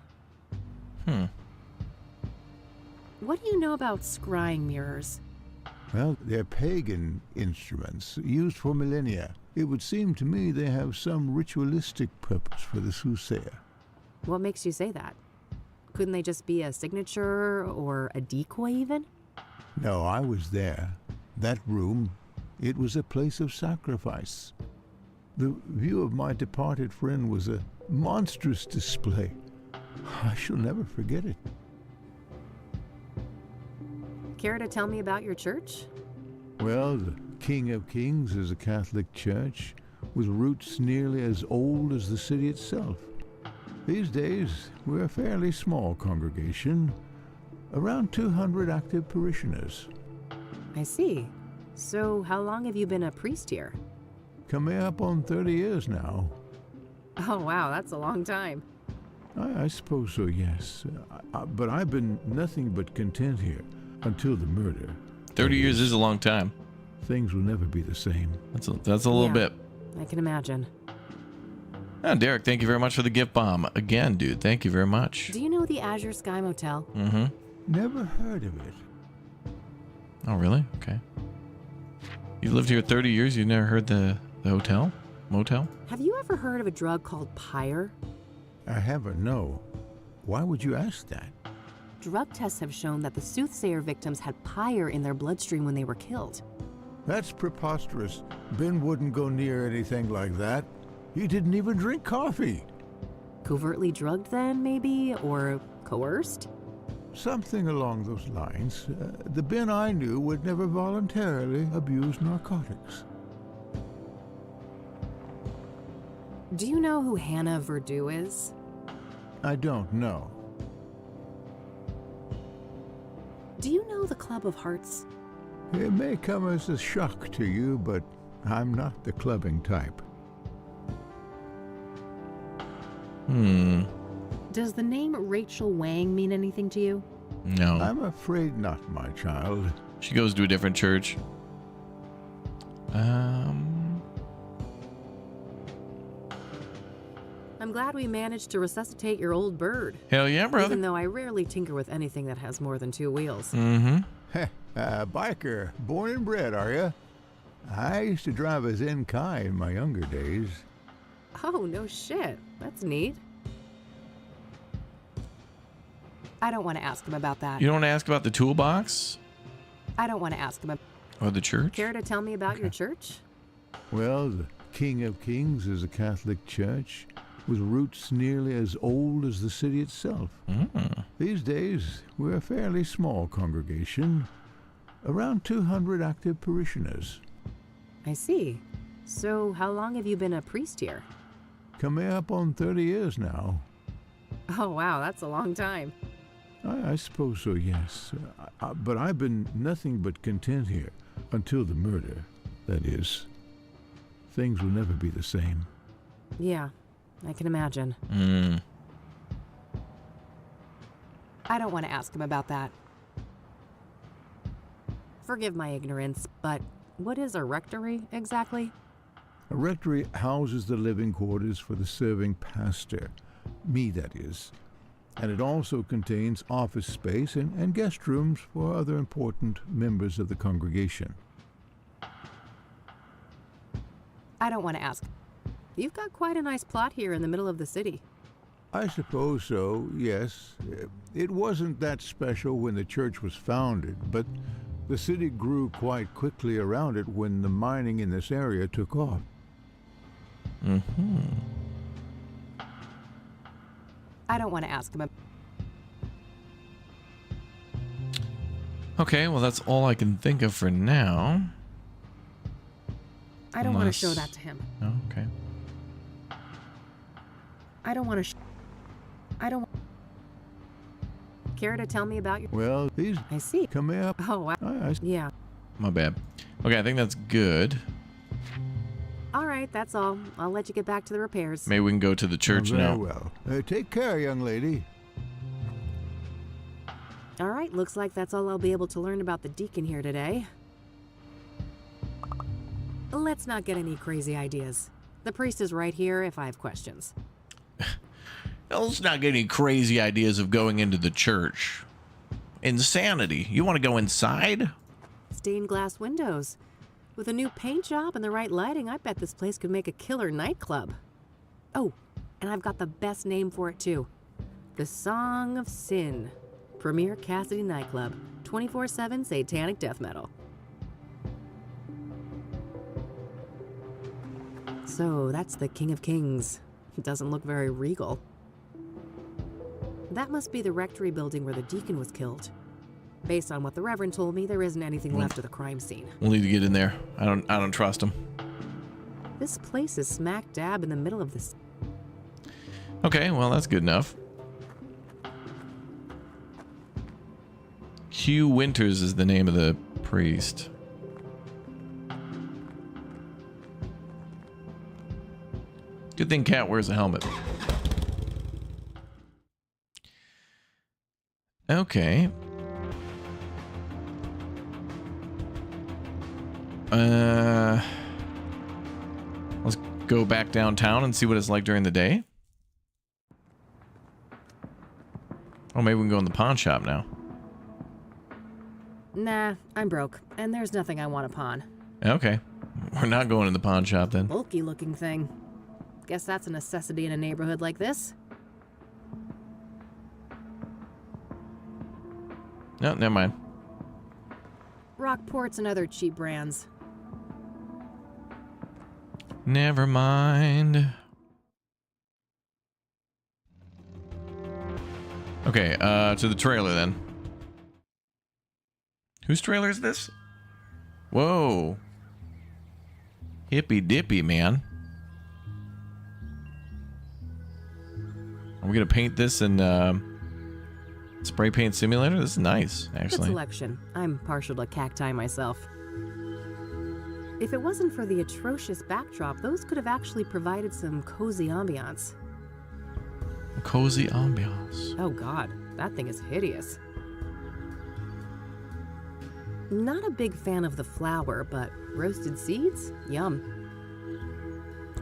What do you know about scrying mirrors? Well, they're pagan instruments used for millennia. It would seem to me they have some ritualistic purpose for the Soothsayer. What makes you say that? Couldn't they just be a signature or a decoy even? No, I was there. That room, it was a place of sacrifice. The view of my departed friend was a monstrous display. I shall never forget it. Care to tell me about your church? Well, the King of Kings is a Catholic church with roots nearly as old as the city itself. These days, we're a fairly small congregation, around 200 active parishioners. I see. So how long have you been a priest here? Coming up on 30 years now. Oh wow, that's a long time. I suppose so, yes. But I've been nothing but content here until the murder. 30 years is a long time. Things will never be the same. That's a little bit. I can imagine. Oh, Derek, thank you very much for the gift bomb. Again, dude, thank you very much. Do you know the Azure Sky Motel? Never heard of it. Oh, really? Okay. You've lived here 30 years, you've never heard the hotel? Motel? Have you ever heard of a drug called pyre? I haven't, no. Why would you ask that? Drug tests have shown that the Soothsayer victims had pyre in their bloodstream when they were killed. That's preposterous. Ben wouldn't go near anything like that. He didn't even drink coffee. Covertly drugged then, maybe? Or coerced? Something along those lines. The Ben I knew would never voluntarily abuse narcotics. Do you know who Hannah Verdew is? I don't know. Do you know the Club of Hearts? It may come as a shock to you, but I'm not the clubbing type. Does the name Rachel Wang mean anything to you? No. I'm afraid not, my child. She goes to a different church. I'm glad we managed to resuscitate your old bird. Hell yeah, brother. Even though I rarely tinker with anything that has more than 2 wheels. Mm-hmm. Biker, born and bred, are you? I used to drive a Zenkai in my younger days. Oh, no shit. That's neat. I don't want to ask him about that. You don't want to ask about the toolbox? I don't want to ask him about... Or the church? Care to tell me about your church? Well, the King of Kings is a Catholic church with roots nearly as old as the city itself. These days, we're a fairly small congregation, around 200 active parishioners. I see. So, how long have you been a priest here? Coming up on 30 years now. Oh, wow, that's a long time. I suppose so, yes. But I've been nothing but content here until the murder, that is. Things will never be the same. Yeah, I can imagine. I don't want to ask him about that. Forgive my ignorance, but what is a rectory exactly? A rectory houses the living quarters for the serving pastor, me that is, and it also contains office space and guest rooms for other important members of the congregation. I don't want to ask. You've got quite a nice plot here in the middle of the city. I suppose so, yes. It wasn't that special when the church was founded, but the city grew quite quickly around it when the mining in this area took off. I don't want to ask him about... Okay, well, that's all I can think of for now. I don't want to show that to him. Oh, okay. I don't want to... I don't... Care to tell me about your... Well, these... I see. Coming up. Oh, wow. Yeah. My bad. Okay, I think that's good. All right, that's all. I'll let you get back to the repairs. Maybe we can go to the church Very now. well. Take care, young lady. All right, looks like that's all I'll be able to learn about the deacon here today. Let's not get any crazy ideas. The priest is right here if I have questions. Let's not get any crazy ideas of going into the church. Insanity. You want to go inside? Stained glass windows. With a new paint job and the right lighting, I bet this place could make a killer nightclub. Oh, and I've got the best name for it too. The Song of Sin. Premier Cassidy nightclub. 24/7 satanic death metal. So that's the King of Kings. It doesn't look very regal. That must be the rectory building where the deacon was killed. Based on what the Reverend told me, there isn't anything left of the crime scene. We'll need to get in there. I don't trust him. This place is smack dab in the middle of this. Okay, well, that's good enough. Hugh Winters is the name of the priest. Good thing Cat wears a helmet. Okay. Let's go back downtown and see what it's like during the day. Oh, maybe we can go in the pawn shop now. Nah, I'm broke, and there's nothing I want to pawn. Okay. We're not going in the pawn shop then. Bulky looking thing. Guess that's a necessity in a neighborhood like this. No, never mind. Rockports and other cheap brands. Never mind. Okay, to the trailer then. Whose trailer is this? Whoa. Hippy dippy, man. Are we gonna paint this in spray paint simulator? This is nice, Good actually. selection. I'm partial to cacti myself. If it wasn't for the atrocious backdrop, those could have actually provided some cozy ambiance. cozy ambiance. Oh god, that thing is hideous. Not a big fan of the flower, but roasted seeds? Yum.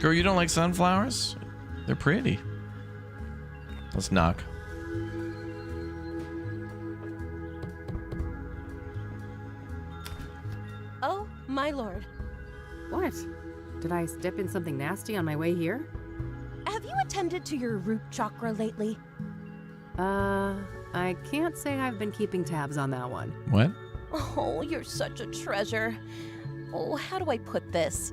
Girl, you don't like sunflowers? They're pretty. Let's knock. Oh, my lord. What? Did I step in something nasty on my way here? Have you attended to your root chakra lately? I can't say I've been keeping tabs on that one. What? Oh, you're such a treasure. Oh, how do I put this?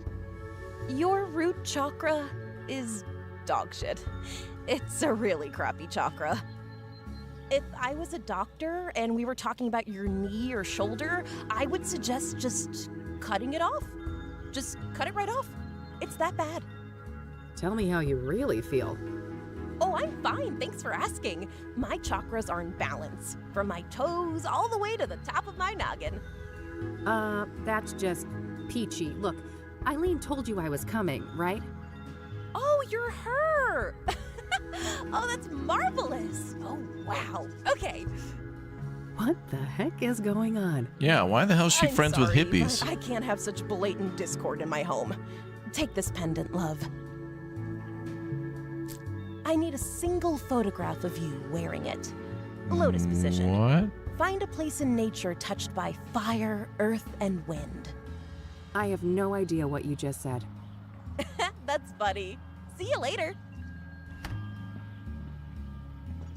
Your root chakra is dog shit. It's a really crappy chakra. If I was a doctor and we were talking about your knee or shoulder, I would suggest just cutting it off. Just cut it right off. It's that bad. Tell me how you really feel. Oh, I'm fine. Thanks for asking. My chakras are in balance, from my toes all the way to the top of my noggin. That's just peachy. Look, Eileen told you I was coming, right? Oh, you're her! Oh, that's marvelous! Oh, wow. Okay. What the heck is going on? Yeah, why the hell is she I'm friends sorry, with hippies? but I can't have such blatant discord in my home. Take this pendant, love. I need a single photograph of you wearing it. Lotus position. What? Find a place in nature touched by fire, earth, and wind. I have no idea what you just said. That's funny. See you later.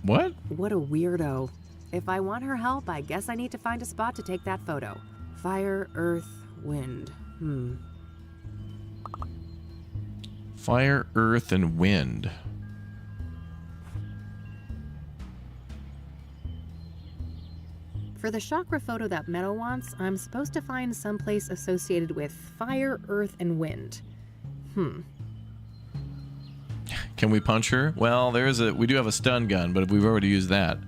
What? What a weirdo. If I want her help, I guess I need to find a spot to take that photo. Fire, earth, wind. Fire, earth, and wind. For the chakra photo that Meadow wants, I'm supposed to find someplace associated with fire, earth, and wind. Can we punch her? Well, we do have a stun gun, but we've already used that.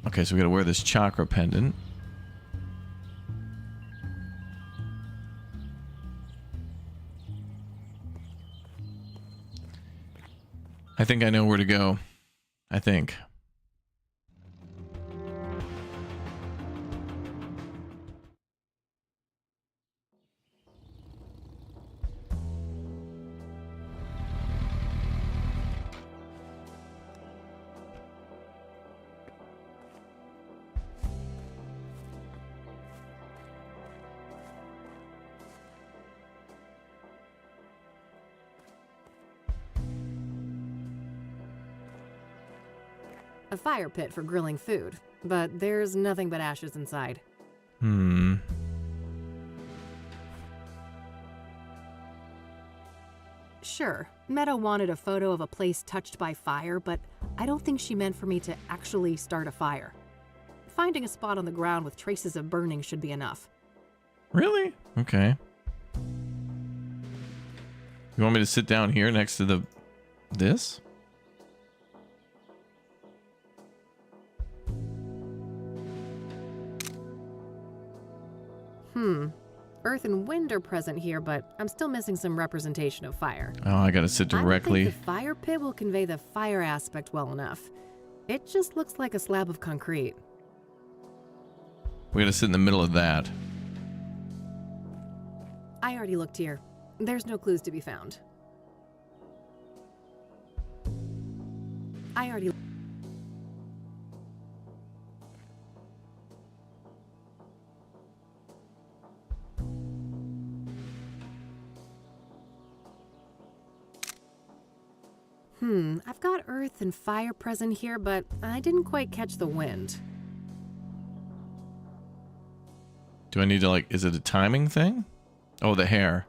Okay, so we gotta wear this chakra pendant. I think I know where to go. I think. A fire pit for grilling food, but there's nothing but ashes inside. Sure, Meadow wanted a photo of a place touched by fire, but I don't think she meant for me to actually start a fire. Finding a spot on the ground with traces of burning should be enough. Really? Okay. You want me to sit down here next to this? Earth and wind are present here, but I'm still missing some representation of fire. Oh, I gotta sit directly. I don't think the fire pit will convey the fire aspect well enough. It just looks like a slab of concrete. We gotta sit in the middle of that. I already looked here. There's no clues to be found. I've got earth and fire present here, but I didn't quite catch the wind. Do I need to, is it a timing thing? Oh, the hair.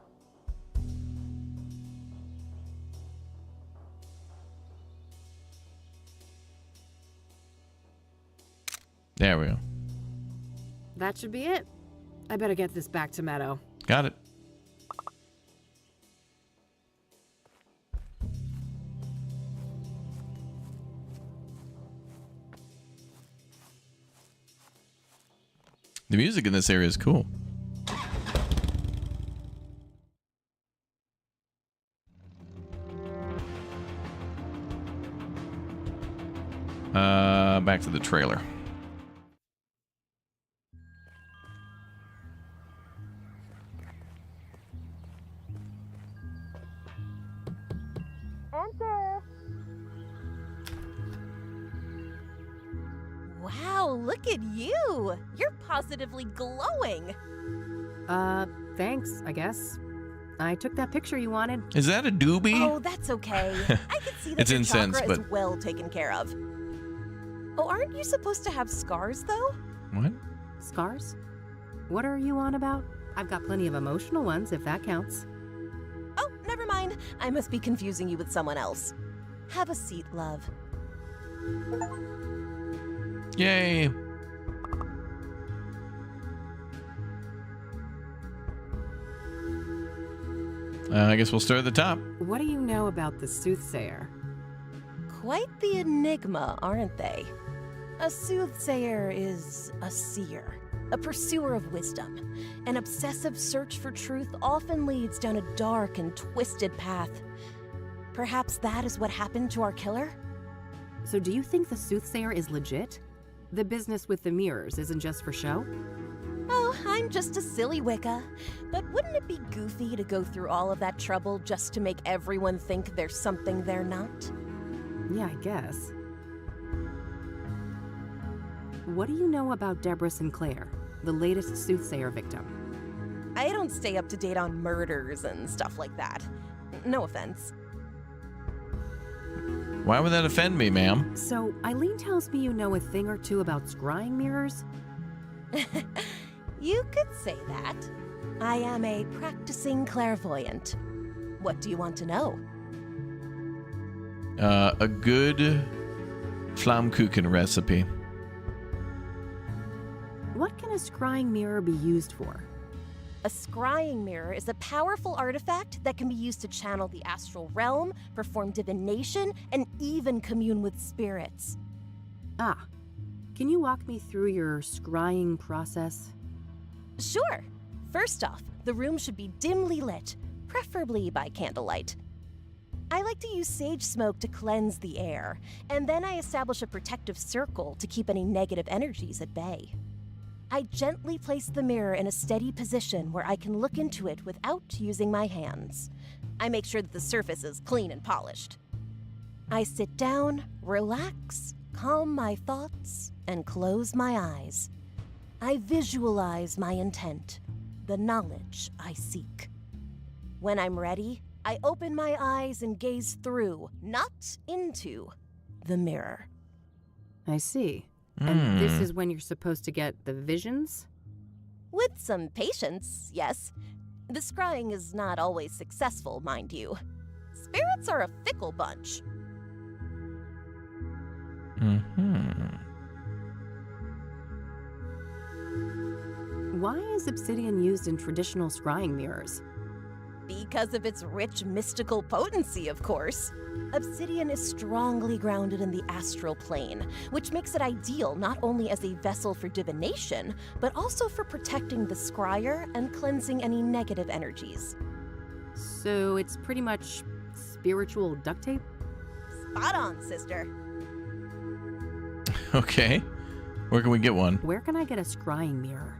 There we go. That should be it. I better get this back to Meadow. Got it. The music in this area is cool. Back to the trailer. Wow, look at you! You're positively glowing! Thanks, I guess. I took that picture you wanted. Is that a doobie? Oh, that's okay. I can see that It's your incense, chakra but is well taken care of. Oh, aren't you supposed to have scars, though? what? Scars? What are you on about? I've got plenty of emotional ones, if that counts. Oh, never mind. I must be confusing you with someone else. Have a seat, love. Yay! I guess we'll start at the top. What do you know about the Soothsayer? Quite the enigma, aren't they? A soothsayer is a seer, a pursuer of wisdom. An obsessive search for truth often leads down a dark and twisted path. Perhaps that is what happened to our killer? So do you think the Soothsayer is legit? The business with the mirrors isn't just for show? Oh, I'm just a silly Wicca. But wouldn't it be goofy to go through all of that trouble just to make everyone think there's something they're not? Yeah, I guess. What do you know about Deborah Sinclair, the latest Soothsayer victim? I don't stay up to date on murders and stuff like that. No offense. Why would that offend me, ma'am? So, Eileen tells me you know a thing or two about scrying mirrors? You could say that. I am a practicing clairvoyant. What do you want to know? A good Flammkuchen recipe. What can a scrying mirror be used for? A scrying mirror is a powerful artifact that can be used to channel the astral realm, perform divination, and even commune with spirits. Ah, can you walk me through your scrying process? Sure. First off, the room should be dimly lit, preferably by candlelight. I like to use sage smoke to cleanse the air, and then I establish a protective circle to keep any negative energies at bay. I gently place the mirror in a steady position where I can look into it without using my hands. I make sure that the surface is clean and polished. I sit down, relax, calm my thoughts, and close my eyes. I visualize my intent, the knowledge I seek. When I'm ready, I open my eyes and gaze through, not into, the mirror. I see. And this is when you're supposed to get the visions? With some patience, yes. The scrying is not always successful, mind you. Spirits are a fickle bunch. Why is obsidian used in traditional scrying mirrors? Because of its rich mystical potency, of course. Obsidian is strongly grounded in the astral plane, which makes it ideal not only as a vessel for divination, but also for protecting the scryer and cleansing any negative energies. So it's pretty much spiritual duct tape? Spot on, sister. Okay. Where can we get one? Where can I get a scrying mirror?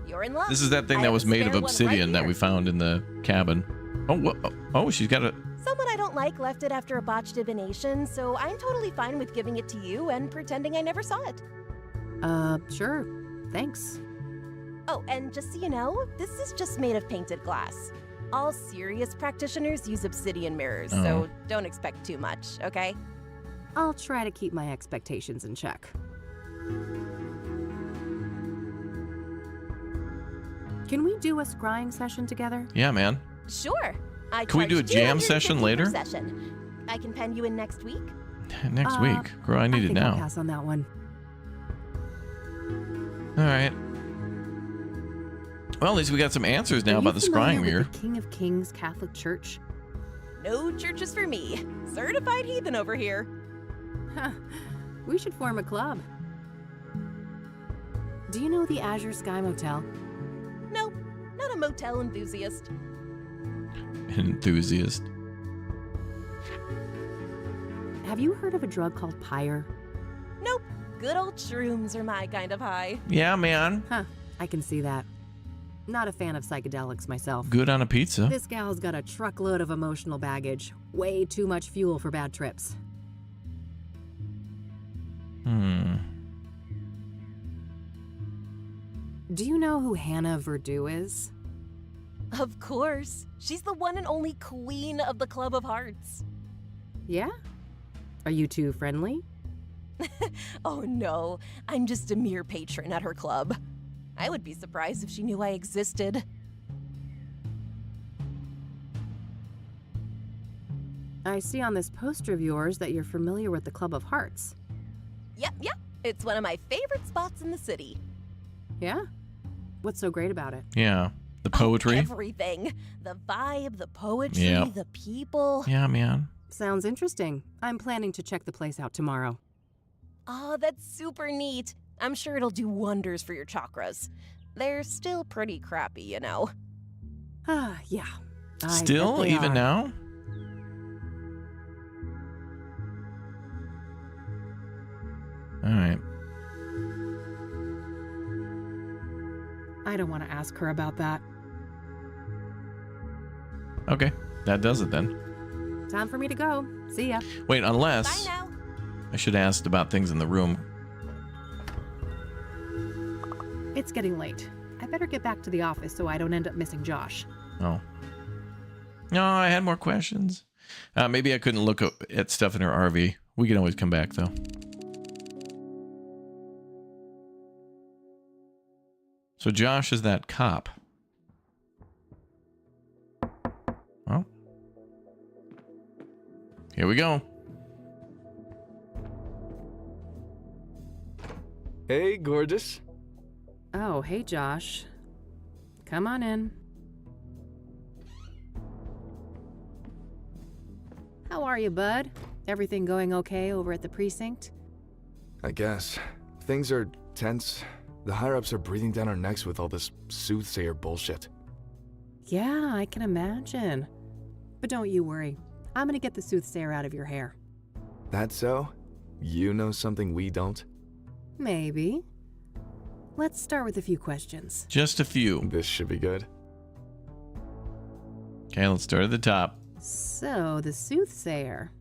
You're in luck. This is that thing that was made of obsidian that we found in the cabin. Oh, she's got a... Someone I don't like left it after a botched divination, so I'm totally fine with giving it to you and pretending I never saw it. Sure. Thanks. Oh, and just so you know, this is just made of painted glass. All serious practitioners use obsidian mirrors, so don't expect too much, okay? I'll try to keep my expectations in check. Can we do a scrying session together? Yeah, man. Sure. Can we do a jam session later? I can pen you in next week. Next week? Girl, I need it now. I'll pass on that one. All right. Well, at least we got some answers now about the scrying mirror. The King of Kings Catholic Church? No churches for me. Certified heathen over here. Huh. We should form a club. Do you know the Azure Sky Motel? Nope, not a motel enthusiast. Enthusiast. Have you heard of a drug called pyre? Nope. Good old shrooms are my kind of high. Yeah, man. Huh, I can see that. Not a fan of psychedelics myself. Good on a pizza. This gal's got a truckload of emotional baggage. Way too much fuel for bad trips. Do you know who Hannah Verdew is? Of course. She's the one and only queen of the Club of Hearts. Yeah? Are you two friendly? Oh no, I'm just a mere patron at her club. I would be surprised if she knew I existed. I see on this poster of yours that you're familiar with the Club of Hearts. Yep. It's one of my favorite spots in the city. Yeah? What's so great about it? Yeah. The poetry. Everything. The vibe, the poetry, Yep. the people. Yeah, man. Sounds interesting. I'm planning to check the place out tomorrow. Oh, that's super neat. I'm sure it'll do wonders for your chakras. They're still pretty crappy, you know. Ah, yeah. I Still? bet they Even are. now? All right. I don't want to ask her about that. Okay. That does it then. Time for me to go. See ya. Wait, Bye unless now. I should ask about things in the room. It's getting late. I better get back to the office so I don't end up missing Josh. Oh. No, I had more questions. Maybe I couldn't look at stuff in her RV. We can always come back, though. So Josh is that cop. Well, here we go. Hey, gorgeous. Oh, hey, Josh. Come on in. How are you, bud? Everything going okay over at the precinct? I guess. Things are tense. The higher-ups are breathing down our necks with all this soothsayer bullshit. Yeah, I can imagine. But don't you worry. I'm gonna get the soothsayer out of your hair. That so? You know something we don't? Maybe. Let's start with a few questions. Just a few. This should be good. Okay, let's start at the top. So, the soothsayer.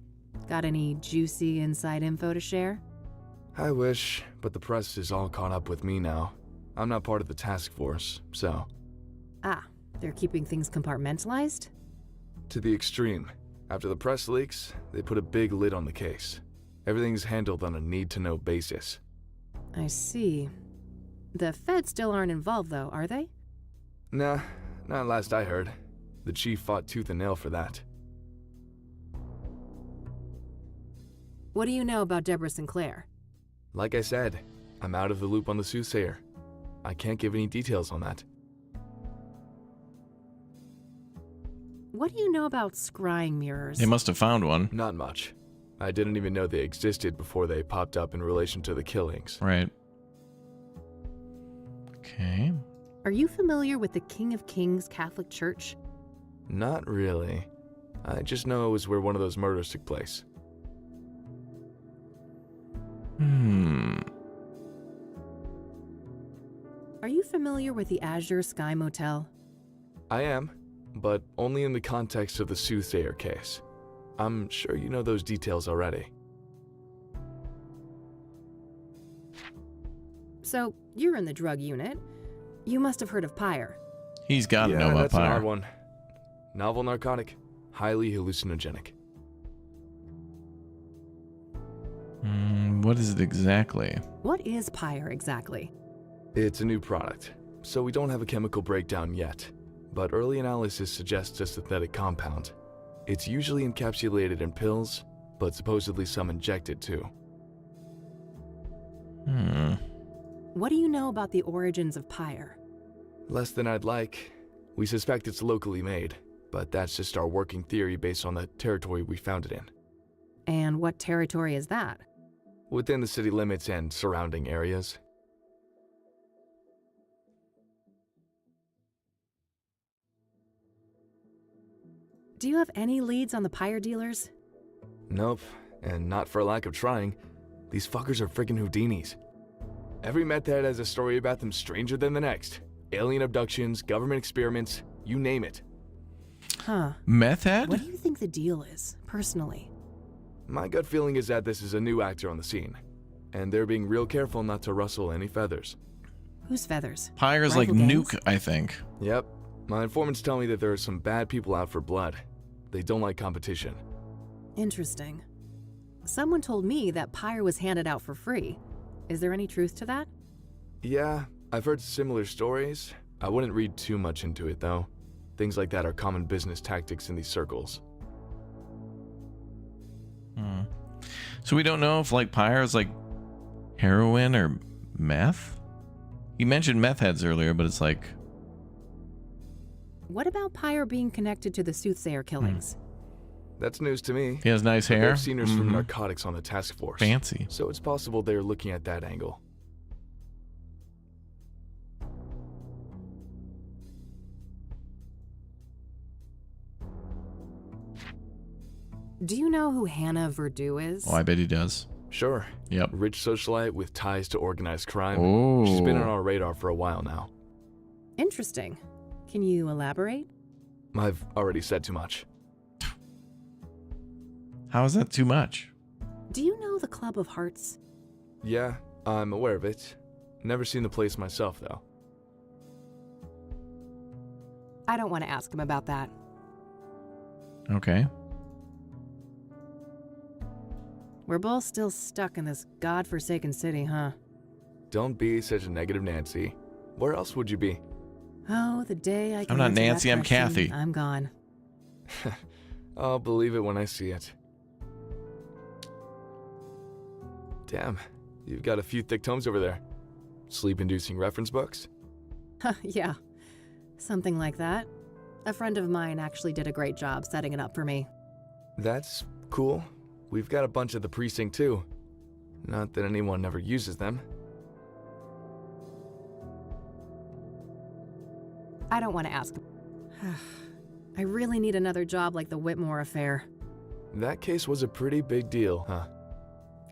Got any juicy inside info to share? I wish, but the press is all caught up with me now. I'm not part of the task force, so... Ah, they're keeping things compartmentalized? To the extreme. After the press leaks, they put a big lid on the case. Everything's handled on a need-to-know basis. I see. The feds still aren't involved, though, are they? Nah, not last I heard. The chief fought tooth and nail for that. What do you know about Deborah Sinclair? Like I said, I'm out of the loop on the soothsayer. I can't give any details on that. What do you know about scrying mirrors? They must have found one. Not much. I didn't even know they existed before they popped up in relation to the killings. Right. Okay. Are you familiar with the King of Kings Catholic Church? Not really. I just know it was where one of those murders took place. Are you familiar with the Azure Sky Motel? I am, but only in the context of the Soothsayer case. I'm sure you know those details already. So, you're in the drug unit. You must have heard of Pyre. He's got to Yeah, know about that's an Pyre. odd one. Novel narcotic, highly hallucinogenic. What is it exactly? What is Pyre exactly? It's a new product, so we don't have a chemical breakdown yet, but early analysis suggests a synthetic compound. It's usually encapsulated in pills, but supposedly some injected too. What do you know about the origins of Pyre? Less than I'd like. We suspect it's locally made, but that's just our working theory based on the territory we found it in. And what territory is that? Within the city limits and surrounding areas. Do you have any leads on the Pyre dealers? Nope, and not for lack of trying. These fuckers are freaking Houdinis. Every meth head has a story about them stranger than the next. Alien abductions, government experiments, you name it. Huh. Meth head? What do you think the deal is, personally? My gut feeling is that this is a new actor on the scene, and they're being real careful not to rustle any feathers. Whose feathers? Pyre's like Rival gangs? Nuke, I think. Yep. My informants tell me that there are some bad people out for blood. They don't like competition. Interesting. Someone told me that Pyre was handed out for free. Is there any truth to that? Yeah, I've heard similar stories. I wouldn't read too much into it, though. Things like that are common business tactics in these circles. So we don't know if like Pyre is like heroin or meth? He mentioned meth heads earlier, but it's like... What about Pyre being connected to the Soothsayer killings? That's news to me. He has nice But hair. They've seen us from narcotics on the task force. Fancy. So it's possible they're looking at that angle. Do you know who Hannah Verdue is? Oh, I bet he does. Sure. Yep. Rich socialite with ties to organized crime. Oh. She's been on our radar for a while now. Interesting. Can you elaborate? I've already said too much. How is that too much? Do you know the Club of Hearts? Yeah, I'm aware of it. Never seen the place myself, though. I don't want to ask him about that. Okay. We're both still stuck in this godforsaken city, huh? Don't be such a negative Nancy. Where else would you be? Oh, the day I can I'm not answer that Nancy, I'm question, Kathy. I'm gone. I'll believe it when I see it. Damn, you've got a few thick tomes over there. Sleep-inducing reference books? Yeah, something like that. A friend of mine actually did a great job setting it up for me. That's cool. We've got a bunch of the precinct too. Not that anyone ever uses them. I don't want to ask. I really need another job like the Whitmore affair. That case was a pretty big deal, huh?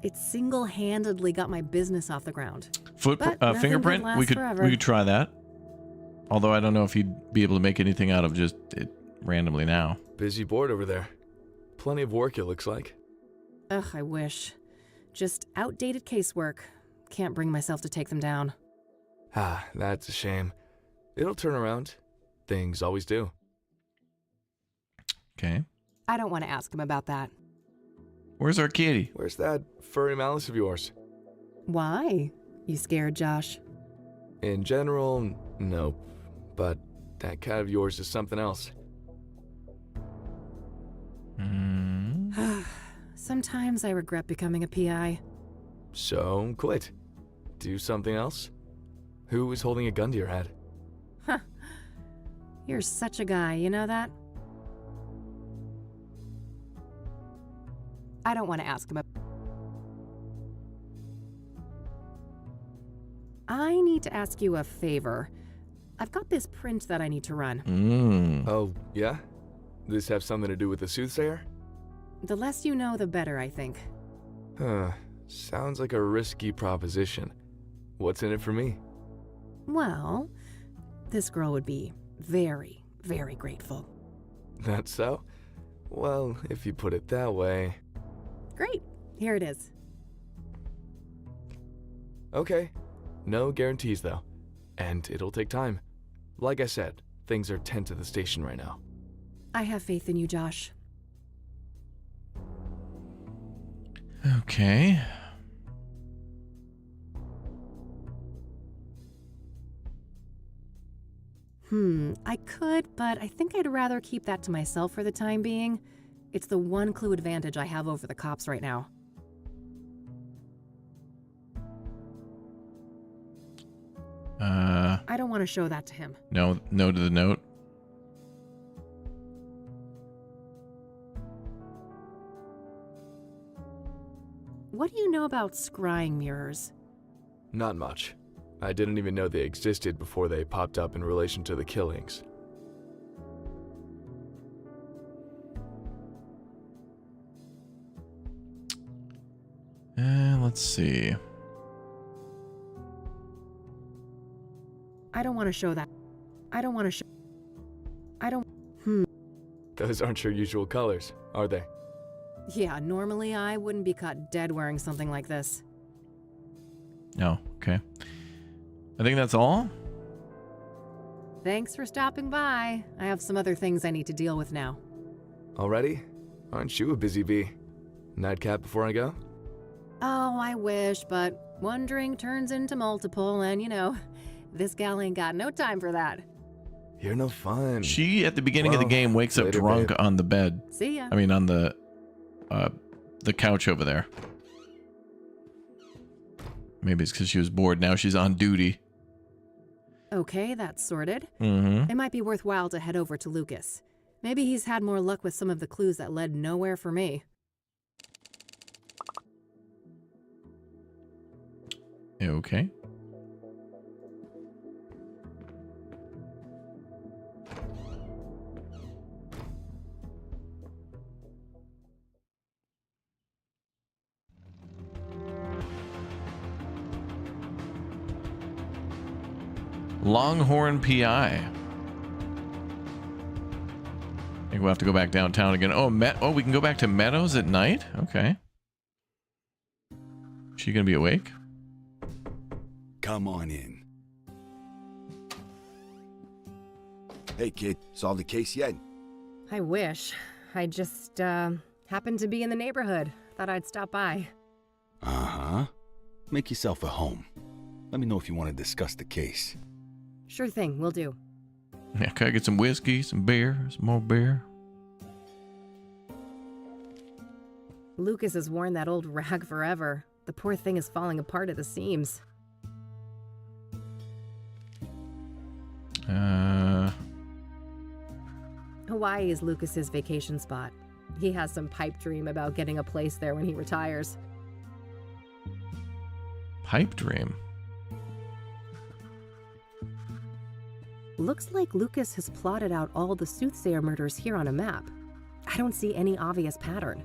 It single-handedly got my business off the ground. Foot But nothing fingerprint? good lasts We could forever. try that. Although I don't know if he'd be able to make anything out of just it randomly now. Busy board over there. Plenty of work, it looks like. Ugh, I wish. Just outdated casework. Can't bring myself to take them down. Ah, that's a shame. It'll turn around. Things always do. Okay. I don't want to ask him about that. Where's our kitty? Where's that furry malice of yours? Why? You scared, Josh? In general, nope. But that cat of yours is something else. Sometimes I regret becoming a PI. So, quit. Do something else? Who is holding a gun to your head? Huh. You're such a guy, you know that? I don't want to ask him about... I need to ask you a favor. I've got this print that I need to run. Oh, yeah? This have something to do with the Soothsayer? The less you know, the better, I think. Huh. Sounds like a risky proposition. What's in it for me? Well, this girl would be very, very grateful. That's so? Well, if you put it that way... Great. Here it is. Okay. No guarantees, though. And it'll take time. Like I said, things are tense at the station right now. I have faith in you, Josh. Okay. I could, but I think I'd rather keep that to myself for the time being. It's the one clue advantage I have over the cops right now. I don't want to show that to him. No to the note. What do you know about scrying mirrors? Not much. I didn't even know they existed before they popped up in relation to the killings. Let's see. I don't want to show that. I don't want to show. I don't. Those aren't your usual colors, are they? Yeah, normally I wouldn't be caught dead wearing something like this. Oh, okay. I think that's all. Thanks for stopping by. I have some other things I need to deal with now. Already? Aren't you a busy bee? Nightcap before I go? Oh, I wish, but one drink turns into multiple, and you know, this gal ain't got no time for that. You're no fun. She, at the beginning of the game, wakes up later, drunk babe. on the bed. See ya. I mean, on the couch over there. Maybe it's because she was bored. Now she's on duty. Okay, that's sorted. Mm-hmm. It might be worthwhile to head over to Lucas. Maybe he's had more luck with some of the clues that led nowhere for me. Okay. Longhorn PI. I think we'll have to go back downtown again. Oh, we can go back to Meadows at night? Okay. She gonna be awake? Come on in. Hey, kid. Solved the case yet? I wish. I just, happened to be in the neighborhood. Thought I'd stop by. Uh-huh. Make yourself at home. Let me know if you want to discuss the case. Sure thing, will do. Yeah, can I get some whiskey, some beer, some more beer? Lucas has worn that old rag forever. The poor thing is falling apart at the seams. Hawaii is Lucas's vacation spot. He has some pipe dream about getting a place there when he retires. Pipe dream? Looks like Lucas has plotted out all the Soothsayer murders here on a map. I don't see any obvious pattern.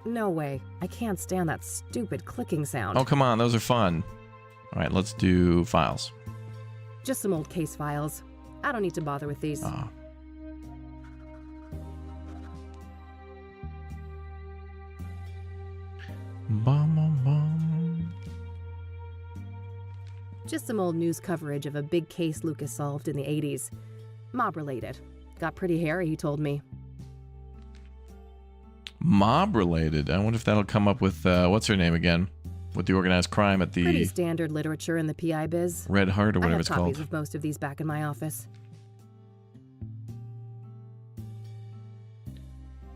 No way. I can't stand that stupid clicking sound. Oh, come on. Those are fun. All right, let's do files. Just some old case files. I don't need to bother with these. Oh. Bum, bum. Just some old news coverage of a big case Lucas solved in the 80s. Mob-related. Got pretty hairy, he told me. Mob-related? I wonder if that'll come up with, what's her name again? With the organized crime at the... Pretty standard literature in the PI biz. Red Heart or whatever it's I have called. copies of most of these back in my office.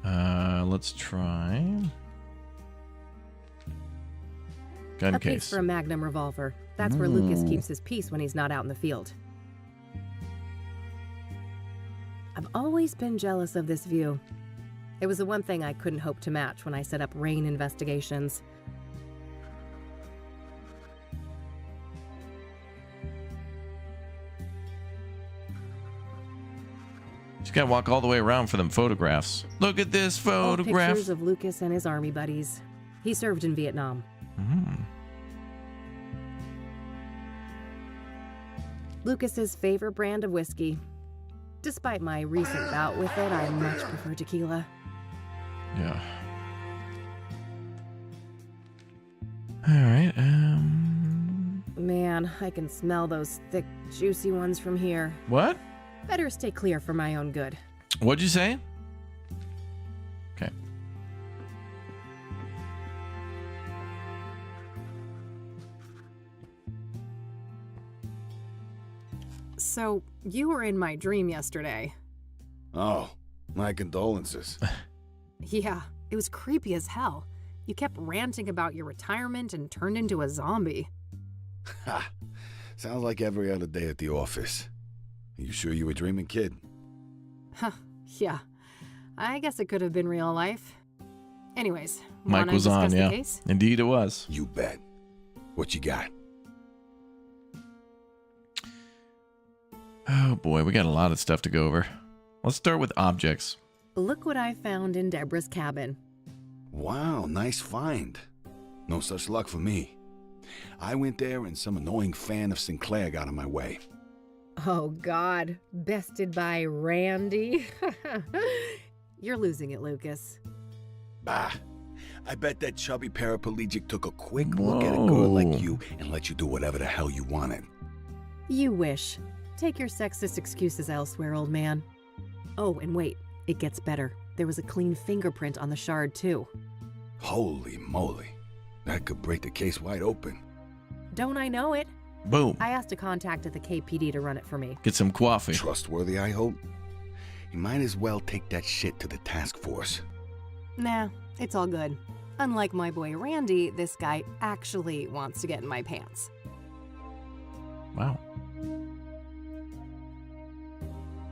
Let's try... Gun a case. case for a Magnum revolver. That's where Lucas keeps his piece when he's not out in the field. I've always been jealous of this view. It was the one thing I couldn't hope to match when I set up Rain Investigations. Just gotta walk all the way around for them photographs. Look at this Old photograph. pictures of Lucas and his army buddies. He served in Vietnam. Lucas's favorite brand of whiskey. Despite my recent bout with it, I much prefer tequila. Yeah. All right. Man, I can smell those thick, juicy ones from here. What? Better stay clear for my own good. What'd you say? Okay. So, you were in my dream yesterday. Oh, my condolences. Yeah, it was creepy as hell. You kept ranting about your retirement and turned into a zombie. Ha! Sounds like every other day at the office. Are you sure you were dreaming, kid? Huh, yeah. I guess it could have been real life. Anyways, Mike wanna was on, discuss the yeah. case? Indeed it was. You bet. What you got? Oh boy, we got a lot of stuff to go over. Let's start with objects. Look what I found in Deborah's cabin. Wow, nice find. No such luck for me. I went there and some annoying fan of Sinclair got in my way. Oh, God. Bested by Randy? You're losing it, Lucas. Bah. I bet that chubby paraplegic took a quick look at a girl like you and let you do whatever the hell you wanted. You wish. Take your sexist excuses elsewhere, old man. Oh, and wait. It gets better. There was a clean fingerprint on the shard, too. Holy moly. That could break the case wide open. Don't I know it? Boom. I asked a contact at the KPD to run it for me. Get some coffee. Trustworthy, I hope? You might as well take that shit to the task force. Nah, it's all good. Unlike my boy Randy, this guy actually wants to get in my pants. Wow.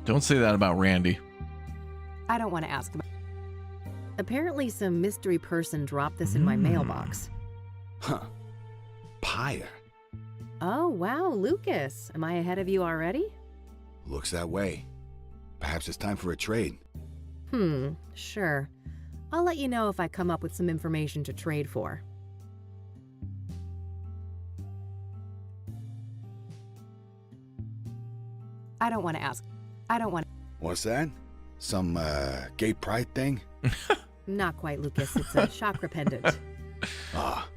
Don't say that about Randy. I don't want to ask about. Apparently some mystery person dropped this in my mailbox. Huh. Pyre. Oh, wow, Lucas. Am I ahead of you already? Looks that way. Perhaps it's time for a trade. Sure. I'll let you know if I come up with some information to trade for. I don't want to ask. What's that? Some, gay pride thing? Not quite, Lucas. It's a chakra pendant. Ah,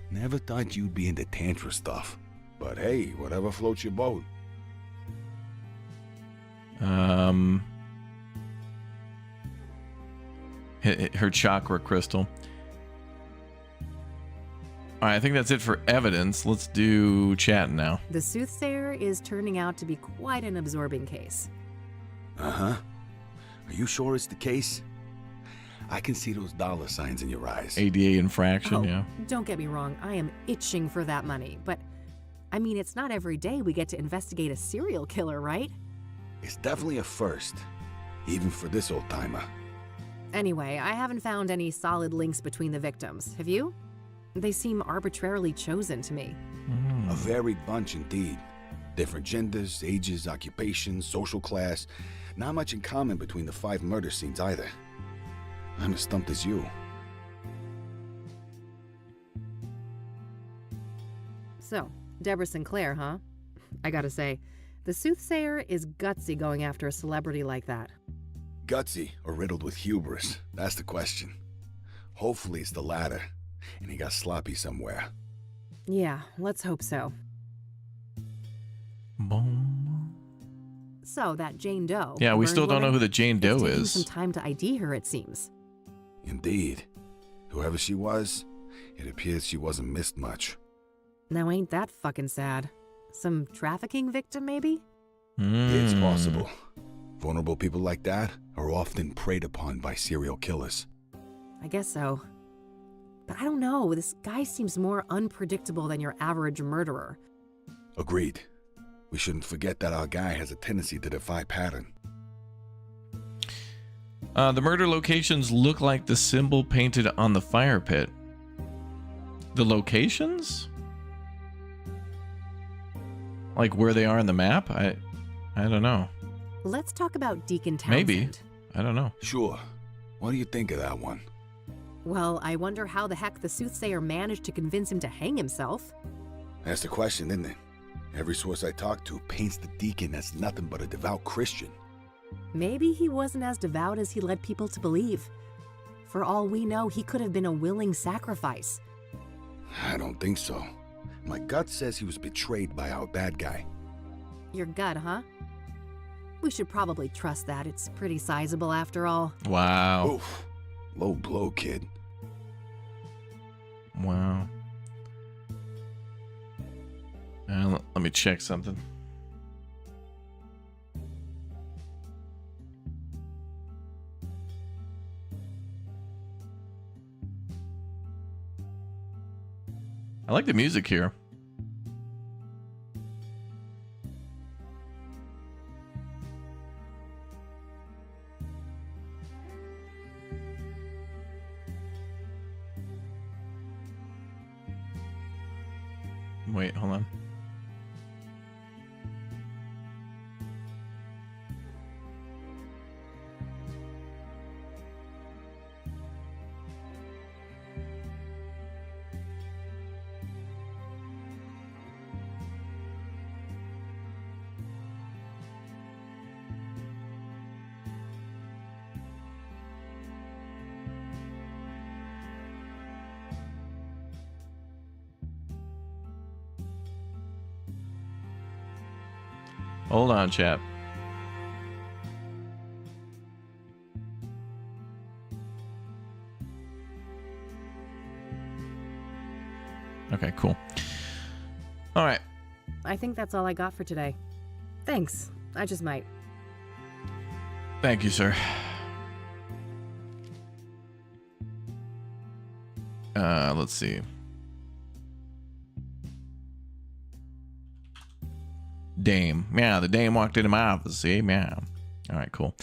never thought you'd be into tantra stuff. But hey, whatever floats your boat. Her chakra crystal. All right, I think that's it for evidence. Let's do chat now. The Soothsayer is turning out to be quite an absorbing case. Uh-huh. Are you sure it's the case? I can see those dollar signs in your eyes. ADA infraction, yeah. Don't get me wrong, I am itching for that money, but I mean, it's not every day we get to investigate a serial killer, right? It's definitely a first, even for this old-timer. Anyway, I haven't found any solid links between the victims. Have you? They seem arbitrarily chosen to me. A varied bunch indeed. Different genders, ages, occupations, social class. Not much in common between the 5 murder scenes either. I'm as stumped as you. So, Deborah Sinclair, huh? I gotta say, the Soothsayer is gutsy going after a celebrity like that. Gutsy or riddled with hubris? That's the question. Hopefully it's the latter, and he got sloppy somewhere. Yeah, let's hope so. Boom. So, that Jane Doe... Yeah, we burned still don't know woman, who the Jane Doe it's taken is. some time to ID her, it seems. Indeed. Whoever she was, it appears she wasn't missed much. Now ain't that fucking sad? Some trafficking victim, maybe? It's possible. Vulnerable people like that are often preyed upon by serial killers. I guess so. But I don't know, this guy seems more unpredictable than your average murderer. Agreed. We shouldn't forget that our guy has a tendency to defy pattern. The murder locations look like the symbol painted on the fire pit. The locations? Like where they are in the map? I don't know. Let's talk about Deacon Townsend. Maybe. I don't know. Sure. What do you think of that one? Well, I wonder how the heck the Soothsayer managed to convince him to hang himself. That's the question, isn't it? Every source I talk to paints the deacon as nothing but a devout Christian. Maybe he wasn't as devout as he led people to believe. For all we know, he could have been a willing sacrifice. I don't think so. My gut says he was betrayed by our bad guy. Your gut, huh? We should probably trust that. It's pretty sizable after all. Wow. Oof. Low blow, kid. Wow. Let me check something. I like the music here. Wait, hold on. Hold on, chap. Okay, cool. All right. I think that's all I got for today. Thanks. I just might. Thank you, sir. Let's see. Dame. Yeah, the dame walked into my office. See? Yeah. All right, cool.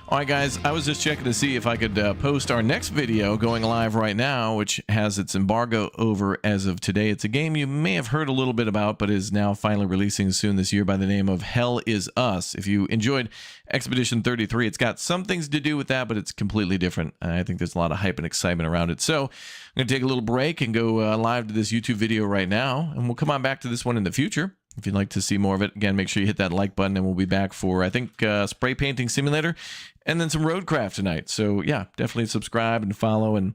All right, guys, I was just checking to see if I could post our next video going live right now, which has its embargo over as of today. It's a game you may have heard a little bit about, but is now finally releasing soon this year by the name of Hell Is Us. If you enjoyed Expedition 33, it's got some things to do with that, but it's completely different. I think there's a lot of hype and excitement around it. So I'm going to take a little break and go live to this YouTube video right now, and we'll come on back to this one in the future. If you'd like to see more of it, again, make sure you hit that like button, and we'll be back for, I think, Spray Painting Simulator and then some Roadcraft tonight. So, yeah, definitely subscribe and follow, and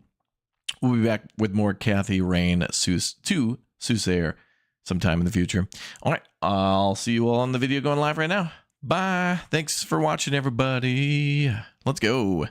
we'll be back with more Kathy Rain Soothsayer sometime in the future. All right, I'll see you all on the video going live right now. Bye. Thanks for watching, everybody. Let's go.